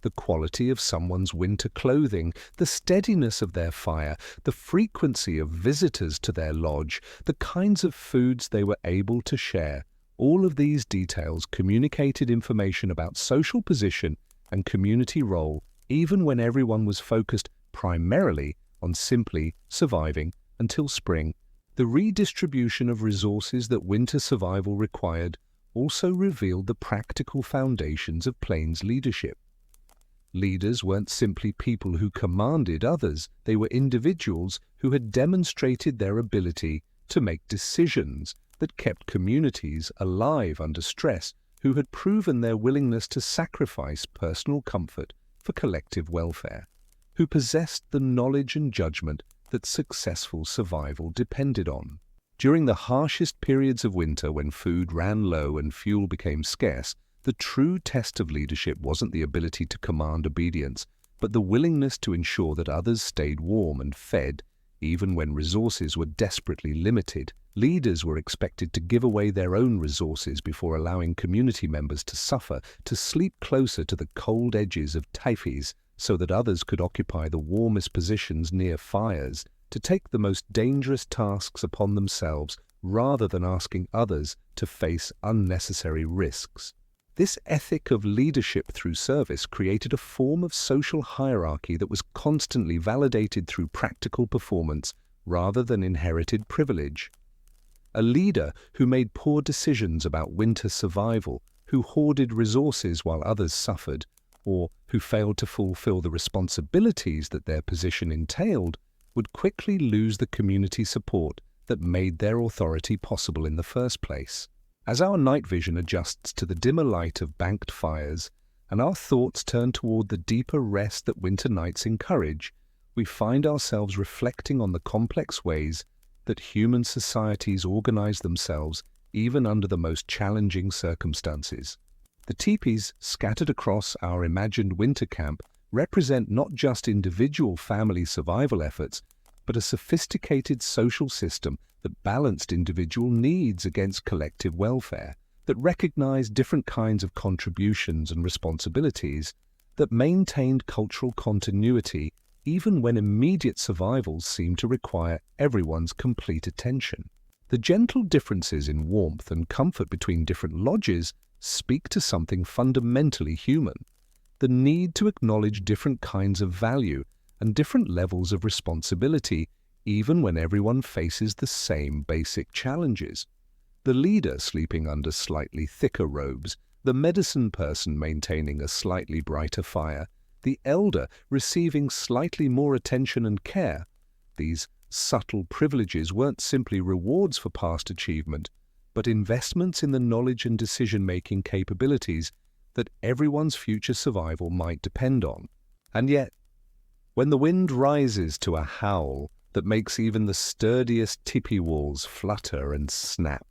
The quality of someone's winter clothing, the steadiness of their fire, the frequency of visitors to their lodge, the kinds of foods they were able to share, all of these details communicated information about social position and community role, even when everyone was focused primarily on simply surviving until spring The redistribution of resources that winter survival required also revealed the practical foundations of plains leadership. Leaders weren't simply people who commanded others, they were individuals who had demonstrated their ability to make decisions that kept communities alive under stress, who had proven their willingness to sacrifice personal comfort for collective welfare, who possessed the knowledge and judgment that successful survival depended on. During the harshest periods of winter, when food ran low and fuel became scarce, the true test of leadership wasn't the ability to command obedience, but the willingness to ensure that others stayed warm and fed, even when resources were desperately limited. Leaders were expected to give away their own resources before allowing community members to suffer, to sleep closer to the cold edges of tipis so that others could occupy the warmest positions near fires, to take the most dangerous tasks upon themselves rather than asking others to face unnecessary risks. This ethic of leadership through service created a form of social hierarchy that was constantly validated through practical performance rather than inherited privilege. A leader who made poor decisions about winter survival, who hoarded resources while others suffered, or who failed to fulfill the responsibilities that their position entailed, would quickly lose the community support that made their authority possible in the first place. As our night vision adjusts to the dimmer light of banked fires, and our thoughts turn toward the deeper rest that winter nights encourage, we find ourselves reflecting on the complex ways that human societies organize themselves even under the most challenging circumstances. The tipis scattered across our imagined winter camp represent not just individual family survival efforts, but a sophisticated social system that balanced individual needs against collective welfare, that recognized different kinds of contributions and responsibilities, that maintained cultural continuity even when immediate survival seemed to require everyone's complete attention. The gentle differences in warmth and comfort between different lodges speak to something fundamentally human: the need to acknowledge different kinds of value and different levels of responsibility, even when everyone faces the same basic challenges. The leader sleeping under slightly thicker robes, the medicine person maintaining a slightly brighter fire, the elder receiving slightly more attention and care. These subtle privileges weren't simply rewards for past achievement, but investments in the knowledge and decision-making capabilities that everyone's future survival might depend on. And yet, when the wind rises to a howl that makes even the sturdiest tipi walls flutter and snap,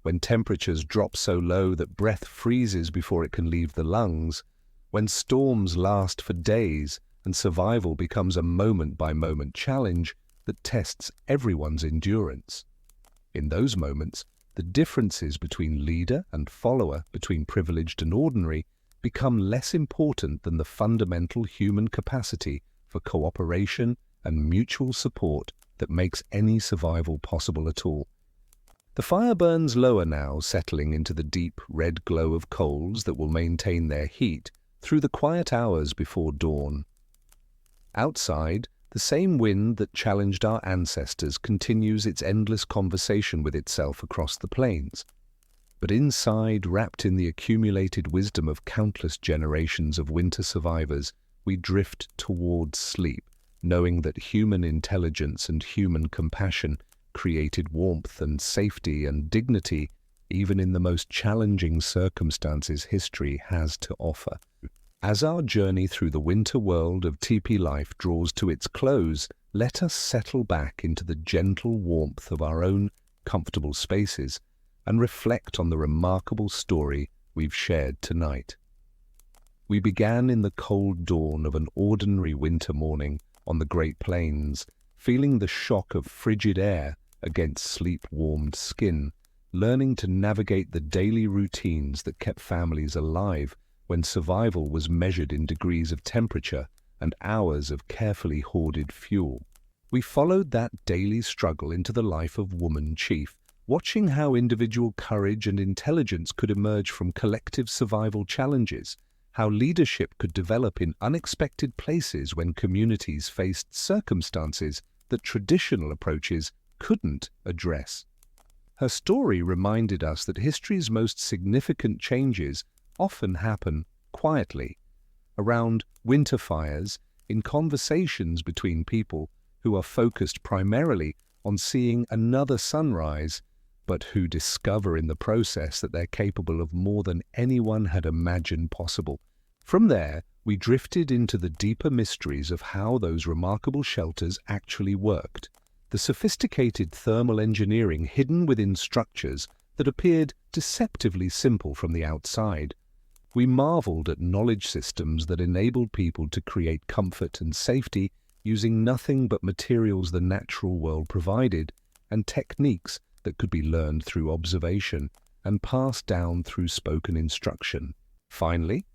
when temperatures drop so low that breath freezes before it can leave the lungs, when storms last for days and survival becomes a moment-by-moment challenge that tests everyone's endurance, in those moments, the differences between leader and follower, between privileged and ordinary, become less important than the fundamental human capacity for cooperation and mutual support that makes any survival possible at all. The fire burns lower now, settling into the deep red glow of coals that will maintain their heat through the quiet hours before dawn. Outside, the same wind that challenged our ancestors continues its endless conversation with itself across the plains. But inside, wrapped in the accumulated wisdom of countless generations of winter survivors, we drift towards sleep, knowing that human intelligence and human compassion created warmth and safety and dignity even in the most challenging circumstances history has to offer. As our journey through the winter world of tipi life draws to its close, let us settle back into the gentle warmth of our own comfortable spaces and reflect on the remarkable story we've shared tonight. We began in the cold dawn of an ordinary winter morning on the Great Plains, feeling the shock of frigid air against sleep-warmed skin, learning to navigate the daily routines that kept families alive when survival was measured in degrees of temperature and hours of carefully hoarded fuel. We followed that daily struggle into the life of woman chief, watching how individual courage and intelligence could emerge from collective survival challenges, how leadership could develop in unexpected places when communities faced circumstances that traditional approaches couldn't address. Her story reminded us that history's most significant changes often happen quietly, around winter fires, in conversations between people who are focused primarily on seeing another sunrise, but who discover in the process that they're capable of more than anyone had imagined possible. From there, we drifted into the deeper mysteries of how those remarkable shelters actually worked, the sophisticated thermal engineering hidden within structures that appeared deceptively simple from the outside. We marveled at knowledge systems that enabled people to create comfort and safety using nothing but materials the natural world provided, and techniques that could be learned through observation and passed down through spoken instruction. Finally,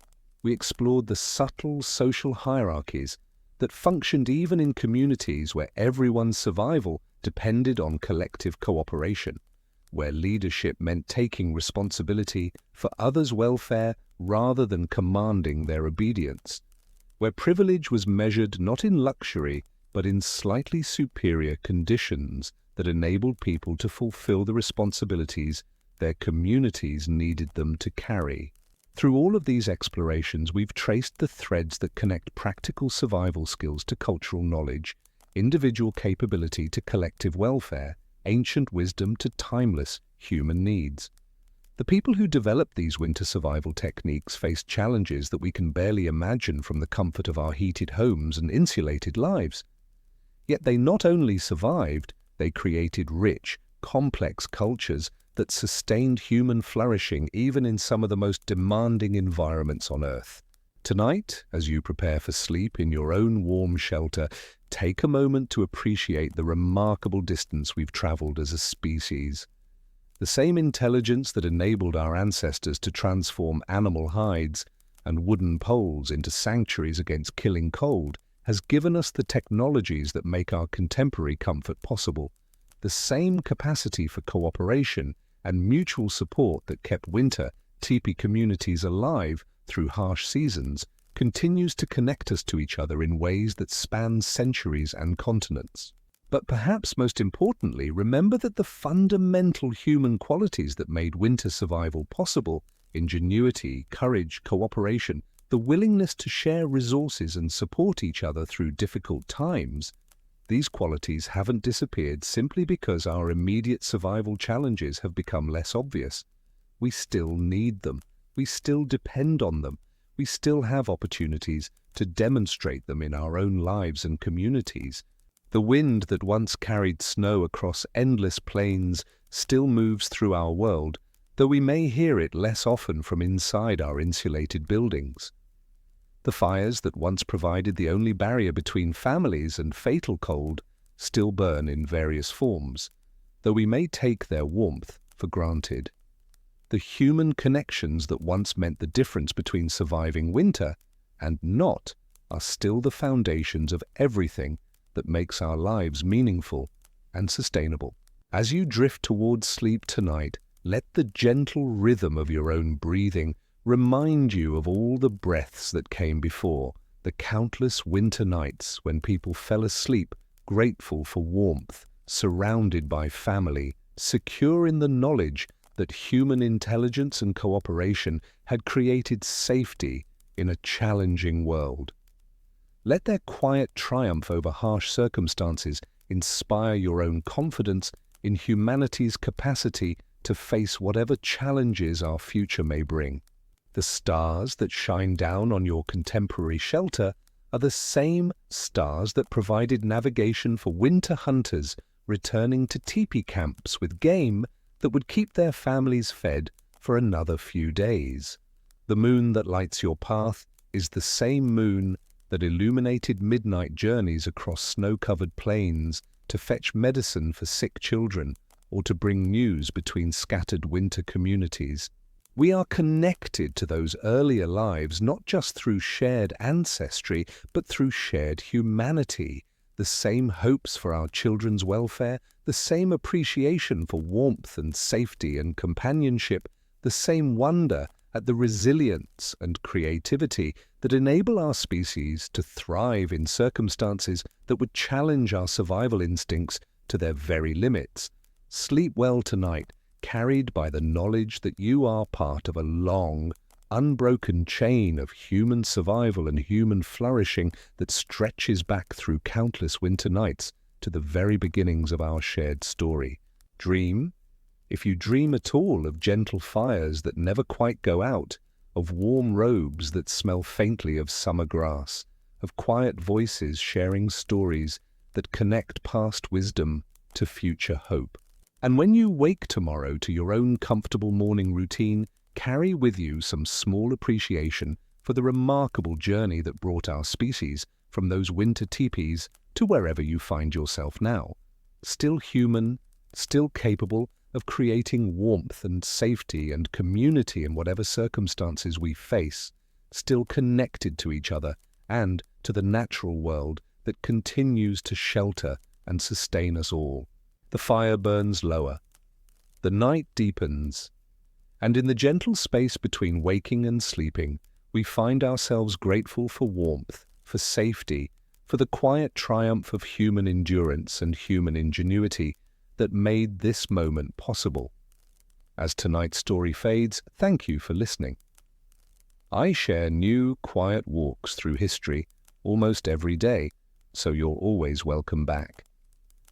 we explored the subtle social hierarchies that functioned even in communities where everyone's survival depended on collective cooperation, where leadership meant taking responsibility for others' welfare rather than commanding their obedience, where privilege was measured not in luxury but in slightly superior conditions that enabled people to fulfill the responsibilities their communities needed them to carry. Through all of these explorations, we've traced the threads that connect practical survival skills to cultural knowledge, individual capability to collective welfare, ancient wisdom to timeless human needs. The people who developed these winter survival techniques faced challenges that we can barely imagine from the comfort of our heated homes and insulated lives. Yet they not only survived, they created rich, complex cultures that sustained human flourishing even in some of the most demanding environments on Earth. Tonight, as you prepare for sleep in your own warm shelter, take a moment to appreciate the remarkable distance we've traveled as a species. The same intelligence that enabled our ancestors to transform animal hides and wooden poles into sanctuaries against killing cold has given us the technologies that make our contemporary comfort possible. The same capacity for cooperation and mutual support that kept winter Tipi communities alive through harsh seasons continues to connect us to each other in ways that span centuries and continents. But perhaps most importantly, remember that the fundamental human qualities that made winter survival possible, ingenuity, courage, cooperation, the willingness to share resources and support each other through difficult times, these qualities haven't disappeared simply because our immediate survival challenges have become less obvious. We still need them. We still depend on them. We still have opportunities to demonstrate them in our own lives and communities. The wind that once carried snow across endless plains still moves through our world, though we may hear it less often from inside our insulated buildings. The fires that once provided the only barrier between families and fatal cold still burn in various forms, though we may take their warmth for granted. The human connections that once meant the difference between surviving winter and not are still the foundations of everything that makes our lives meaningful and sustainable. As you drift towards sleep tonight, let the gentle rhythm of your own breathing remind you of all the breaths that came before, the countless winter nights when people fell asleep grateful for warmth, surrounded by family, secure in the knowledge that human intelligence and cooperation had created safety in a challenging world. Let their quiet triumph over harsh circumstances inspire your own confidence in humanity's capacity to face whatever challenges our future may bring. The stars that shine down on your contemporary shelter are the same stars that provided navigation for winter hunters returning to teepee camps with game that would keep their families fed for another few days. The moon that lights your path is the same moon that illuminated midnight journeys across snow-covered plains to fetch medicine for sick children or to bring news between scattered winter communities. We are connected to those earlier lives not just through shared ancestry, but through shared humanity, the same hopes for our children's welfare, the same appreciation for warmth and safety and companionship, the same wonder at the resilience and creativity that enable our species to thrive in circumstances that would challenge our survival instincts to their very limits. Sleep well tonight, carried by the knowledge that you are part of a long, unbroken chain of human survival and human flourishing that stretches back through countless winter nights to the very beginnings of our shared story. Dream, if you dream at all, of gentle fires that never quite go out, of warm robes that smell faintly of summer grass, of quiet voices sharing stories that connect past wisdom to future hope. And when you wake tomorrow to your own comfortable morning routine, carry with you some small appreciation for the remarkable journey that brought our species from those winter teepees to wherever you find yourself now. Still human, still capable of creating warmth and safety and community in whatever circumstances we face, still connected to each other and to the natural world that continues to shelter and sustain us all. The fire burns lower, the night deepens, and in the gentle space between waking and sleeping, we find ourselves grateful for warmth, for safety, for the quiet triumph of human endurance and human ingenuity that made this moment possible. As tonight's story fades, thank you for listening. I share new, quiet walks through history almost every day, so you're always welcome back.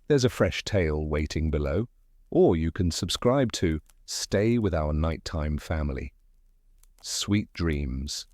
There's a fresh tale waiting below, or you can subscribe to Stay with Our Nighttime Family. Sweet dreams.